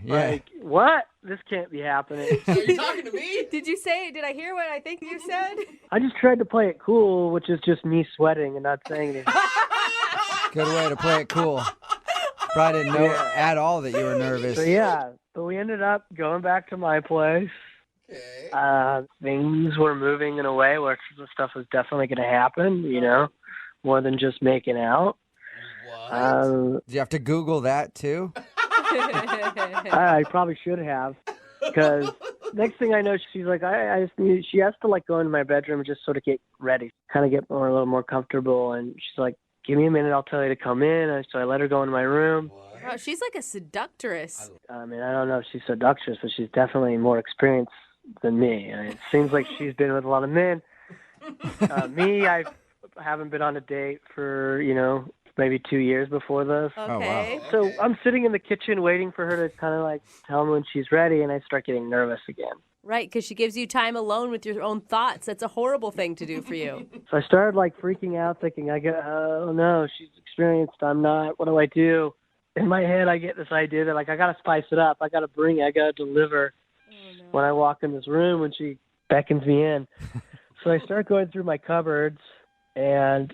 Yeah. Like, what? This can't be happening. Are you talking to me? Did I hear what I think you said? I just tried to play it cool, which is just me sweating and not saying anything. Good way to play it cool. Probably didn't know at all that you were nervous. So yeah, but we ended up going back to my place. Okay. Things were moving in a way where the stuff was definitely going to happen, you know, more than just making out. What? Did you have to Google that too? I probably should have, because next thing I know, she's like, she has to like go into my bedroom and just sort of get ready, kind of get a little more comfortable. And she's like, give me a minute, I'll tell you to come in. And so I let her go into my room. Wow, she's like a seductress. I mean, I don't know if she's seductress, but she's definitely more experienced than me. I mean, it seems like she's been with a lot of men. Me, I haven't been on a date for, maybe 2 years before this. Okay. Oh, wow. So I'm sitting in the kitchen waiting for her to kind of like tell me when she's ready, and I start getting nervous again. Right, because she gives you time alone with your own thoughts. That's a horrible thing to do for you. So I started like freaking out, thinking, oh no, she's experienced, I'm not. What do I do? In my head, I get this idea that like I got to spice it up. I got to deliver when I walk in this room when she beckons me in. So I start going through my cupboards, and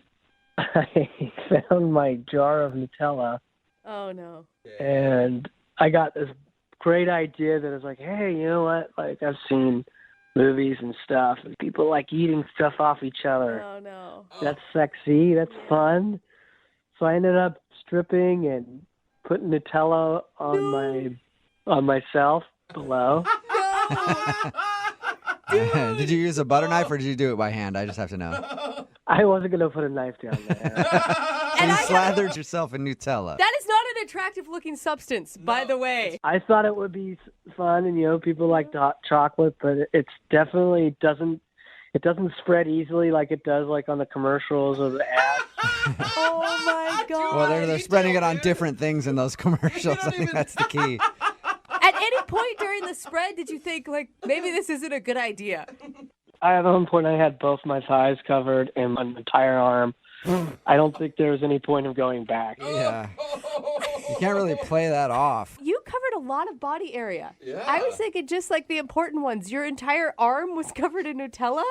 I found my jar of Nutella. Oh, no. And I got this great idea that was like, hey, you know what? Like, I've seen movies and stuff, and people like eating stuff off each other. Oh, no. That's sexy. That's fun. So I ended up stripping and putting Nutella on myself below. Did you use a butter knife or did you do it by hand? I just have to know. I wasn't going to put a knife down there. And you slathered yourself in Nutella. That is not an attractive-looking substance, by the way. I thought it would be fun, and people like hot chocolate, but it's definitely doesn't spread easily like it does like on the commercials or the ads. Oh my God. Well, they're spreading it on different things in those commercials. I think that's the key. At any point during the spread, did you think, like, maybe this isn't a good idea? At one point, I had both my thighs covered and my entire arm. I don't think there was any point of going back. Yeah. You can't really play that off. You covered a lot of body area. Yeah. I was thinking just like the important ones. Your entire arm was covered in Nutella?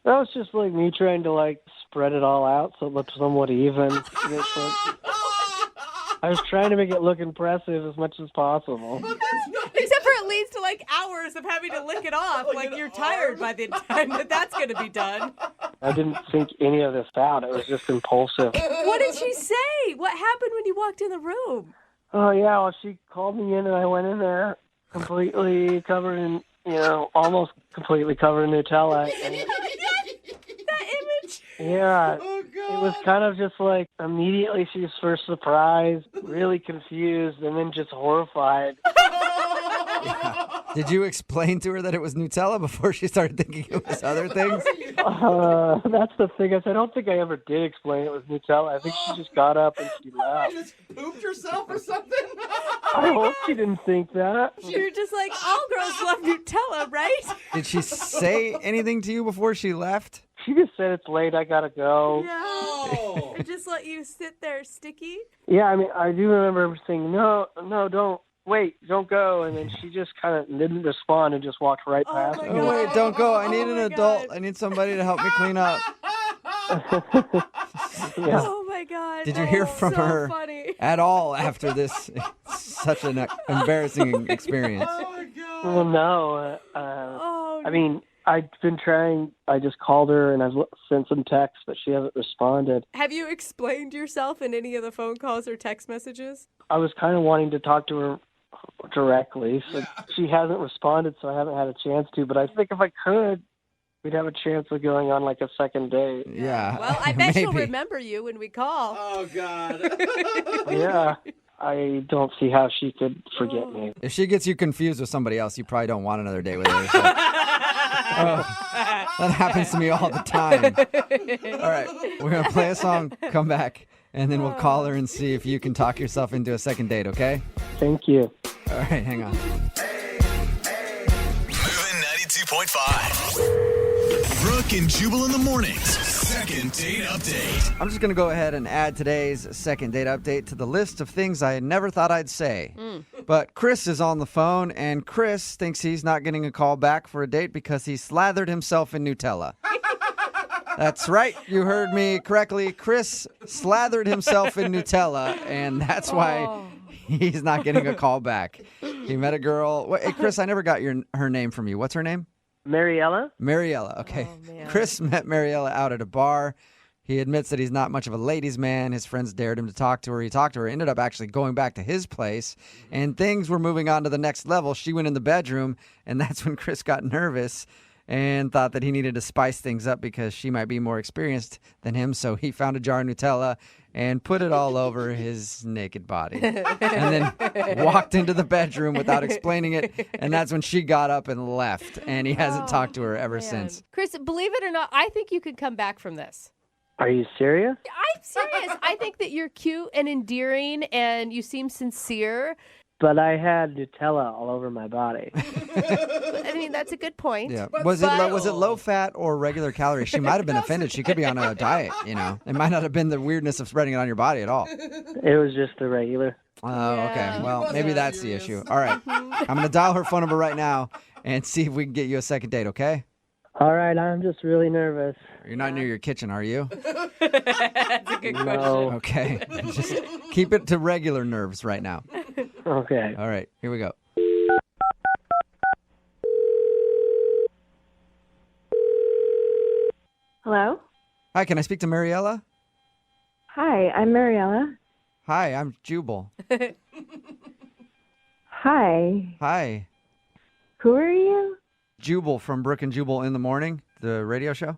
That was just like me trying to like spread it all out so it looked somewhat even. I was trying to make it look impressive as much as possible. Except for it leads to like hours of having to lick it off. Like you're tired by the time that's going to be done. I didn't think any of this out. It was just impulsive. What did she say? What happened when you walked in the room? Oh, yeah. Well, she called me in and I went in there completely covered in, almost completely covered in Nutella. And that image? Yeah. Oh, God. It was kind of just like immediately she was first surprised, really confused, and then just horrified. Did you explain to her that it was Nutella before she started thinking it was other things? That's the thing. I don't think I ever did explain it was Nutella. I think she just got up and she left. You just pooped yourself or something? I hope she didn't think that. You're just like, all girls love Nutella, right? Did she say anything to you before she left? She just said it's late, I gotta go. Oh. And just let you sit there sticky? Yeah, I mean, I do remember saying, no, don't. Wait, don't go. And then she just kind of didn't respond and just walked right past me. Oh, wait, don't go. I need an adult. I need somebody to help me clean up. Yeah. Oh, my God. Did you hear from her funny. at all after this? Such an embarrassing experience. Oh, my God. Well, no. I mean, I've been trying. I just called her and I've sent some texts, but she hasn't responded. Have you explained yourself in any of the phone calls or text messages? I was kind of wanting to talk to her directly. So she hasn't responded, so I haven't had a chance to. But I think if I could, we'd have a chance of going on like a second date. Yeah. Well, I bet she'll maybe. remember you when we call. Oh, God. Yeah. I don't see how she could forget me. If she gets you confused with somebody else, you probably don't want another date with her. So. That happens to me all the time. All right, we're going to play a song, come back, and then we'll call her and see if you can talk yourself into a second date, okay? Thank you. All right, hang on. Moving 92.5. Brooke and Jubal in the mornings. Second date update. I'm just going to go ahead and add today's second date update to the list of things I never thought I'd say. But Chris is on the phone, and Chris thinks he's not getting a call back for a date because he slathered himself in Nutella. That's right. You heard me correctly. Chris slathered himself in Nutella, and that's why he's not getting a call back. He met a girl. Hey, Chris, I never got her name from you. What's her name? Mariella? Mariella, okay. Chris met Mariella out at a bar. He admits that he's not much of a ladies' man. His friends dared him to talk to her. He talked to her, ended up actually going back to his place, and things were moving on to the next level. She went in the bedroom, and that's when Chris got nervous and thought that he needed to spice things up because she might be more experienced than him. So he found a jar of Nutella and put it all over his naked body and then walked into the bedroom without explaining it. And that's when she got up and left. And he hasn't talked to her ever since. Chris, believe it or not, I think you could come back from this. Are you serious? I'm serious. I think that you're cute and endearing and you seem sincere. But I had Nutella all over my body. I mean, that's a good point. Yeah. Was it low fat or regular calories? She might have been offended. She could be on a diet, you know. It might not have been the weirdness of spreading it on your body at all. It was just the regular. Oh, okay. Well, maybe that's the issue. All right. I'm going to dial her phone number right now and see if we can get you a second date, okay? All right, I'm just really nervous. You're not near your kitchen, are you? That's a good question. No. Okay. Just keep it to regular nerves right now. Okay. All right. Here we go. Hello? Hi, can I speak to Mariella? Hi, I'm Mariella. Hi, I'm Jubal. Hi. Hi. Who are you? Jubal from Brooke and Jubal in the Morning, the radio show.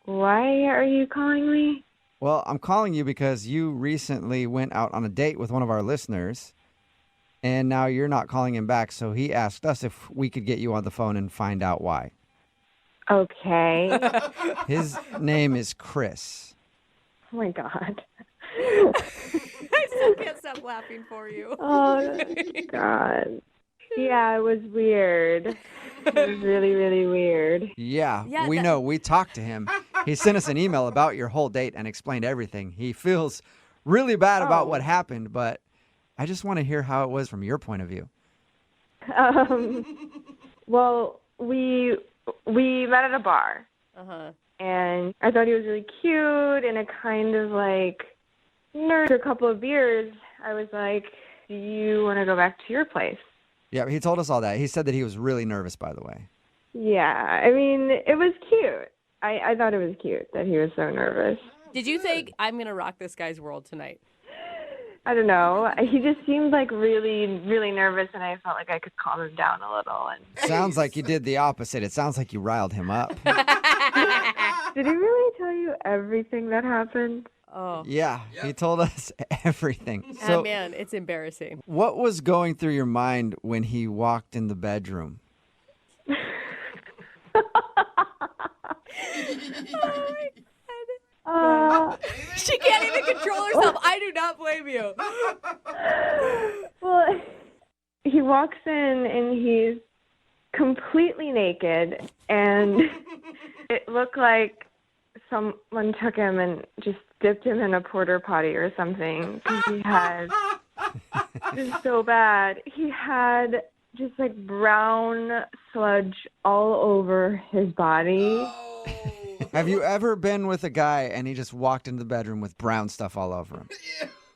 Why are you calling me? Well, I'm calling you because you recently went out on a date with one of our listeners, and now you're not calling him back, so he asked us if we could get you on the phone and find out why. Okay. His name is Chris. Oh, my God. I still can't stop laughing for you. Oh, God. Yeah, it was weird. It was really, really weird. Yeah, we know. We talked to him. He sent us an email about your whole date and explained everything. He feels really bad about what happened, but I just want to hear how it was from your point of view. Well, we met at a bar. Uh-huh. And I thought he was really cute, and it kind of like, after a couple of beers, I was like, do you want to go back to your place? Yeah, he told us all that. He said that he was really nervous, by the way. Yeah, I mean, it was cute. I thought it was cute that he was so nervous. Did you think, I'm going to rock this guy's world tonight? I don't know. He just seemed like really, really nervous, and I felt like I could calm him down a little. And Sounds like you did the opposite. It sounds like you riled him up. Did he really tell you everything that happened? Oh. Yeah, he told us everything. Oh, So, man, it's embarrassing. what was going through your mind when he walked in the bedroom? She can't even control herself. I do not blame you. Well, he walks in and he's completely naked, and it looked like someone took him and just dipped him in a porta potty or something. 'Cause he had, it was so bad. He had just like brown sludge all over his body. Have you ever been with a guy and he just walked into the bedroom with brown stuff all over him?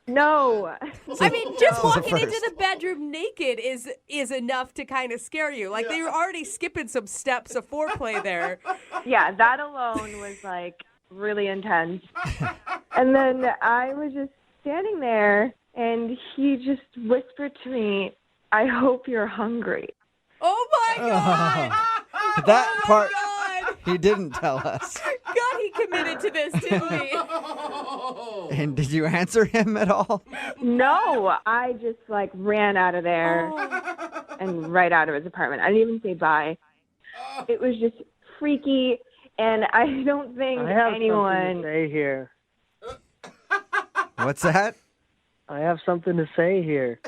No. I mean, just was the walking into first. the bedroom naked is enough to kind of scare you. Like, they were already skipping some steps of foreplay there. Yeah, that alone was like really intense. And then I was just standing there, and he just whispered to me, "I hope you're hungry." Oh my God! That part. He didn't tell us. God, he committed to this, didn't he? And did you answer him at all? No, I just ran out of there and right out of his apartment. I didn't even say bye. It was just freaky, and I don't think I have anyone. something to say here. What's that? I have something to say here.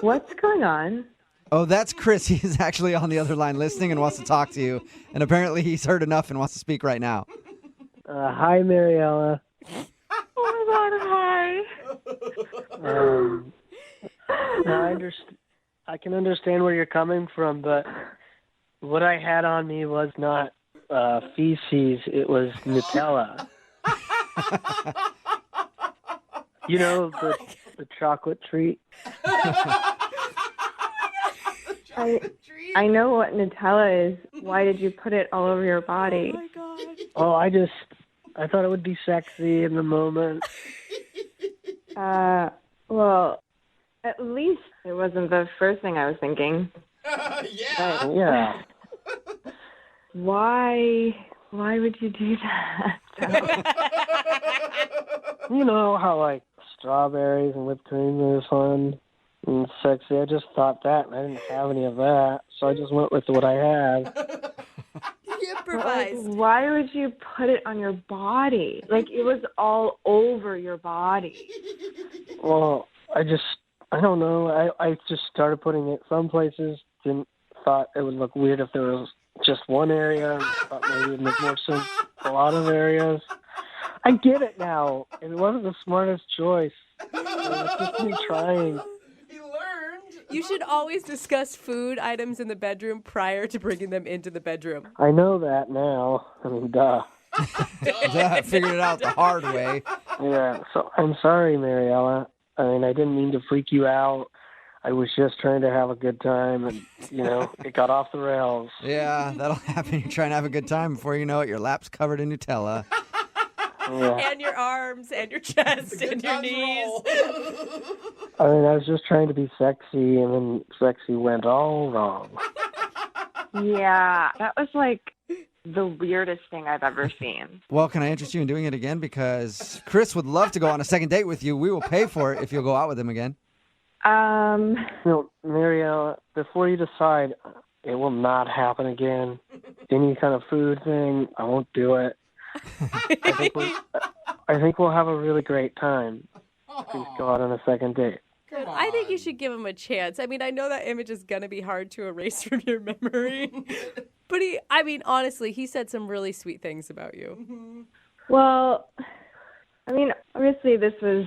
What's going on? Oh, that's Chris. He's actually on the other line listening and wants to talk to you. And apparently he's heard enough and wants to speak right now. Hi, Mariella. Oh, my God, hi. I can understand where you're coming from, but what I had on me was not feces. It was Nutella. You know, the chocolate treat. I know what Nutella is. Why did you put it all over your body? Oh, my God. Oh, I thought it would be sexy in the moment. Well, at least it wasn't the first thing I was thinking. Yeah. Yeah. Why would you do that? You know how, strawberries and whipped cream are fun and sexy. I just thought that, and I didn't have any of that, so I just went with what I had. He improvised. Why would you put it on your body? It was all over your body. Well, I don't know. I just started putting it some places. Thought it would look weird if there was just one area. And thought maybe it would make more sense a lot of areas. I get it now. It wasn't the smartest choice. It was just me trying. He learned. You should always discuss food items in the bedroom prior to bringing them into the bedroom. I know that now. I mean, duh. I figured it out the hard way. Yeah, so I'm sorry, Mariella. I mean, I didn't mean to freak you out. I was just trying to have a good time, and, it got off the rails. Yeah, that'll happen. You're trying to have a good time. Before you know it, your lap's covered in Nutella. Yeah. And your arms, and your chest, and your knees. I mean, I was just trying to be sexy, and then sexy went all wrong. Yeah, that was the weirdest thing I've ever seen. Well, can I interest you in doing it again? Because Chris would love to go on a second date with you. We will pay for it if you'll go out with him again. No, Mariella, before you decide, it will not happen again. Any kind of food thing, I won't do it. I think we'll have a really great time. Please go out on a second date. Good. I think you should give him a chance. I mean, I know that image is going to be hard to erase from your memory. But honestly, he said some really sweet things about you. Mm-hmm. Well, I mean, obviously this was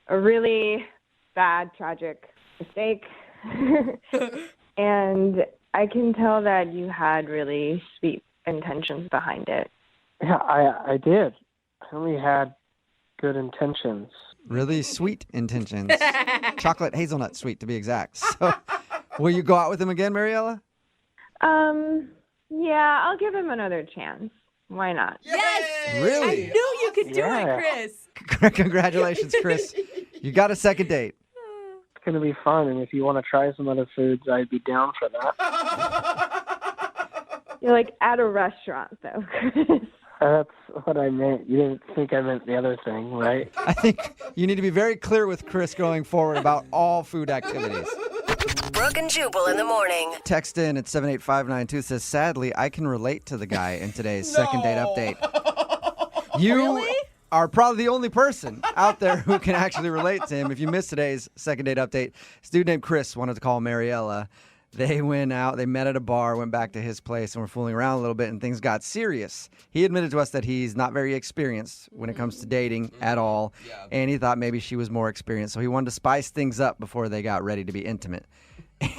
a really bad, tragic mistake. And I can tell that you had really sweet intentions behind it. Yeah, I did. I only had good intentions. Really sweet intentions. Chocolate hazelnut sweet, to be exact. So, will you go out with him again, Mariella? Yeah, I'll give him another chance. Why not? Yes! Really? I knew you could do it, Chris. Congratulations, Chris. You got a second date. It's going to be fun, and if you want to try some other foods, I'd be down for that. You're at a restaurant, though, Chris. That's what I meant. You didn't think I meant the other thing, right? I think you need to be very clear with Chris going forward about all food activities. Brooke and Jubal in the morning. Text in at 78592 says, sadly, I can relate to the guy in today's second date update. You are probably the only person out there who can actually relate to him. If you missed today's second date update, this dude named Chris wanted to call Mariella. They went out, they met at a bar, went back to his place, and were fooling around a little bit, and things got serious. He admitted to us that he's not very experienced when it comes to dating at all, and he thought maybe she was more experienced, so he wanted to spice things up before they got ready to be intimate.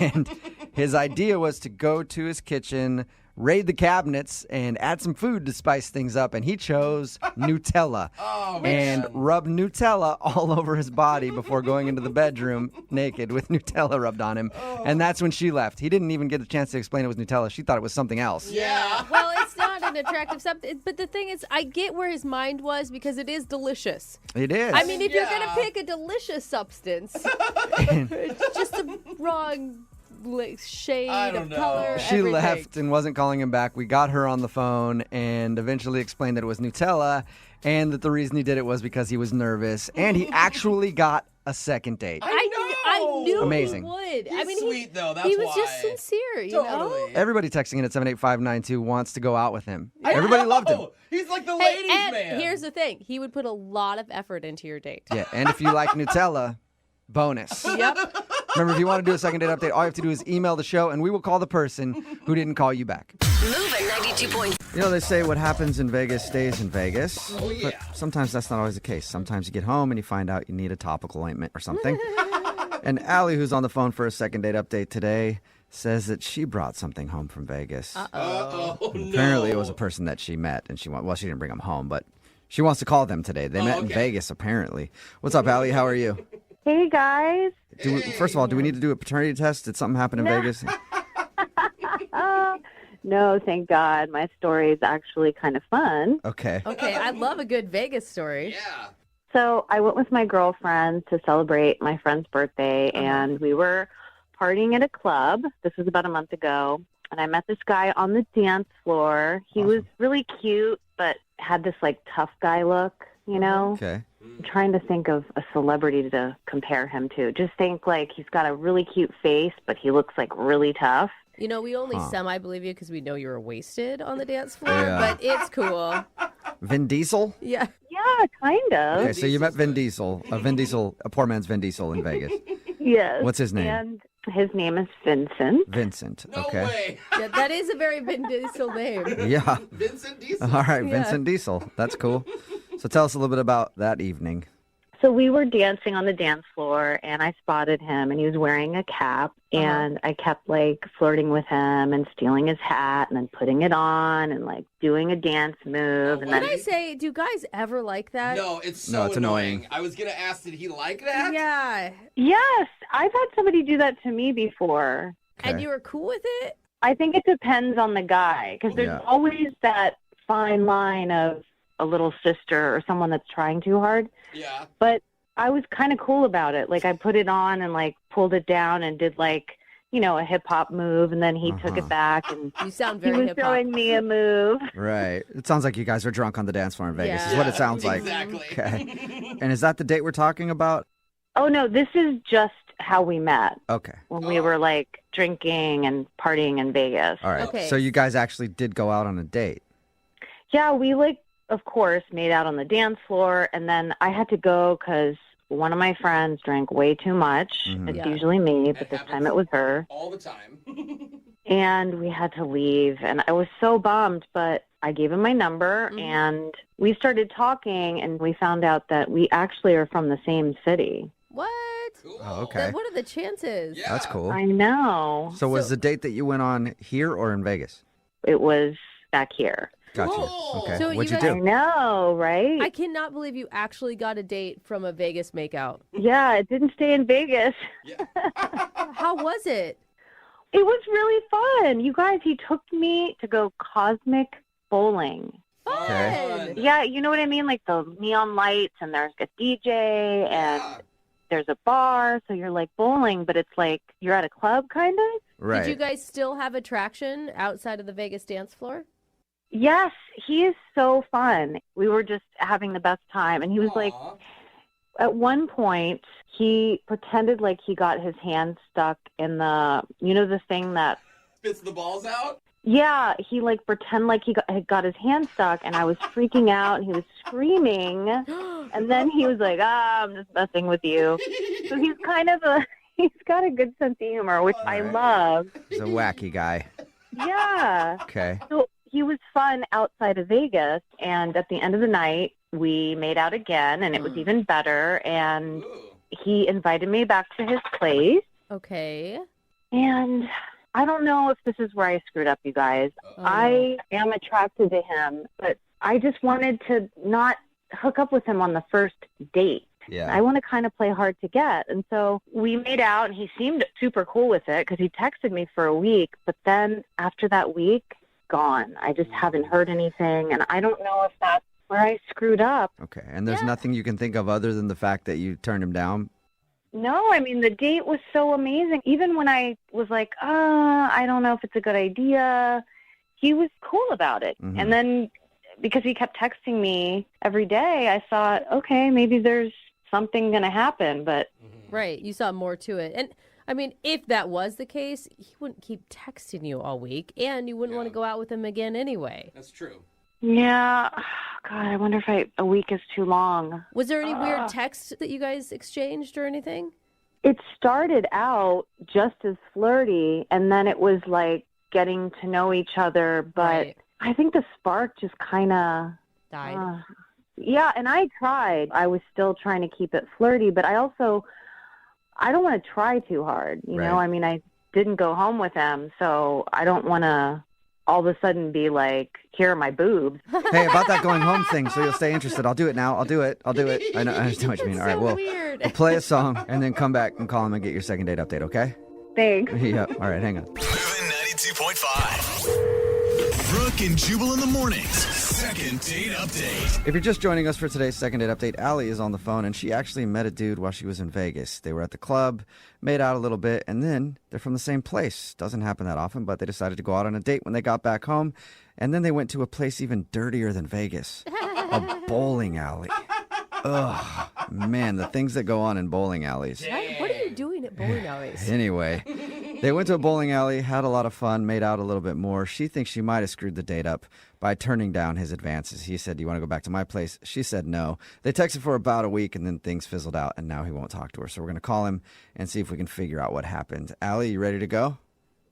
And his idea was to go to his kitchen, raid the cabinets, and add some food to spice things up. And he chose Nutella and rubbed Nutella all over his body before going into the bedroom naked with Nutella rubbed on him. And that's when she left. He didn't even get a chance to explain it was Nutella. She thought it was something else. Yeah. Well, it's not an attractive substance. But the thing is, I get where his mind was because it is delicious. It is. I mean, if you're going to pick a delicious substance, it's just the wrong shade of color. She everything. left and wasn't calling him back. We got her on the phone and eventually explained that it was Nutella and that the reason he did it was because he was nervous. And he actually got a second date. I knew Amazing. he would. He's sweet, though. That's he was why. just sincere, you know? Everybody texting in at 78592 wants to go out with him. Everybody loved him. He's like the Hey, ladies' and man. here's the thing. He would put a lot of effort into your date. Yeah, and if you like Nutella, bonus. Yep. Remember, if you want to do a second date update, all you have to do is email the show, and we will call the person who didn't call you back. Moving 92 points. You know, they say what happens in Vegas stays in Vegas. Oh, yeah. But sometimes that's not always the case. Sometimes you get home and you find out you need a topical ointment or something. And Allie, who's on the phone for a second date update today, says that she brought something home from Vegas. Apparently, it was a person that she met, and she didn't bring them home, but she wants to call them today. They met in Vegas, apparently. What's up, Allie? How are you? Hey, guys. First of all, do we need to do a paternity test? Did something happen in Vegas? No, thank God. My story is actually kind of fun. Okay. Okay, I love a good Vegas story. Yeah. So I went with my girlfriend to celebrate my friend's birthday, and we were partying at a club. This was about a month ago, and I met this guy on the dance floor. He was really cute, but had this, like, tough guy look, you know? Okay. I'm trying to think of a celebrity to compare him to. Just think, like, he's got a really cute face, but he looks, like, really tough. You know, we only semi-believe you because we know you were wasted on the dance floor, Yeah. but it's cool. Vin Diesel? Yeah. Yeah, kind of. Okay, so you met Vin Diesel, a poor man's Vin Diesel in Vegas. Yes. What's his name? And his name is Vincent. Vincent. Okay. Yeah, that is a very Vin Diesel name. Yeah. Vincent Diesel. All right, Yeah. Vincent Diesel. That's cool. So tell us a little bit about that evening. So we were dancing on the dance floor, and I spotted him, and he was wearing a cap, and I kept, like, flirting with him and stealing his hat and then putting it on and, like, doing a dance move. And Can then I say, do guys ever like that? No, it's No, so it's annoying. I was going to ask, did he like that? Yeah. Yes, I've had somebody do that to me before. And you were cool with it? I think it depends on the guy, because there's Yeah. always that fine line of a little sister or someone that's trying too hard. Yeah. But I was kind of cool about it. Like, I put it on and, like, pulled it down and did, like, you know, a hip-hop move, and then he took it back, and You sound he very was hip-hop. showing me a move. Right. It sounds like you guys were drunk on the dance floor in Vegas, Yeah. is what it sounds like. Exactly. Okay. And is that the date we're talking about? Oh, no, this is just how we met Okay. when we were, like, drinking and partying in Vegas. All right. Okay. So you guys actually did go out on a date. Yeah, we, like, of course, made out on the dance floor, and then I had to go because one of my friends drank way too much. Mhm. It's Yeah. usually me, but It this happens. time it was her. All the time. And we had to leave, and I was so bummed, but I gave him my number, and we started talking, and we found out that we actually are from the same city. What? Cool. Oh, okay. What are the chances? Yeah. That's cool. I know. So was the date that you went on here or in Vegas? It was back here. Gotcha. Cool. Okay. So What'd you you guys- I do? know, right? I cannot believe you actually got a date from a Vegas makeout. Yeah, it didn't stay in Vegas. How was it? It was really fun. You guys, he took me to go cosmic bowling. Okay. Fun. Yeah, you know what I mean? Like the neon lights, and there's a DJ, and there's a bar, so you're like bowling, but it's like you're at a club, kind of. Right. Did you guys still have attraction outside of the Vegas dance floor? Yes, he is so fun. We were just having the best time, and he was like, at one point, he pretended like he got his hand stuck in the, you know, the thing that, Spits the balls out? yeah, he like pretend like he had got his hand stuck, and I was freaking out, and he was screaming, and then he was like, I'm just messing with you. So he's kind of he's got a good sense of humor, which I love. He's a wacky guy. Yeah. Okay. So he was fun outside of Vegas, and at the end of the night, we made out again, and it was even better, and he invited me back to his place, Okay. and I don't know if this is where I screwed up, you guys. I am attracted to him, but I just wanted to not hook up with him on the first date. Yeah. I want to kind of play hard to get. And so we made out, and he seemed super cool with it because he texted me for a week. But then after that week, gone. I just haven't heard anything, and I don't know if that's where I screwed up. Okay. And there's nothing you can think of other than the fact that you turned him down? No, I mean, the date was so amazing. Even when I was like, I don't know if it's a good idea, he was cool about it. Mm-hmm. And then because he kept texting me every day, I thought, okay, maybe there's something going to happen. But Right. You saw more to it. And I mean, if that was the case, he wouldn't keep texting you all week, and you wouldn't want to go out with him again anyway. That's true. yeah, God, I wonder if a week is too long. Was there any weird texts that you guys exchanged or anything? It started out just as flirty, and then it was like getting to know each other. But Right. I think the spark just kind of Died. Yeah, and I tried. I was still trying to keep it flirty, but I don't want to try too hard. You know, Right. I mean, I didn't go home with him, so I don't want to all of a sudden be like, here are my boobs. Hey, about that going home thing, so you'll stay interested. I'll do it now. I'll do it. I know. I understand what you mean. All right, well, we'll play a song and then come back and call him and get your second date update, okay? Thanks. Yeah. All right, hang on. Moving 92.5. Brooke and Jubal in the mornings. Second date update. If you're just joining us for today's second date update, Allie is on the phone, and she actually met a dude while she was in Vegas. They were at the club, made out a little bit, and then they're from the same place. Doesn't happen that often, but they decided to go out on a date when they got back home, and then they went to a place even dirtier than Vegas, a bowling alley. Ugh, man, the things that go on in bowling alleys. What are you doing at bowling alleys? Anyway, they went to a bowling alley, had a lot of fun, made out a little bit more. She thinks she might have screwed the date up by turning down his advances. He said, do you want to go back to my place? She said no. They texted for about a week, and then things fizzled out, and now he won't talk to her. So we're going to call him and see if we can figure out what happened. Allie, you ready to go?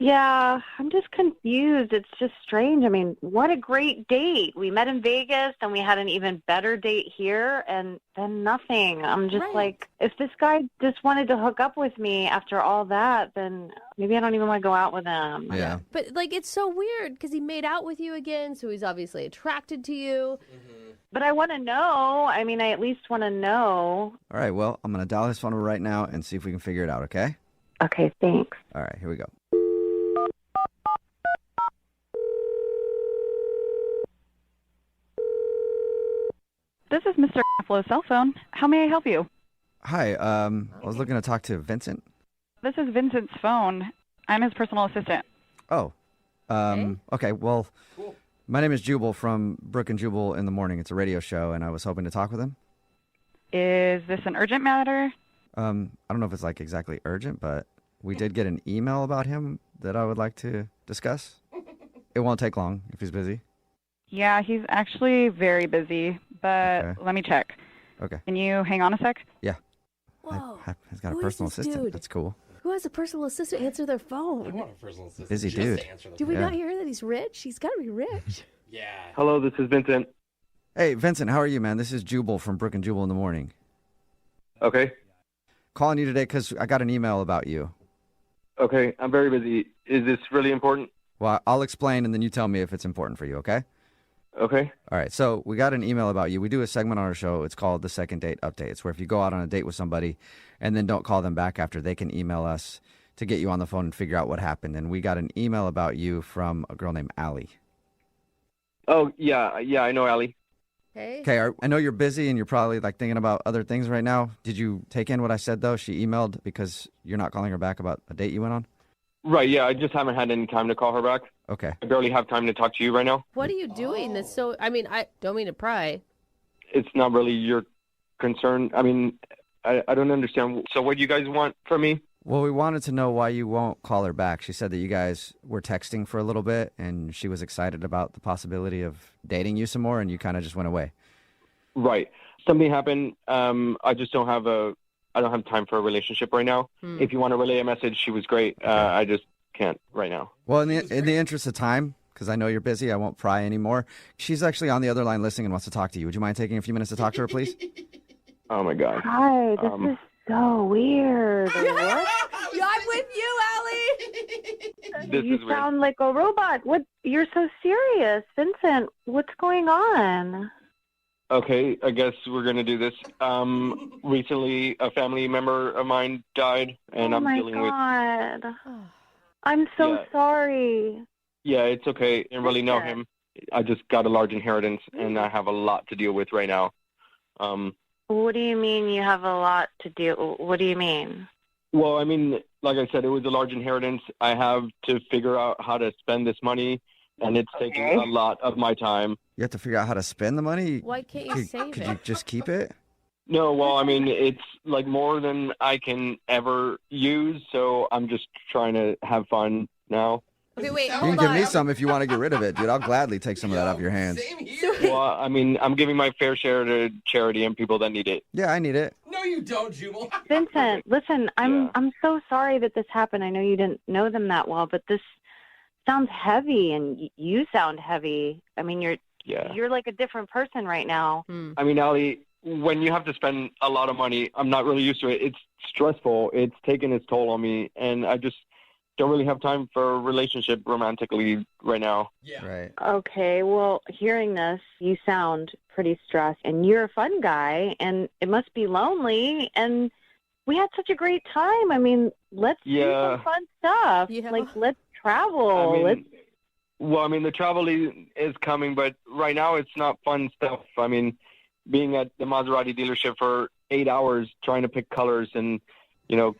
Yeah, I'm just confused. It's just strange. I mean, what a great date. We met in Vegas, and we had an even better date here, and then nothing. I'm just like, if this guy just wanted to hook up with me after all that, then maybe I don't even want to go out with him. Yeah. But, like, it's so weird because he made out with you again, so he's obviously attracted to you. But I want to know. I mean, I at least want to know. All right, well, I'm going to dial his phone number right now and see if we can figure it out, okay? Okay, thanks. All right, here we go. This is Mr. Afflo's cell phone. How may I help you? Hi, I was looking to talk to Vincent. This is Vincent's phone. I'm his personal assistant. Oh, okay, well, my name is Jubal from Brooke and Jubal in the Morning. It's a radio show, and I was hoping to talk with him. Is this an urgent matter? I don't know if it's like exactly urgent, but we did get an email about him that I would like to discuss. It won't take long if he's busy. Yeah, he's actually very busy, but Okay. let me check. Okay. Can you hang on a sec? Yeah. Whoa. He's got a Who is personal this assistant. dude? That's cool. Who has a personal assistant answer their phone? I want a personal assistant. Busy just dude. to answer the Do we Yeah. not hear that he's rich? He's got to be rich. Yeah. Hello, this is Vincent. Hey, Vincent, how are you, man? This is Jubal from Brooke and Jubal in the Morning. Okay. Calling you today because I got an email about you. Okay, I'm very busy. Is this really important? Well, I'll explain, and then you tell me if it's important for you, okay? Okay. All right, so we got an email about you. We do a segment on our show. It's called the Second Date Update. It's where if you go out on a date with somebody and then don't call them back after, they can email us to get you on the phone and figure out what happened. And we got an email about you from a girl named Allie. Oh, yeah, I know Allie. Hey. Okay, I know you're busy and you're probably like thinking about other things right now. Did you take in what I said, though? She emailed because you're not calling her back about a date you went on? Right, yeah, I just haven't had any time to call her back. Okay. I barely have time to talk to you right now. What are you doing that's so... I mean, I don't mean to pry. It's not really your concern. I mean, I don't understand. So what do you guys want from me? Well, we wanted to know why you won't call her back. She said that you guys were texting for a little bit, and she was excited about the possibility of dating you some more, and you kind of just went away. Right. Something happened. I just don't have time for a relationship right now. If you want to relay a message, she was great. I just can't right now. Well, in the interest of time, because I know you're busy, I won't pry anymore. She's actually on the other line listening and wants to talk to you. Would you mind taking a few minutes to talk to her, please? Oh, my God. Hi, this is so weird. What? Yeah, I'm with you, Allie. This You is weird. sound like a robot. What? You're so serious. Vincent, what's going on? Okay, I guess we're going to do this. Recently, a family member of mine died, and Oh I'm my dealing with... God. I'm so Yeah. sorry. Yeah, it's okay. I really know him. I just got a large inheritance, and I have a lot to deal with right now. What do you mean you have a lot to do? What do you mean? Well, I mean, like I said, it was a large inheritance. I have to figure out how to spend this money, and it's taking a lot of my time. You have to figure out how to spend the money? Why can't you save Could it? you just keep it? No, well, I mean, it's like more than I can ever use, so I'm just trying to have fun now. Okay, wait, You can hold give on. me some if you want to get rid of it, dude. I'll gladly take some of that off your hands. Well, I mean, I'm giving my fair share to charity and people that need it. Yeah, I need it. No, you don't, Jubal. Vincent, listen, I'm so sorry that this happened. I know you didn't know them that well, but this sounds heavy, and you sound heavy. I mean, you're like a different person right now. I mean, Allie, when you have to spend a lot of money, I'm not really used to it. It's stressful. It's taken its toll on me, and I just don't really have time for a relationship romantically right now. Yeah. Right. Okay, well, hearing this, you sound pretty stressed, and you're a fun guy, and it must be lonely, and we had such a great time. I mean, let's do some fun stuff. Yeah. Like, let's travel. Well, I mean, the travel is coming, but right now it's not fun stuff. I mean, being at the Maserati dealership for 8 hours trying to pick colors and,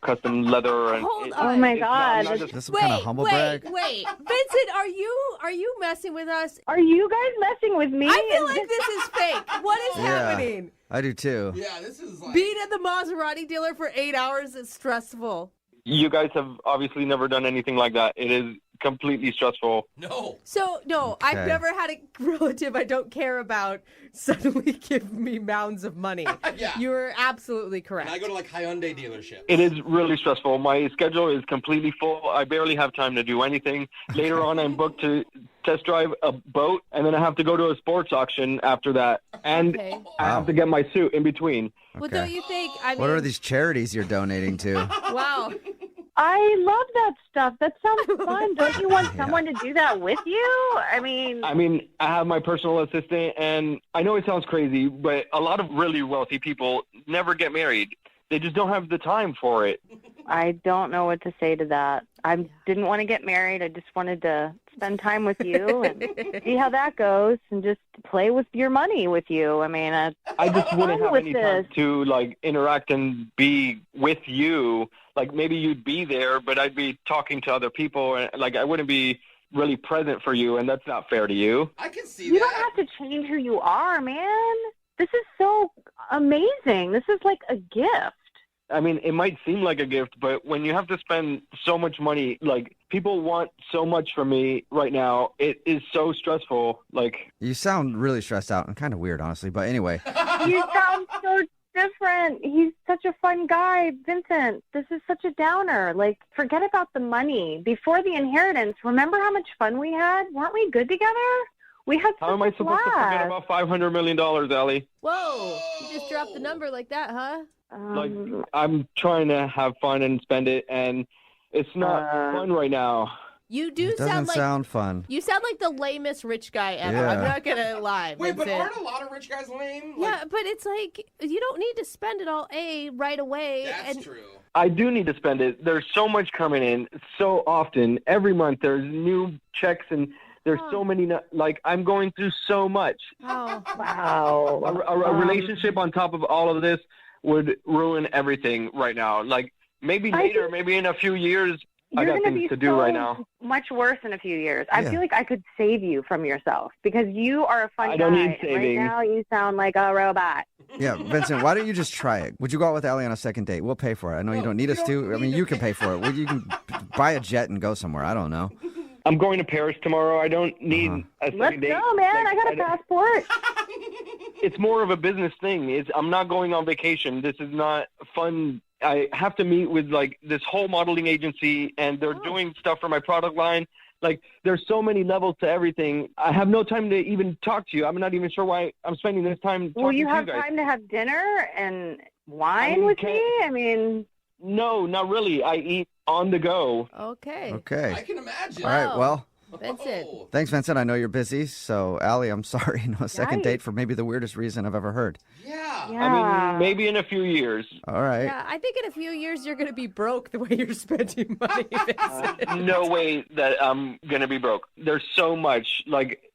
custom leather. And Hold Oh on. my God! This is some kind of humble brag. Wait, Vincent, are you messing with us? Are you guys messing with me? I feel like this is fake. What is happening? I do too. Yeah, this is like... Being at the Maserati dealer for 8 hours is stressful. You guys have obviously never done anything like that. It is completely stressful. No. So, no, I've Okay. never had a relative I don't care about suddenly give me mounds of money. Yeah. You're absolutely correct. And I go to like Hyundai dealership. It is really stressful. My schedule is completely full. I barely have time to do anything. Later on, I'm booked to test drive a boat, and then I have to go to a sports auction after that. And Okay. I have to get my suit in between. Well, Okay. don't you think? I mean, What are these charities you're donating to? Wow. I love that stuff. That sounds fun. Don't you want someone to do that with you? I mean, I have my personal assistant, and I know it sounds crazy, but a lot of really wealthy people never get married. They just don't have the time for it. I don't know what to say to that. I didn't want to get married. I just wanted to spend time with you and see how that goes and just play with your money with you. I mean, I just wouldn't have with any time this. to, interact and be with you. Like, maybe you'd be there, but I'd be talking to other people, and, I wouldn't be really present for you, and that's not fair to you. I can see You that. don't have to change who you are, man. This is so amazing. This is like a gift. I mean, it might seem like a gift, but when you have to spend so much money, people want so much from me right now. It is so stressful. You sound really stressed out and kind of weird, honestly. But anyway, You sound so different. He's such a fun guy, Vincent. This is such a downer. Forget about the money. Before the inheritance, remember how much fun we had? Weren't we good together? We had how am I supposed to forget about $500 million, Allie? Whoa. You just dropped the number like that, huh? I'm trying to have fun and spend it, and it's not fun right now. You do it doesn't sound fun. You sound like the lamest rich guy ever. Yeah. I'm not gonna lie. Wait, but Vincent. aren't a lot of rich guys lame? Yeah, but it's like you don't need to spend it all right away. That's true. I do need to spend it. There's so much coming in so often. Every month there's new checks, and there's so many. I'm going through so much. Oh. Wow. A relationship on top of all of this would ruin everything right now. Maybe later, maybe in a few years, I You're got going to things be to do right now. much worse in a few years. I feel like I could save you from yourself because you are a fun guy. I don't need and saving. Right now, you sound like a robot. Yeah, Vincent, why don't you just try it? Would you go out with Allie on a second date? We'll pay for it. I know you don't need us to. I mean, you can pay for it. You can buy a jet and go somewhere. I don't know. I'm going to Paris tomorrow. I don't need a second Let's date. go, man. I got a passport. It's more of a business thing. I'm not going on vacation. This is not fun. I have to meet with this whole modeling agency, and they're doing stuff for my product line. There's so many levels to everything. I have no time to even talk to you. I'm not even sure why I'm spending this time talking Will you to have you guys. time to have dinner and wine with me? I mean, no, not really. I eat on the go. Okay. Okay. I can imagine. All right, well. Vincent. Thanks, Vincent. I know you're busy. So, Allie, I'm sorry. No second date for maybe the weirdest reason I've ever heard. Yeah. I mean, maybe in a few years. All right. Yeah, I think in a few years you're going to be broke the way you're spending money, Vincent. No way that I'm going to be broke. There's so much.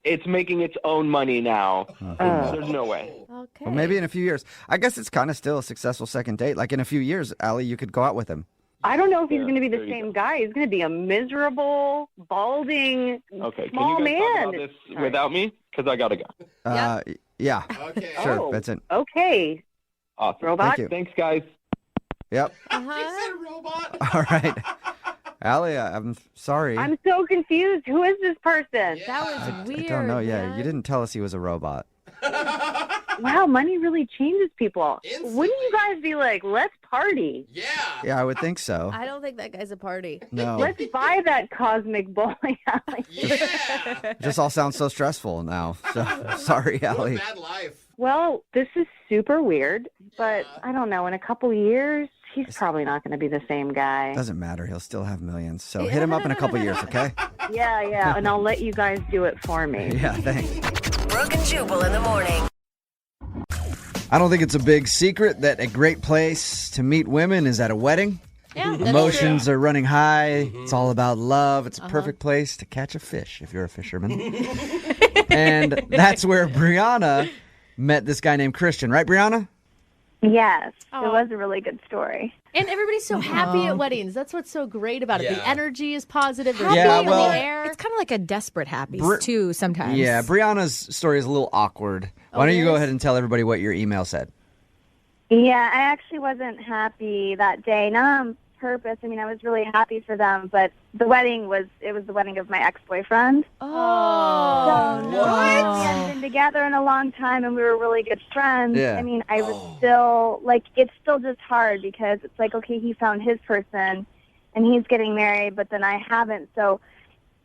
It's making its own money now. There's no way. Okay. Well, maybe in a few years. I guess it's kind of still a successful second date. Like in a few years, Allie, you could go out with him. I don't know if he's going to be the same guy. He's going to be a miserable, balding, Okay, small can you guys man. talk about this without me? Because I gotta go. Yeah. Okay. Sure, that's it. Okay. Awesome. Robot? Thank you. Thanks, guys. Yep. Robot. All right. Allie, I'm sorry. I'm so confused. Who is this person? That was weird. I don't know. Yeah, man. you didn't tell us he was a robot. Wow, money really changes people. Wouldn't you guys be like, let's party? Yeah. Yeah, I would think so. I don't think that guy's a party. No. Let's buy that cosmic bowling alley. Yeah. This all sounds so stressful now. So sorry, Allie. Bad life. Well, this is super weird, but I don't know. In a couple years, he's probably not going to be the same guy. Doesn't matter. He'll still have millions. So hit him up in a couple years, okay? Yeah, and I'll let you guys do it for me. Yeah, thanks. Brooke and Jubal in the morning. I don't think it's a big secret that a great place to meet women is at a wedding. Yeah, that's Emotions are running high. It's all about love. It's a perfect place to catch a fish if you're a fisherman. And that's where Brianna met this guy named Christian. Right, Brianna? Yes, Aw. it was a really good story. And everybody's so happy at weddings. That's what's so great about it. The Yeah. energy is positive. There's Yeah, joy in well- the air. It's kind of like a desperate happy Bri- too sometimes. Yeah, Brianna's story is a little awkward. Why don't you go ahead and tell everybody what your email said? Yeah, I actually wasn't happy that day. Not on purpose. I mean, I was really happy for them, but the wedding was the wedding of my ex-boyfriend. Oh, We hadn't been together in a long time, and we were really good friends. Yeah. I mean, I was still, it's still just hard because it's like, okay, he found his person, and he's getting married, but then I haven't. So,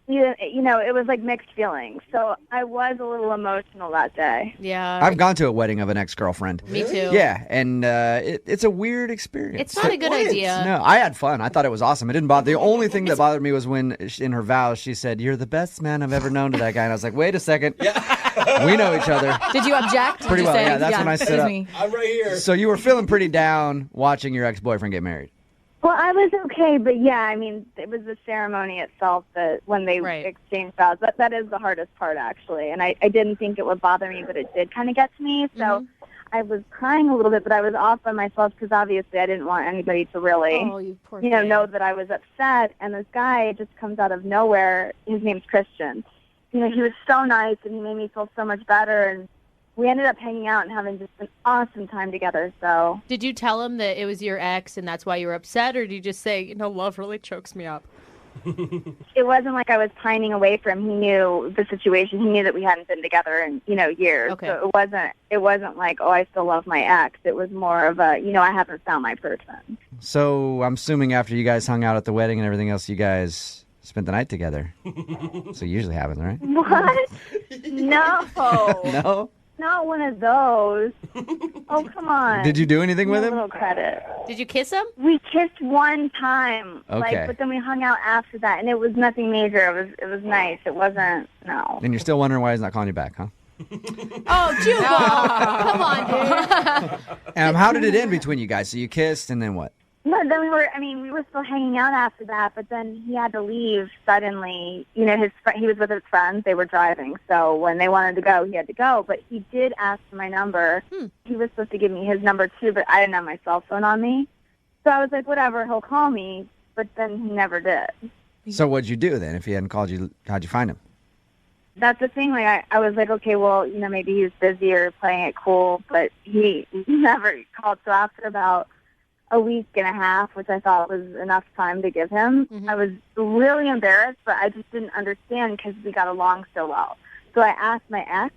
you know, it was like mixed feelings. So I was a little emotional that day. Yeah. I've gone to a wedding of an ex-girlfriend. Me too. Yeah, and it's a weird experience. It's not a good idea. No, I had fun. I thought it was awesome. It didn't bother. The only thing that bothered me was when, in her vows, she said, "You're the best man I've ever known," to that guy. And I was like, "Wait a second. We know each other." Did you object? Pretty Did you well, say, yeah, that's when I stood excuse up. me. I'm right here. So you were feeling pretty down watching your ex-boyfriend get married. Well, I was okay, but yeah, I mean, it was the ceremony itself that when they exchanged vows. That is the hardest part, actually. And I didn't think it would bother me, but it did kind of get to me. So I was crying a little bit, but I was off by myself because obviously I didn't want anybody to really, know that I was upset. And this guy just comes out of nowhere. His name's Christian. You know, he was so nice, and he made me feel so much better. And we ended up hanging out and having just an awesome time together. So, Did you tell him that it was your ex and that's why you were upset, or did you just say, love really chokes me up? it wasn't like I was pining away from him. He knew the situation. He knew that we hadn't been together in, years. Okay. So it wasn't like, oh, I still love my ex. It was more of a, I haven't found my person. So I'm assuming after you guys hung out at the wedding and everything else, you guys spent the night together. So it usually happens, right? What? No. No? Not one of those. Oh, come on. Did you do anything with No him? little credit. Did you kiss him? We kissed one time. Okay. But then we hung out after that, and it was nothing major. It was nice. It wasn't, no. And you're still wondering why he's not calling you back, huh? Oh, Jubal. Come on, dude. How did it end between you guys? So you kissed, and then what? No, then we were still hanging out after that, but then he had to leave suddenly. He was with his friends. They were driving, so when they wanted to go, he had to go. But he did ask for my number. He was supposed to give me his number too, but I didn't have my cell phone on me. So I was like, whatever, he'll call me. But then he never did. So what'd you do then? If he hadn't called you, how'd you find him? That's the thing. Like I was like, okay, well, maybe he was busy or playing it cool, but he never called. So after about a week and a half, which I thought was enough time to give him, I was really embarrassed, but I just didn't understand because we got along so well. So I asked my ex,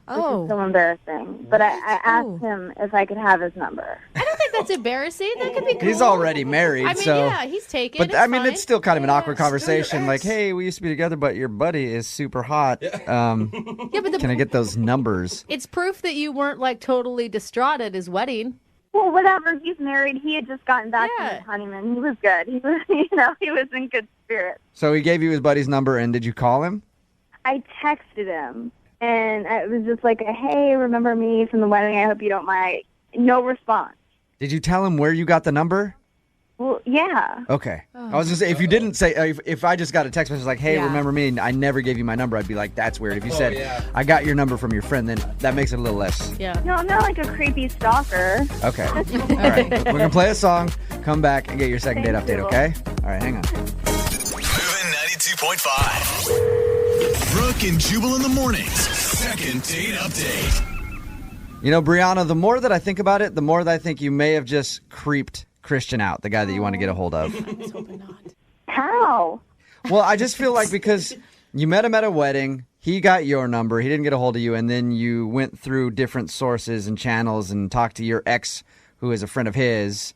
which is so embarrassing, but I asked him if I could have his number. I don't think that's embarrassing. That could be cool. He's already married, I mean, so. yeah, he's taken. But It's I mean, fine. it's still kind of an awkward conversation. Like, hey, we used to be together, but your buddy is super hot. but Can I get those numbers? It's proof that you weren't totally distraught at his wedding. Well, whatever. He's married. He had just gotten back from his honeymoon. He was good. He was, he was in good spirits. So he gave you his buddy's number, and did you call him? I texted him, and it was just like, hey, remember me from the wedding? I hope you don't mind. No response. Did you tell him where you got the number? Well, yeah. Okay. I was just say if you didn't say if I just got a text message like, "Hey, Yeah. remember me?" and I never gave you my number, I'd be like, "That's weird." If you Oh, said, yeah. "I got your number from your friend," then that makes it a little less. Yeah. No, I'm not like a creepy stalker. Okay. All right. We're gonna play a song, come back, and get your second date Thank update. you. Okay. All right. Hang on. Moving 92.5. Brooke and Jubal in the mornings. Second date update. You know, Brianna, the more that I think about it, the more that I think you may have just creeped Christian out, the guy that you want to get a hold of. How? Well, I just feel like because you met him at a wedding, he got your number, he didn't get a hold of you, and then you went through different sources and channels and talked to your ex, who is a friend of his,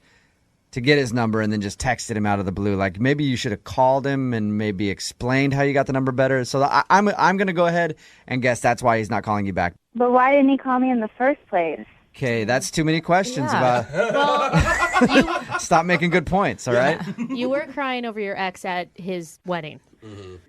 to get his number and then just texted him out of the blue. Like maybe you should have called him and maybe explained how you got the number better. So I'm going to go ahead and guess that's why he's not calling you back. But why didn't he call me in the first place? Okay, that's too many questions about. Well, Stop making good points, all right? you were crying over your ex at his wedding.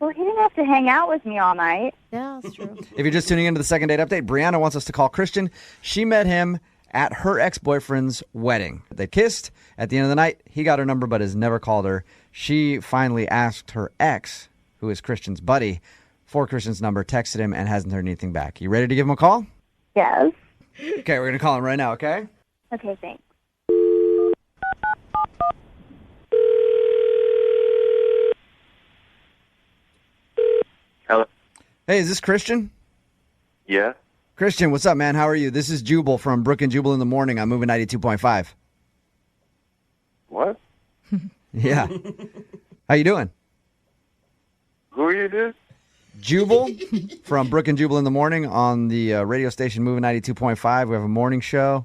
Well, he didn't have to hang out with me all night. Yeah, that's true. If you're just tuning into the second date update, Brianna wants us to call Christian. She met him at her ex-boyfriend's wedding. They kissed. At the end of the night, he got her number but has never called her. She finally asked her ex, who is Christian's buddy, for Christian's number, texted him, and hasn't heard anything back. You ready to give him a call? Yes. Okay, we're going to call him right now, okay? Okay, thanks. Hello. Hey, is this Christian? Yeah. Christian, what's up, man? How are you? This is Jubal from Brooke and Jubal in the Morning. I'm moving 92.5. What? Yeah. How you doing? Who are you, dude? Jubal from Brooke and Jubal in the Morning on the radio station Moving 92.5. We have a morning show.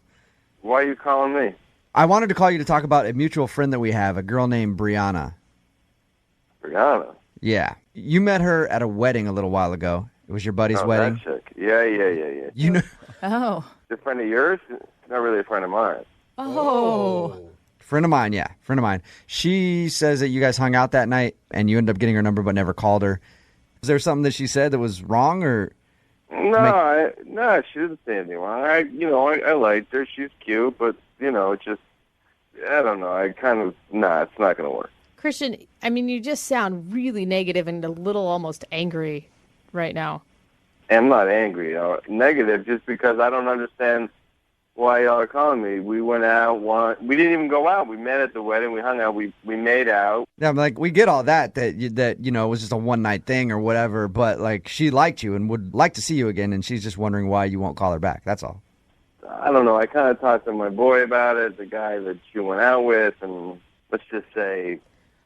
Why are you calling me? I wanted to call you to talk about a mutual friend that we have, a girl named Brianna. Brianna? Yeah. You met her at a wedding a little while ago. It was your buddy's Oh, wedding. that chick. Yeah. You know, Oh. A friend of yours? Not really a friend of mine. Oh. friend of mine, yeah, friend of mine. She says that you guys hung out that night and you ended up getting her number but never called her. Was there something that she said that was wrong or? No, no, she didn't say anything wrong. I liked her. She's cute, but it's just, I don't know. I kind of, it's not going to work. Christian, I mean, you just sound really negative and a little almost angry right now. I'm not angry, negative, just because I don't understand why y'all are calling me. We went out, we didn't even go out. We met at the wedding, we hung out, we made out. Yeah, like we get all that it was just a one night thing or whatever, but like she liked you and would like to see you again, and she's just wondering why you won't call her back. That's all. I don't know. I kind of talked to my boy about it, the guy that she went out with, and let's just say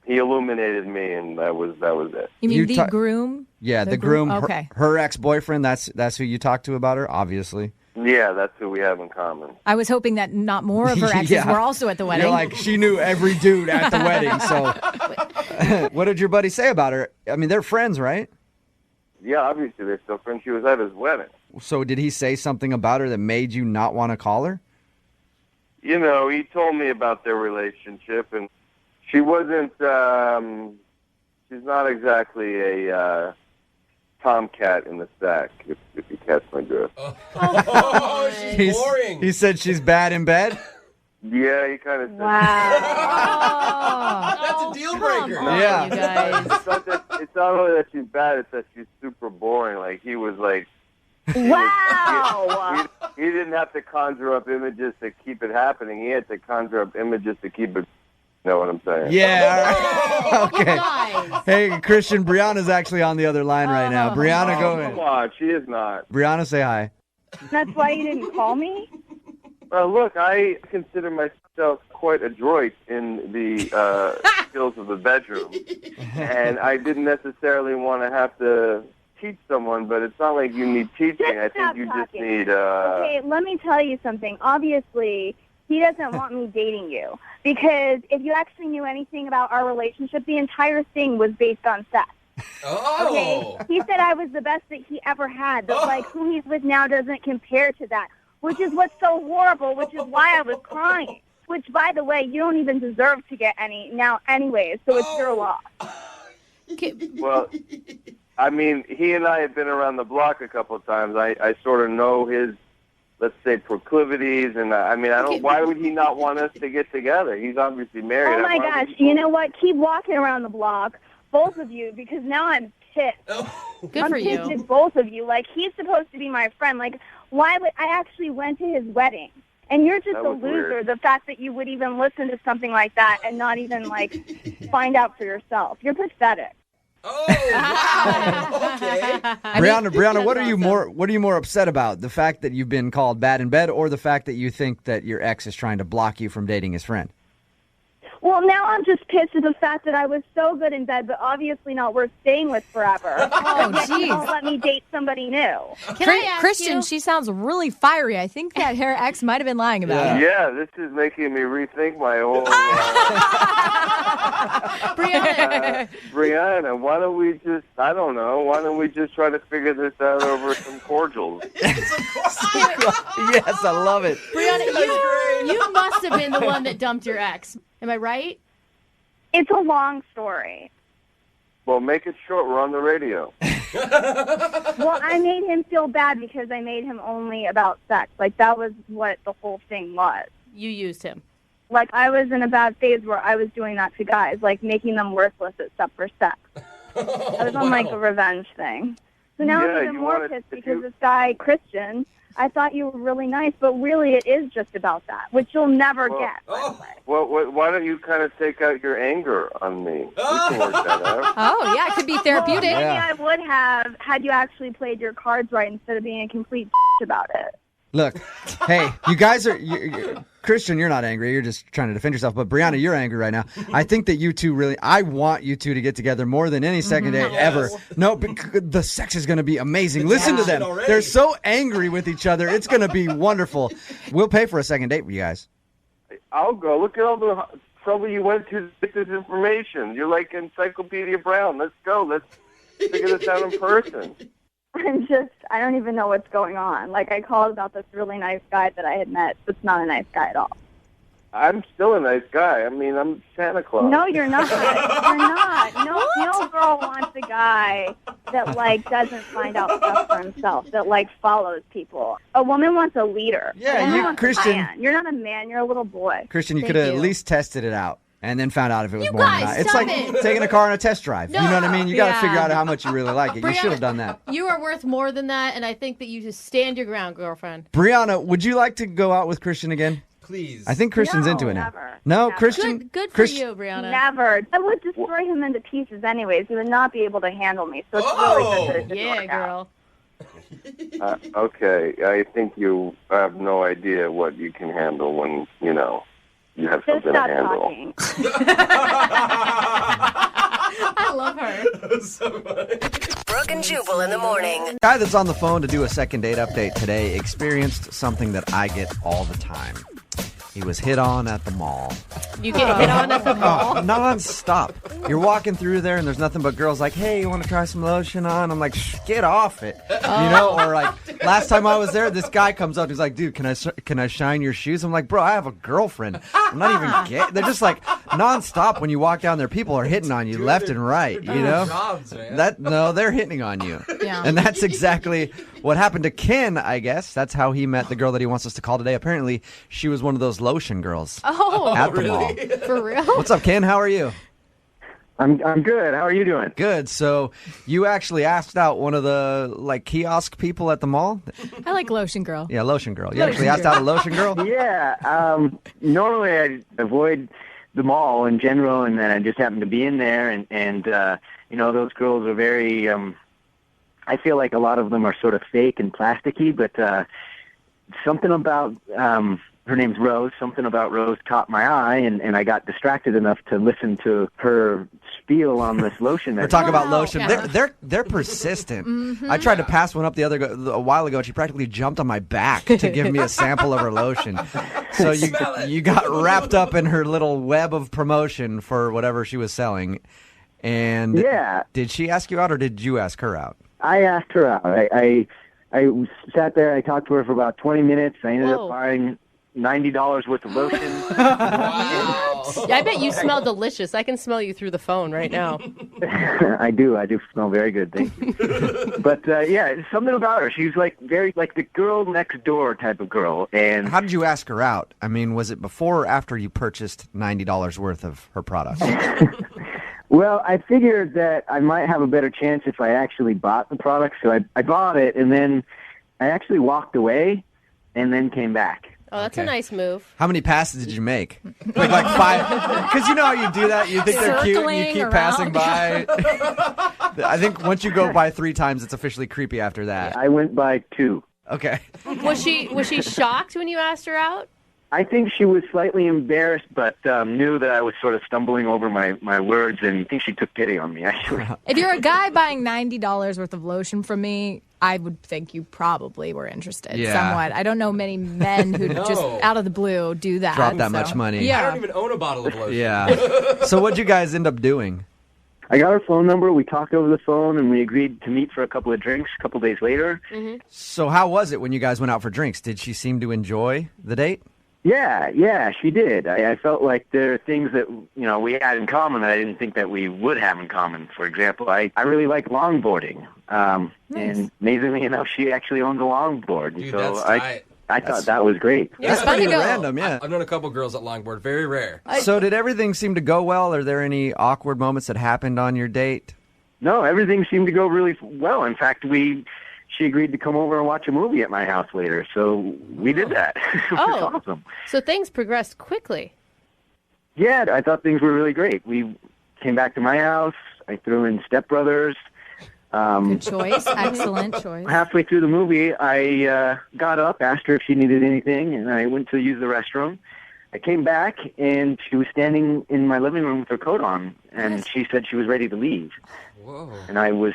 he illuminated me, and that was it. You mean the groom? Yeah, the groom. Okay. Her ex-boyfriend. That's who you talked to about her, obviously. Yeah, that's who we have in common. I was hoping that not more of her exes Yeah. were also at the wedding. You're like, she knew every dude at the wedding. So, what did your buddy say about her? I mean, they're friends, right? Yeah, obviously they're still friends. She was at his wedding. So, did he say something about her that made you not want to call her? He told me about their relationship, and she wasn't. She's not exactly a tomcat in the sack, if you catch my drift. Oh, she's boring. He said she's bad in bed? Yeah, he kind of said That's a deal breaker. Yeah. You guys. It's not only that she's bad, it's that she's super boring. Like, he was like... Wow. He didn't have to conjure up images to keep it happening. He had to conjure up images to keep it... You know what I'm saying? Yeah. All right. Okay. Nice. Hey, Christian, Brianna's actually on the other line right now. Brianna, go Come in. on, she is not. Brianna, say hi. That's why you didn't call me? Look, I consider myself quite adroit in the skills of the bedroom, and I didn't necessarily want to have to teach someone, but it's not like you need teaching. I think you just need... Okay, let me tell you something. Obviously, he doesn't want me dating you, because if you actually knew anything about our relationship, the entire thing was based on sex. Oh. Okay? He said I was the best that he ever had, but like who he's with now doesn't compare to that, which is what's so horrible, which is why I was crying. Which, by the way, you don't even deserve to get any now anyways, so it's your loss. Well, I mean, he and I have been around the block a couple of times. I sort of know his let's say, proclivities. And I mean, I don't. Why would he not want us to get together? He's obviously married. Oh my gosh! You know what? Keep walking around the block, both of you, because now I'm pissed. Good I'm for pissed you. at both of you. Like, he's supposed to be my friend. Like, why would I actually went to his wedding? And you're just That a was loser. weird. The fact that you would even listen to something like that and not even like find out for yourself. You're pathetic. Brianna, what are you more upset about? The fact that you've been called bad in bed, or the fact that you think that your ex is trying to block you from dating his friend? Well, now I'm just pissed at the fact that I was so good in bed, but obviously not worth staying with forever. Oh, Yet you jeez. won't let me date somebody new. Christian, she sounds really fiery. I think that her ex might have been lying about it. Yeah, this is making me rethink my whole. Brianna, why don't we just? I don't know. Why don't we just try to figure this out over some cordials? Yes, I love it. Brianna, you must have been the one that dumped your ex. Am I right? It's a long story. Well, make it short. We're on the radio. Well, I made him feel bad because I made him only about sex. Like, that was what the whole thing was. You used him. Like, I was in a bad phase where I was doing that to guys, like making them worthless except for sex. I was on, like, a revenge thing. So now Yeah, I'm even you more wanted- pissed if because you- this guy, Christian, I thought you were really nice, but really it is just about that, which you'll never get, by the way. Well, why don't you kind of take out your anger on me? We can work that out. Oh, yeah, it could be therapeutic. Well, maybe I would have had you actually played your cards right instead of being a complete about it. Look, hey, you guys are... Christian, you're not angry. You're just trying to defend yourself. But Brianna, you're angry right now. I think that you two really... I want you two to get together more than any second date ever. No, the sex is going to be amazing. Listen to them. They're so angry with each other. It's going to be wonderful. We'll pay for a second date with you guys. I'll go. Look at all the trouble you went to get this information. You're like Encyclopedia Brown. Let's go. Let's figure this out in person. I don't even know what's going on. Like, I called about this really nice guy that I had met. That's not a nice guy at all. I'm still a nice guy. I mean, I'm Santa Claus. No, you're not. You're not. No girl wants a guy that, like, doesn't find out stuff for himself, that, like, follows people. A woman wants a leader. Yeah, a woman you- wants Christian- a man. You're not a man. You're a little boy. Christian, you Thank could have at least tested it out and then found out if it was You more than guys, not. It's stop like it. taking a car on a test drive. You know what I mean? You got to Yeah. figure out how much you really like it. You should have done that. You are worth more than that, and I think that you just stand your ground, girlfriend. Brianna, would you like to go out with Christian again? Please. I think Christian's into it now. No, Christian. Good for Christian- you, Brianna. Never. I would destroy him into pieces anyways. He would not be able to handle me. So it's really good that it didn't Yeah, work out. girl. Okay, I think you have no idea what you can handle when, you know, you have Just something to stop handle. talking. I love her. So funny. Brooke and Jubal in the morning. The guy that's on the phone to do a second date update today experienced something that I get all the time. He was hit on at the mall. You get hit on at the mall? Non-stop. You're walking through there and there's nothing but girls like, hey, you want to try some lotion on? I'm like, get off it. You know, or like last time I was there, this guy comes up. He's like, dude, can I shine your shoes? I'm like, bro, I have a girlfriend. I'm not even gay. They're just like non-stop when you walk down there. People are hitting on you left and right, you know? Jobs, man. No, they're hitting on you. Yeah. And that's exactly what happened to Ken, I guess. That's how he met the girl that he wants us to call today. Apparently, she was one of those lotion girls Oh, at the really? mall. for real? What's up, Ken? How are you? I'm good. How are you doing? Good. So you actually asked out one of the like kiosk people at the mall? I like lotion girl. Yeah, lotion girl. You actually asked out a lotion girl? Yeah. Normally I avoid the mall in general, and then I just happen to be in there, and you know, those girls are very. I feel like a lot of them are sort of fake and plasticky, but something about her name's Rose. Something about Rose caught my eye, and I got distracted enough to listen to her spiel on this lotion. We're talking about lotion. Yeah. They're persistent. I tried to pass one up a while ago, and she practically jumped on my back to give me a sample of her lotion. So you got wrapped up in her little web of promotion for whatever she was selling. And Yeah. did she ask you out, or did you ask her out? I asked her out. I sat there. I talked to her for about 20 minutes. I ended Whoa. up buying $90 worth of lotion. Yeah, I bet you smell delicious. I can smell you through the phone right now. I do smell very good, thank you. But yeah, something about her. She's like very like the girl next door type of girl. And how did you ask her out? I mean, was it before or after you purchased $90 worth of her products? Well, I figured that I might have a better chance if I actually bought the product. So I bought it, and then I actually walked away and then came back. Oh, that's a nice move. How many passes did you make? Like 5? Because you know how you do that. You think they're cute and you keep passing by. I think once you go by 3 times, it's officially creepy after that. I went by 2. Okay. Was she shocked when you asked her out? I think she was slightly embarrassed, but knew that I was sort of stumbling over my words, and I think she took pity on me, actually. If you're a guy buying $90 worth of lotion from me, I would think you probably were interested somewhat. I don't know many men who just out of the blue do that. Drop that much money. I don't even own a bottle of lotion. Yeah. So what'd you guys end up doing? I got her phone number. We talked over the phone, and we agreed to meet for a couple of drinks a couple days later. Mm-hmm. So how was it when you guys went out for drinks? Did she seem to enjoy the date? Yeah, she did. I felt like there are things that, we had in common that I didn't think that we would have in common. For example, I really like longboarding. Nice. And amazingly enough, she actually owns a longboard. Dude, so that's tight. I thought that was great. That's pretty random, yeah. I've known a couple girls at longboard. Very rare. So did everything seem to go well? Are there any awkward moments that happened on your date? No, everything seemed to go really well. In fact, she agreed to come over and watch a movie at my house later, so we did that. It was awesome. So things progressed quickly. Yeah, I thought things were really great. We came back to my house. I threw in Step Brothers. Good choice. Excellent choice. Halfway through the movie, I got up, asked her if she needed anything, and I went to use the restroom. I came back, and she was standing in my living room with her coat on, and she said she was ready to leave. Whoa. And I was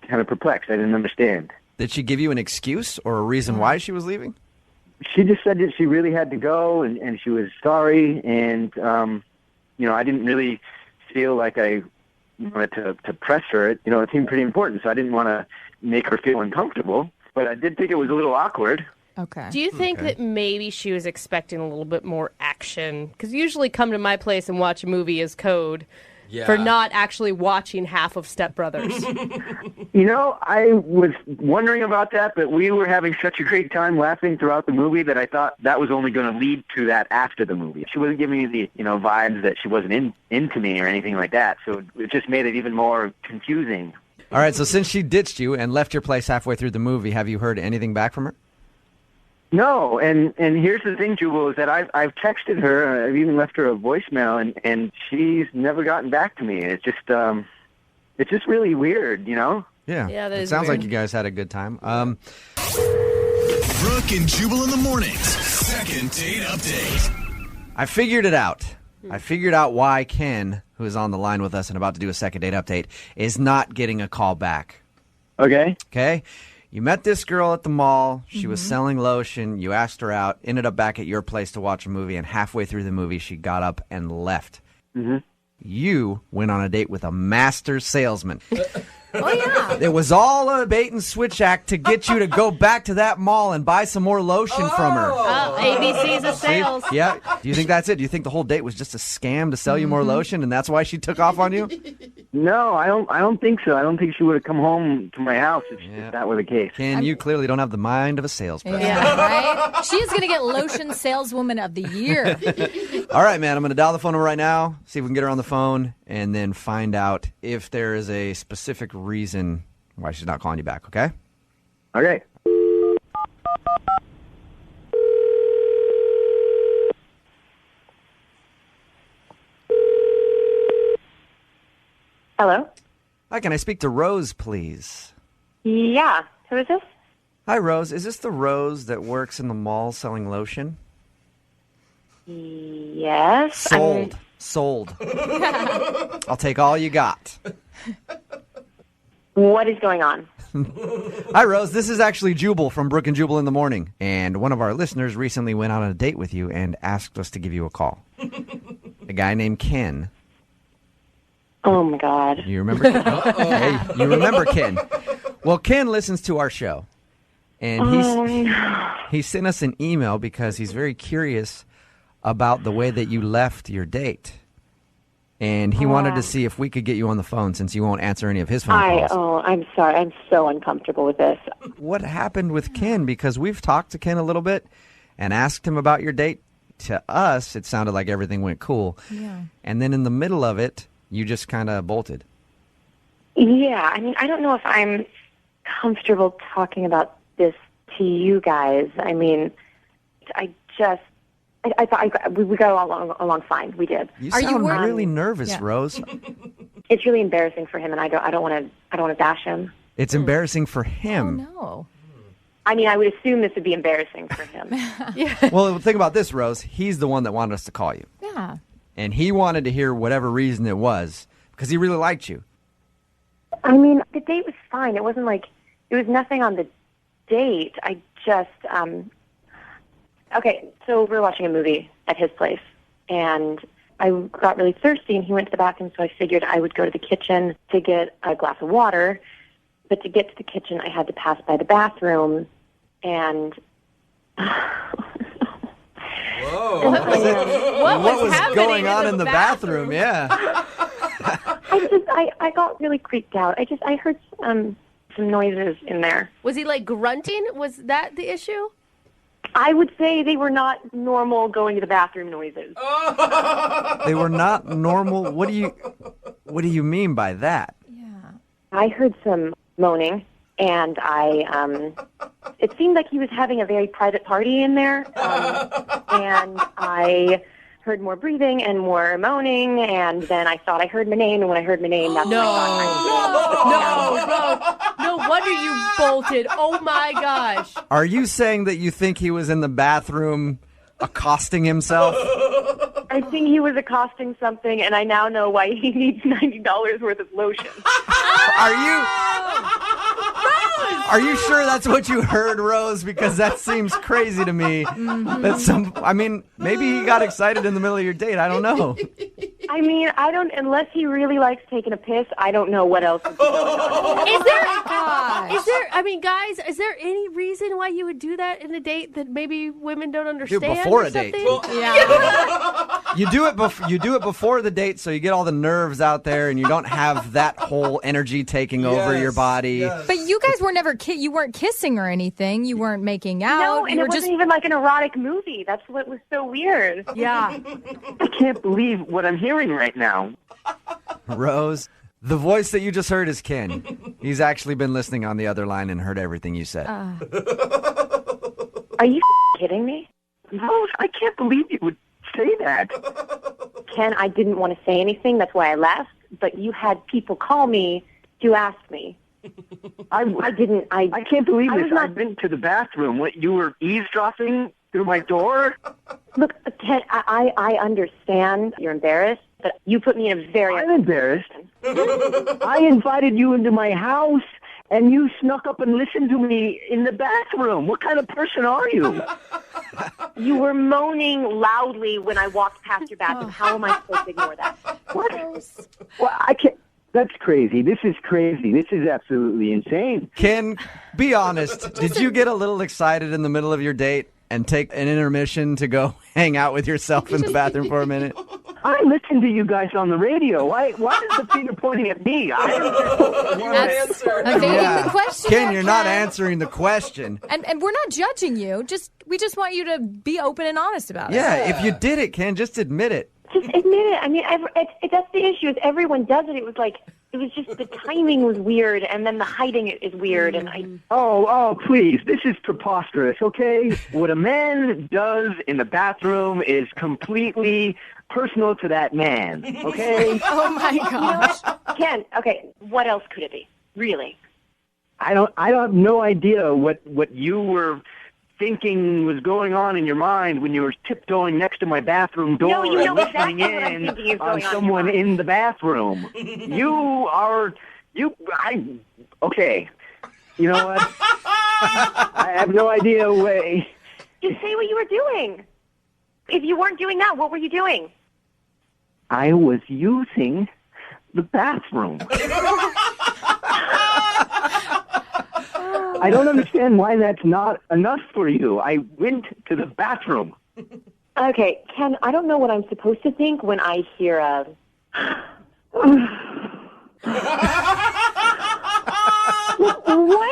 kind of perplexed. I didn't understand. Did she give you an excuse or a reason why she was leaving? She just said that she really had to go, and she was sorry, and, I didn't really feel like I wanted to press her. It seemed pretty important, so I didn't want to make her feel uncomfortable, but I did think it was a little awkward. Okay. Do you think that maybe she was expecting a little bit more action? Because usually come to my place and watch a movie is code for not actually watching half of Step Brothers. I was wondering about that, but we were having such a great time laughing throughout the movie that I thought that was only going to lead to that after the movie. She wasn't giving me the, vibes that she wasn't into me or anything like that, so it just made it even more confusing. All right, so since she ditched you and left your place halfway through the movie, have you heard anything back from her? No, and here's the thing, Jubal, is that I've texted her, I've even left her a voicemail, and she's never gotten back to me. It's just really weird, Yeah, that it is sounds weird. like you guys had a good time. Brooke and Jubal in the mornings. Second date update. I figured it out. I figured out why Ken, who is on the line with us and about to do a second date update, is not getting a call back. Okay. Okay? You met this girl at the mall. She was selling lotion. You asked her out, ended up back at your place to watch a movie, and halfway through the movie, she got up and left. Mm-hmm. You went on a date with a master salesman. Oh, yeah. It was all a bait and switch act to get you to go back to that mall and buy some more lotion from her. Oh, ABC's of sales. Yeah. Do you think that's it? Do you think the whole date was just a scam to sell you more lotion, and that's why she took off on you? No, I don't think so. I don't think she would have come home to my house if that were the case. Ken, you clearly don't have the mind of a salesperson. Yeah, right? She is going to get Lotion Saleswoman of the Year. All right, man. I'm going to dial the phone number right now, see if we can get her on the phone, and then find out if there is a specific reason why she's not calling you back, okay? Okay. Hello? Hi, can I speak to Rose, please? Yeah. Who is this? Hi, Rose. Is this the Rose that works in the mall selling lotion? Yes. Sold. I'll take all you got. What is going on? Hi, Rose. This is actually Jubal from Brooke and Jubal in the Morning. And one of our listeners recently went on a date with you and asked us to give you a call. A guy named Ken. Oh, my God. You remember Ken? Hey, you remember Ken. Well, Ken listens to our show. And he sent us an email because he's very curious about the way that you left your date. And he wanted to see if we could get you on the phone since you won't answer any of his phone calls. I'm sorry. I'm so uncomfortable with this. What happened with Ken? Because we've talked to Ken a little bit and asked him about your date. To us, it sounded like everything went cool. Yeah. And then in the middle of it, you just kind of bolted. Yeah, I mean, I don't know if I'm comfortable talking about this to you guys. I mean, I thought we got along fine. We did. You sound really nervous, Rose. It's really embarrassing for him, and I don't want to bash him. It's embarrassing for him. No. I mean, I would assume this would be embarrassing for him. Well, think about this, Rose. He's the one that wanted us to call you. Yeah. And he wanted to hear whatever reason it was because he really liked you. I mean, the date was fine. It wasn't like, it was nothing on the date. I just, okay, so we were watching a movie at his place, and I got really thirsty, and he went to the bathroom, so I figured I would go to the kitchen to get a glass of water. But to get to the kitchen, I had to pass by the bathroom, and... Whoa. What was going on in the bathroom? Yeah. I got really creeped out. I heard some noises in there. Was he like grunting? Was that the issue? I would say they were not normal going to the bathroom noises. They were not normal? What do you mean by that? I heard some moaning, and it seemed like he was having a very private party in there, and I heard more breathing and more moaning, and then I thought I heard my name, and when I heard my name, that's when I thought No wonder you bolted. Oh my gosh. Are you saying that you think he was in the bathroom accosting himself? I think he was accosting something, and I now know why he needs $90 worth of lotion. Are you sure that's what you heard, Rose? Because that seems crazy to me. That maybe he got excited in the middle of your date. I don't know. I mean, unless he really likes taking a piss, I don't know what else is going on. Is there any reason why you would do that in a date that maybe women don't understand? Do it before or a date. something? Yeah. You do it before the date, so you get all the nerves out there, and you don't have that whole energy taking over your body. Yes. But you guys were never you weren't kissing or anything. You weren't making out. No, and it wasn't even like an erotic movie. That's what was so weird. Yeah. I can't believe what I'm hearing right now. Rose, the voice that you just heard is Ken. He's actually been listening on the other line and heard everything you said. Are you kidding me? Rose, I can't believe you would say that. Ken, I didn't want to say anything. That's why I left. But you had people call me to ask me. I can't believe this. I've been to the bathroom. What, you were eavesdropping through my door? Look, Ken, I understand you're embarrassed, but you put me in a very... I'm embarrassed. I invited you into my house, and you snuck up and listened to me in the bathroom. What kind of person are you? You were moaning loudly when I walked past your bathroom. How am I supposed to ignore that? What? Well, I can't... That's crazy. This is crazy. This is absolutely insane. Ken, be honest. Did you get a little excited in the middle of your date and take an intermission to go hang out with yourself in the bathroom for a minute? I listen to you guys on the radio. Why is the finger pointing at me? That's evading the question. Ken, you're not answering the question. And we're not judging you. We just want you to be open and honest about it. Yeah, if you did it, Ken, just admit it. Just admit it. I mean, that's the issue. Is everyone does it. It was just the timing was weird, and then the hiding is weird. And Oh, please. This is preposterous, okay? What a man does in the bathroom is completely personal to that man, okay? Oh, my gosh. Ken, okay, what else could it be? Really? I have no idea what you were thinking was going on in your mind when you were tiptoeing next to my bathroom door and listening in on someone in the bathroom. Okay. You know what? I have no idea way. Just say what you were doing. If you weren't doing that, what were you doing? I was using the bathroom. I don't understand why that's not enough for you. I went to the bathroom. Okay, Ken, I don't know what I'm supposed to think when I hear a... What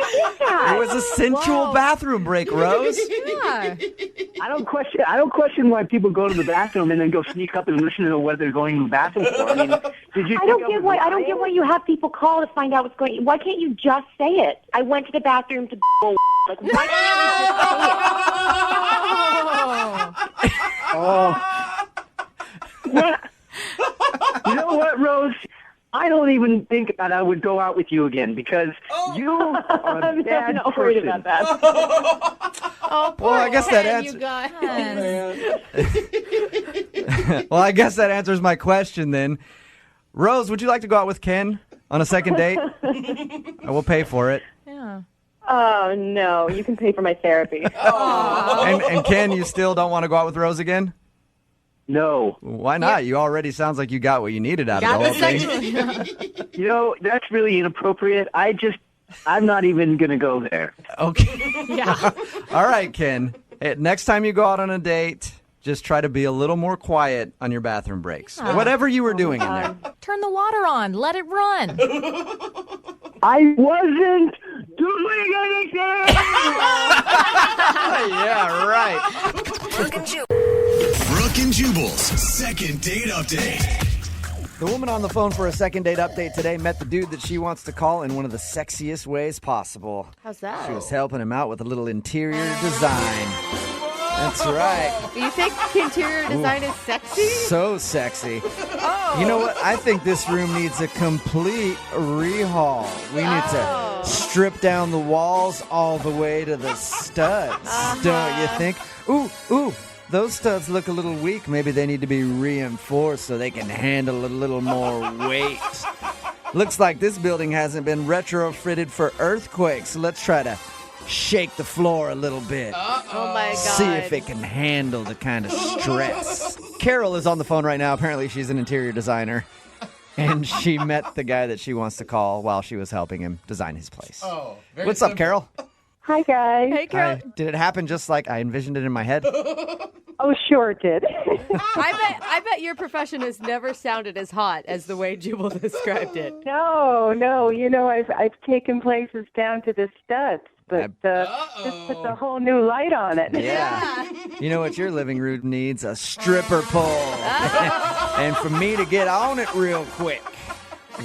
is that? It was a sensual bathroom break, Rose. Yeah. I don't question why people go to the bathroom and then go sneak up and listen to what they're going to the bathroom for. I mean, did you? I don't get why you have people call to find out what's going on. Why can't you just say it? I went to the bathroom to like why can't you just say it? Oh. Yeah. You know what, Rose? I don't even think that I would go out with you again because you are a bad not person. worried about that. Oh, poor Well, I guess that Ken, answer- you guys. Well, I guess that answers my question then. Rose, would you like to go out with Ken on a second date? I will pay for it. Yeah. Oh no, you can pay for my therapy. And Ken, you still don't want to go out with Rose again? No. Why not? You already sounds like you got what you needed out of the whole thing. You know, that's really inappropriate. I'm not even going to go there. Okay. Yeah. All right, Ken. Hey, next time you go out on a date, just try to be a little more quiet on your bathroom breaks. Whatever you were doing in there. Turn the water on. Let it run. I wasn't doing anything! Yeah, right. Brooke and Jubal's second date update. The woman on the phone for a second date update today met the dude that she wants to call in one of the sexiest ways possible. How's that? She was helping him out with a little interior design. That's right. You think interior design is sexy? So sexy. Oh. You know what? I think this room needs a complete rehaul. We need to strip down the walls all the way to the studs. Don't you think? Ooh. Those studs look a little weak. Maybe they need to be reinforced so they can handle a little more weight. Looks like this building hasn't been retrofitted for earthquakes. So let's try to shake the floor a little bit. Oh my God. See if it can handle the kind of stress. Carol is on the phone right now. Apparently she's an interior designer. And she met the guy that she wants to call while she was helping him design his place. Oh, What's up, Carol? Hi, guys. Hey, Carol. Hi. Did it happen just like I envisioned it in my head? Oh, sure it did. I bet your profession has never sounded as hot as the way Jubal described it. No. You know, I've taken places down to the studs, but this puts a whole new light on it. Yeah. You know what your living room needs? A stripper pole. And for me to get on it real quick.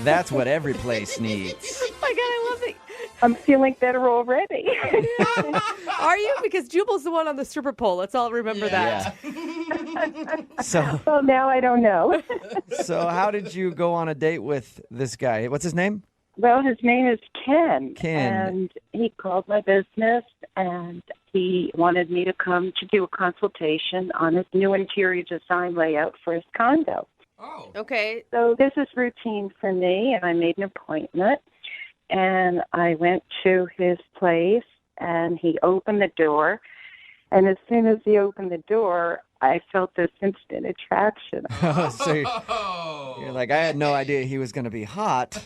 That's what every place needs. Oh my God, I love it. I'm feeling better already. Are you? Because Jubal's the one on the stripper pole. Let's all remember that. So, well, now I don't know. So how did you go on a date with this guy? What's his name? Well, his name is Ken. Ken. And he called my business, and he wanted me to come to do a consultation on his new interior design layout for his condo. Oh. Okay. So this is routine for me, and I made an appointment. And I went to his place, and he opened the door. And as soon as he opened the door, I felt this instant attraction. So you're like, I had no idea he was going to be hot.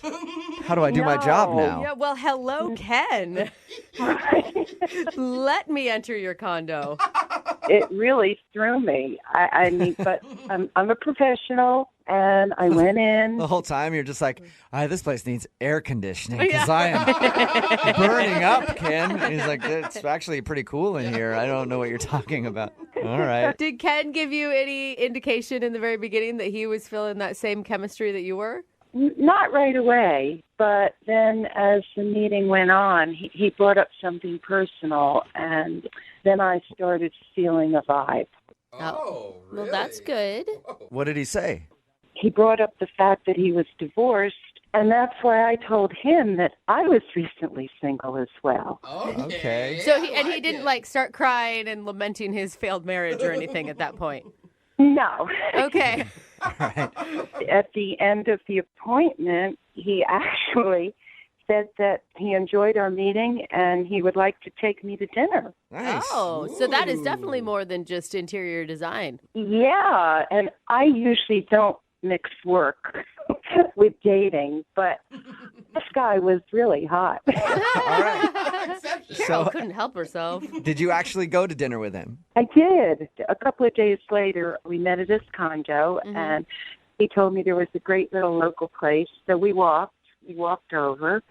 How do I do my job now? Yeah, well, hello, Ken. Let me enter your condo. It really threw me. I mean, but I'm a professional, and I went in. The whole time you're just like, this place needs air conditioning because I am burning up, Ken. And he's like, it's actually pretty cool in here. I don't know what you're talking about. All right. Did Ken give you any indication in the very beginning that he was feeling that same chemistry that you were? Not right away, but then as the meeting went on, he brought up something personal, and then I started feeling a vibe. Oh, really? Well, that's good. What did he say? He brought up the fact that he was divorced, and that's why I told him that I was recently single as well. Okay. So he didn't like start crying and lamenting his failed marriage or anything at that point? No. Okay. At the end of the appointment, he actually said that he enjoyed our meeting and he would like to take me to dinner. Nice. Oh, so that is definitely more than just interior design. Yeah, and I usually don't mix work with dating, but This guy was really hot. Carol couldn't help herself. Did you actually go to dinner with him? I did. A couple of days later, we met at his condo, and he told me there was a great little local place. So we walked over,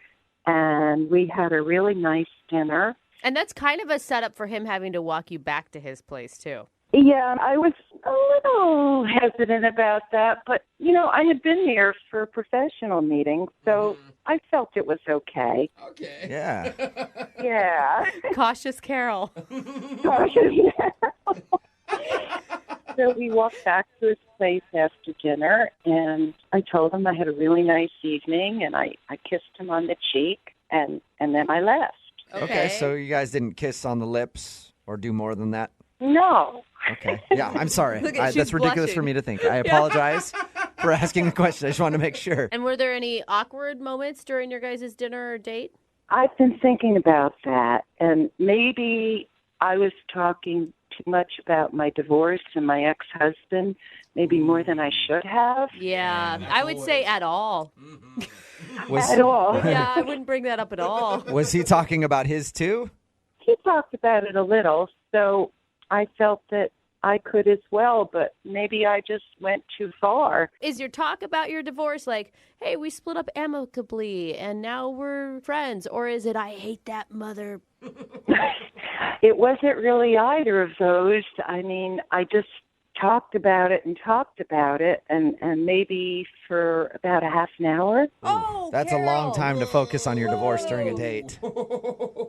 and we had a really nice dinner. And that's kind of a setup for him having to walk you back to his place, too. Yeah, I was a little hesitant about that, but, I had been there for professional meetings, so I felt it was okay. Okay. Yeah. Yeah. Cautious Carol. So we walked back to his place after dinner, and I told him I had a really nice evening, and I kissed him on the cheek, and then I left. Okay, so you guys didn't kiss on the lips or do more than that? No. Okay. Yeah, I'm sorry. She's That's ridiculous blushing. for me to think. I apologize for asking the question. I just wanted to make sure. And were there any awkward moments during your guys' dinner or date? I've been thinking about that, and maybe I was talking too much about my divorce and my ex-husband, maybe more than I should have. Yeah, I would say at all. At all. Yeah, I wouldn't bring that up at all. Was he talking about his too? He talked about it a little, so I felt that I could as well, but maybe I just went too far. Is your talk about your divorce like, hey, we split up amicably and now we're friends? Or is it, I hate that mother? It wasn't really either of those. I mean, I just talked about it, and maybe for about a half an hour. Oh, That's Carol. a long time to focus on your divorce during a date.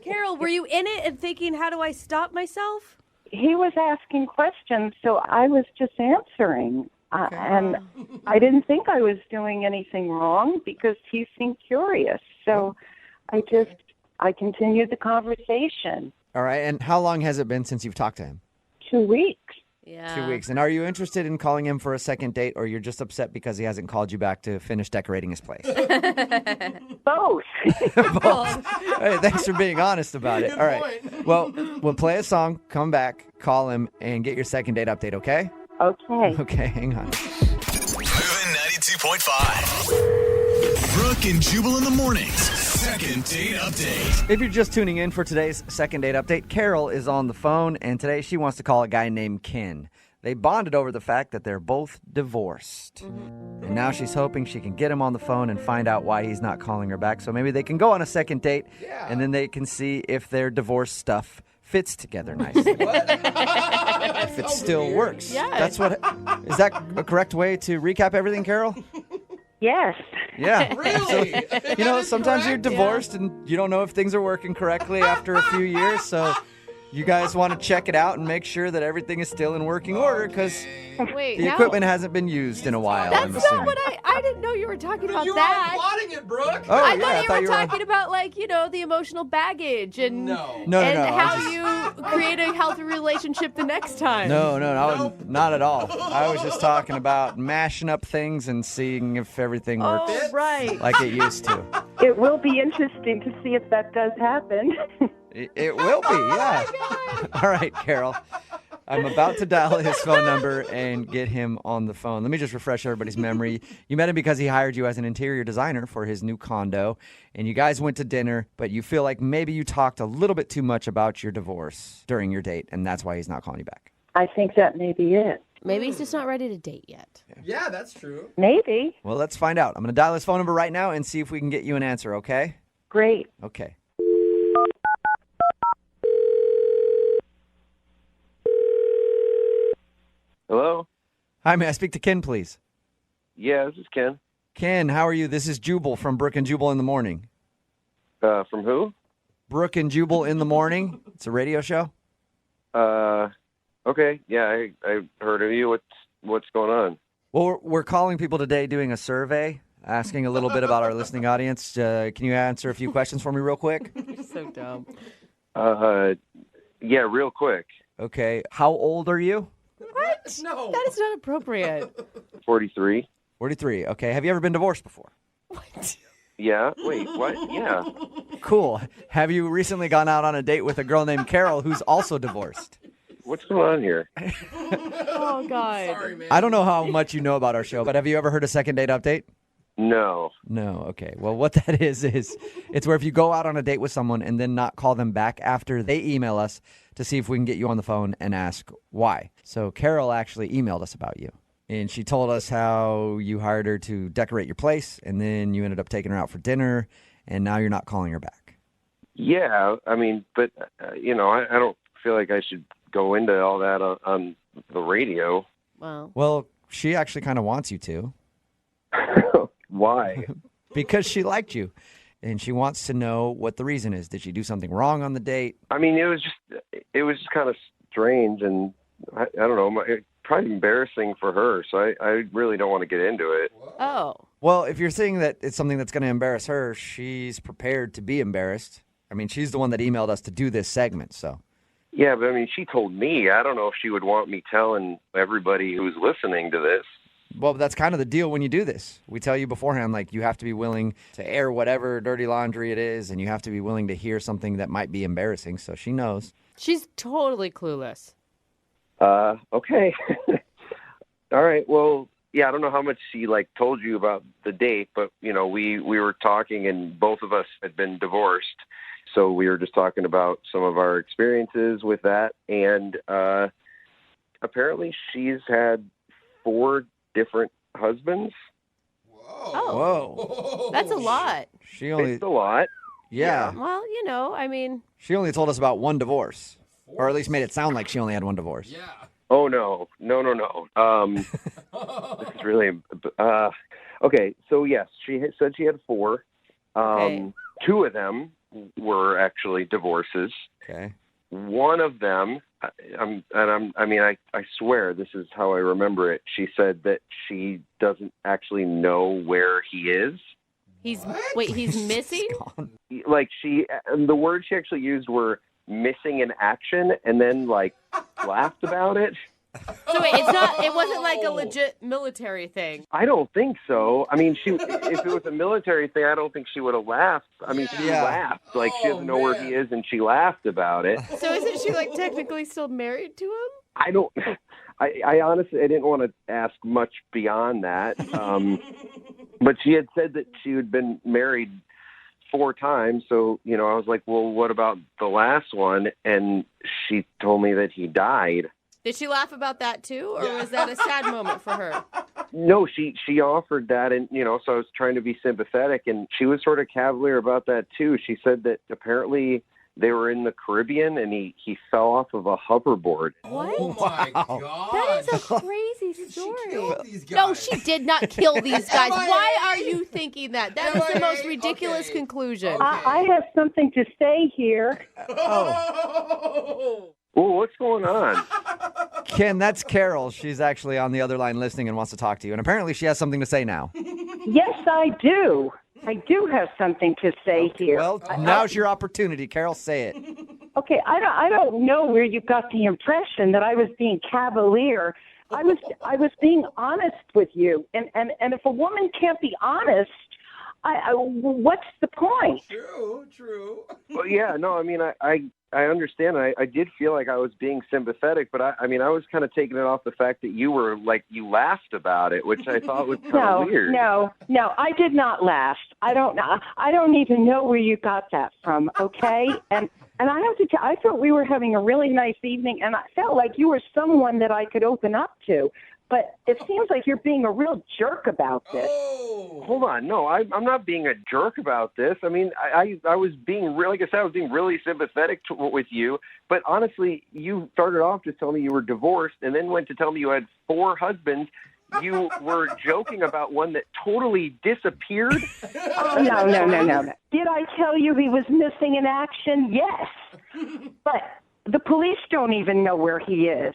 Carol, were you in it and thinking, how do I stop myself? He was asking questions, so I was just answering. And I didn't think I was doing anything wrong because he seemed curious. So I continued the conversation. All right, and how long has it been since you've talked to him? 2 weeks. Yeah. 2 weeks. And are you interested in calling him for a second date, or you're just upset because he hasn't called you back to finish decorating his place? Both. Both. Hey, thanks for being honest about it. All right. Well, we'll play a song, come back, call him, and get your second date update, okay? Okay. Okay, hang on. Moving 92.5. Brooke and Jubal in the mornings. Second date update. If you're just tuning in for today's second date update, Carol is on the phone, and today she wants to call a guy named Ken. They bonded over the fact that they're both divorced. And now she's hoping she can get him on the phone and find out why he's not calling her back. So maybe they can go on a second date, and then they can see if their divorce stuff fits together nicely. If it still works. Yeah. Is that a correct way to recap everything, Carol? Yes. Yeah. Really? So, sometimes you're divorced and you don't know if things are working correctly after a few years. So you guys want to check it out and make sure that everything is still in working order because Wait, the equipment hasn't been used in a while. I'm That's assuming. not what I didn't know you were talking about You that. were plotting it, Brooke. Oh, I yeah, thought you were talking about, the emotional baggage and, No, and no, how you create a healthy relationship the next time. No, not at all. I was just talking about mashing up things and seeing if everything works Oh, right. like it used to. It will be interesting to see if that does happen. It will be, yeah. All right, Carol. I'm about to dial his phone number and get him on the phone. Let me just refresh everybody's memory. You met him because he hired you as an interior designer for his new condo, and you guys went to dinner, but you feel like maybe you talked a little bit too much about your divorce during your date, and that's why he's not calling you back. I think that may be it. Maybe he's just not ready to date yet. Yeah, that's true. Maybe. Well, let's find out. I'm going to dial his phone number right now and see if we can get you an answer, okay? Great. Okay. Hello? Hi, may I speak to Ken, please? Yeah, this is Ken. Ken, how are you? This is Jubal from Brooke and Jubal in the Morning. From who? Brooke and Jubal in the Morning. It's a radio show. Okay. Yeah, I heard of you. What's going on? Well, we're calling people today doing a survey, asking a little bit about our listening audience. Can you answer a few questions for me real quick? You're so dumb. Yeah, real quick. Okay. How old are you? What? No. That is not appropriate. 43. 43. Okay. Have you ever been divorced before? What? Yeah. Wait, what? Yeah. Cool. Have you recently gone out on a date with a girl named Carol who's also divorced? What's going on here? Oh, God. Sorry, man. I don't know how much you know about our show, but have you ever heard a second date update? No. No, okay. Well, what that is it's where if you go out on a date with someone and then not call them back after they email us to see if we can get you on the phone and ask why. So Carol actually emailed us about you. And she told us how you hired her to decorate your place, and then you ended up taking her out for dinner, and now you're not calling her back. Yeah, I mean, but, I don't feel like I should go into all that on the radio. Wow. Well, she actually kind of wants you to. Why? Because she liked you, and she wants to know what the reason is. Did she do something wrong on the date? I mean, it was just kind of strange, and I don't know, probably embarrassing for her, so I really don't want to get into it. Oh. Well, if you're saying that it's something that's going to embarrass her, she's prepared to be embarrassed. I mean, she's the one that emailed us to do this segment, so. Yeah, but I mean, she told me. I don't know if she would want me telling everybody who's listening to this. Well, that's kind of the deal when you do this. We tell you beforehand, like, you have to be willing to air whatever dirty laundry it is, and you have to be willing to hear something that might be embarrassing, so she knows. She's totally clueless. Okay. All right, well, yeah, I don't know how much she, told you about the date, but, we were talking, and both of us had been divorced, so we were just talking about some of our experiences with that, and apparently she's had 4 different husbands. Whoa. That's a lot. It's a lot. Yeah. Well, I mean. She only told us about 1 divorce, or at least made it sound like she only had 1 divorce. Yeah. Oh, no. This is really, okay. So yes, she said she had 4. Okay. 2 of them were actually divorces. Okay. One of them, I swear this is how I remember it. She said that she doesn't actually know where he is. He's missing? The words she actually used were missing in action, and then laughed about it. So wait, it wasn't like a legit military thing. I don't think so. I mean, if it was a military thing, I don't think she would have laughed. I mean, she laughed. She doesn't know where he is, and she laughed about it. So isn't she technically still married to him? I honestly, I didn't want to ask much beyond that. But she had said that she had been married 4 times. So, I was like, well, what about the last one? And she told me that he died. Did she laugh about that too, or was that a sad moment for her? No, she offered that, and so I was trying to be sympathetic, and she was sort of cavalier about that too. She said that apparently they were in the Caribbean, and he fell off of a hoverboard. What? Oh my God! That is a crazy story. No, she did not kill these guys. Why are you thinking that? That is the most ridiculous conclusion. I have something to say here. Oh, what's going on? Ken, that's Carol. She's actually on the other line listening and wants to talk to you. And apparently she has something to say now. Yes, I do. I do have something to say here. Well, now's your opportunity. Carol, say it. Okay, I don't know where you got the impression that I was being cavalier. I was being honest with you. And if a woman can't be honest, what's the point? True. Well, yeah, no, I mean, I understand. I did feel like I was being sympathetic, but I was kind of taking it off the fact that you were you laughed about it, which I thought was kind of weird. No, I did not laugh. I don't even know where you got that from. Okay, and I have to tell, I thought we were having a really nice evening, and I felt like you were someone that I could open up to. But it seems like you're being a real jerk about this. Hold on. No, I'm not being a jerk about this. I mean, I was being really, like I said, I was being really sympathetic with you. But honestly, you started off just telling me you were divorced and then went to tell me you had 4 husbands. You were joking about one that totally disappeared. Oh, no. Did I tell you he was missing in action? Yes. But the police don't even know where he is.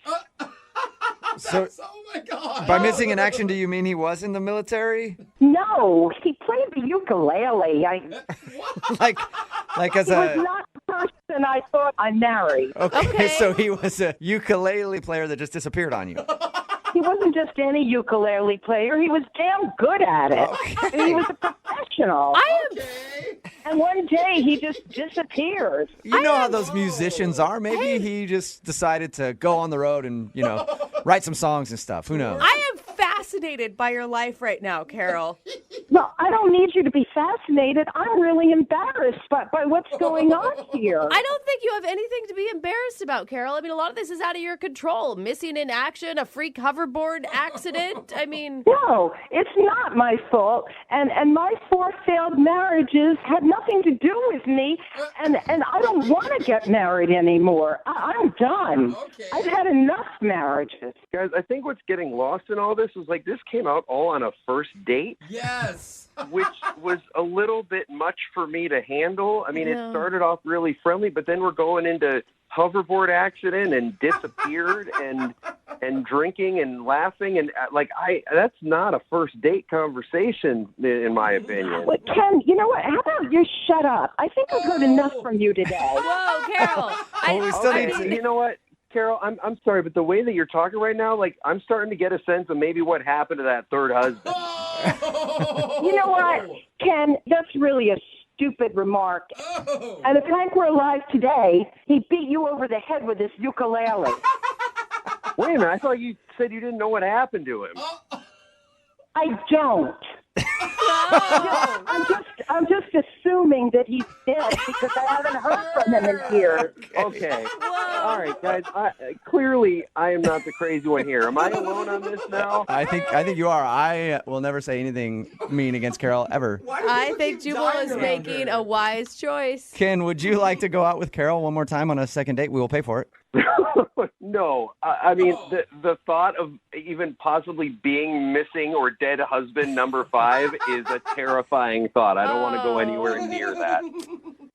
So, oh my God. By missing in action, do you mean he was in the military? No, he played the ukulele. Like as he was not the person I thought I married. Okay, so he was a ukulele player that just disappeared on you. He wasn't just any ukulele player. He was damn good at it. Okay. He was a professional. And one day he just disappeared. You know how those musicians are. Maybe he just decided to go on the road and, write some songs and stuff. Who knows? I am fascinated by your life right now, Carol. Well, I don't need you to be fascinated. I'm really embarrassed by what's going on here. I don't think you have anything to be embarrassed about, Carol. I mean, a lot of this is out of your control. Missing in action, a freak hoverboard accident. I mean... No, it's not my fault. And my 4 failed marriages had nothing to do with me, and I don't want to get married anymore. I'm done. Okay. I've had enough marriages. Guys, I think what's getting lost in all this is like this came out all on a first date. Yes. Which was a little bit much for me to handle. I mean, Yeah. it started off really friendly, but then we're going into hoverboard accident and disappeared and drinking and laughing and that's not a first date conversation in my opinion. Well, Ken, you know what? How about you shut up? I think I've heard enough from you today. Whoa, Carol. We still need to... You know what? Carol, I'm sorry, but the way that you're talking right now, like I'm starting to get a sense of maybe what happened to that third husband. You know what, Ken? That's really a stupid remark. Oh. And if Hank were alive today, he'd beat you over the head with his ukulele. Wait a minute, I thought you said you didn't know what happened to him. I don't. I'm just assuming that he's dead because I haven't heard from him in years. Okay. All right, guys. Clearly, I am not the crazy one here. Am I alone on this now? I think you are. I will never say anything mean against Carol ever. I think Jubal is making a wise choice. Ken, would you like to go out with Carol one more time on a second date? We will pay for it. No. I mean, the thought of even possibly being missing or dead husband number 5 is a terrifying thought. I don't want to go anywhere near that.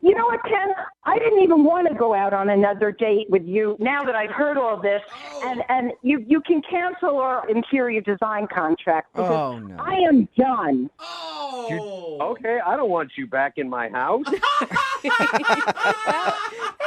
You know what, Ken? I didn't even want to go out on another date with you now that I've heard all this. And you can cancel our interior design contract because no. I am done. Okay, I don't want you back in my house.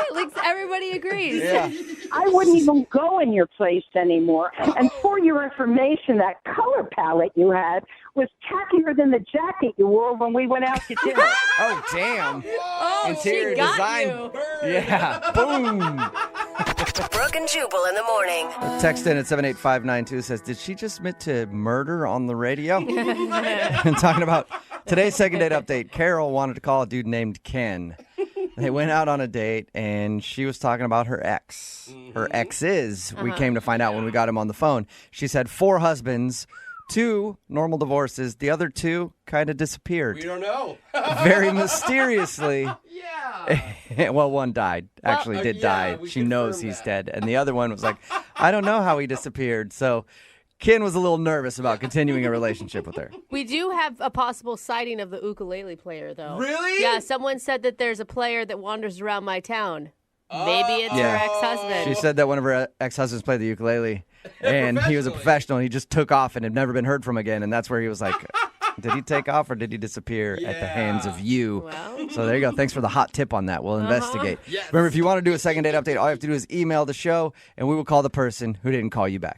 At least everybody agrees. Yeah. I wouldn't even go in your place anymore. And for your information, that color palette you had was tackier than the jacket you wore when we went out to dinner. Oh, damn. Oh, Interior she got design. you. Yeah. Boom. Brooke and Jubal in the morning. Text in at 78592 says, did she just admit to murder on the radio? And talking about today's second date update, Carol wanted to call a dude named Ken. They went out on a date, and she was talking about her ex. Her exes, we came to find out when we got him on the phone. She's had 4 husbands, 2 normal divorces. The other 2 kind of disappeared. We don't know. Very mysteriously. Yeah. Well, one died. Actually, did die. She knows he's dead. And the other one was like, I don't know how he disappeared. So Ken was a little nervous about continuing a relationship with her. We do have a possible sighting of the ukulele player, though. Really? Yeah, someone said that there's a player that wanders around my town. Maybe it's her ex-husband. She said that one of her ex-husbands played the ukulele, and he was a professional, and he just took off and had never been heard from again. And that's where he was like, did he take off or did he disappear at the hands of you? Well. So there you go. Thanks for the hot tip on that. We'll investigate. Yes. Remember, if you want to do a second date update, all you have to do is email the show, and we will call the person who didn't call you back.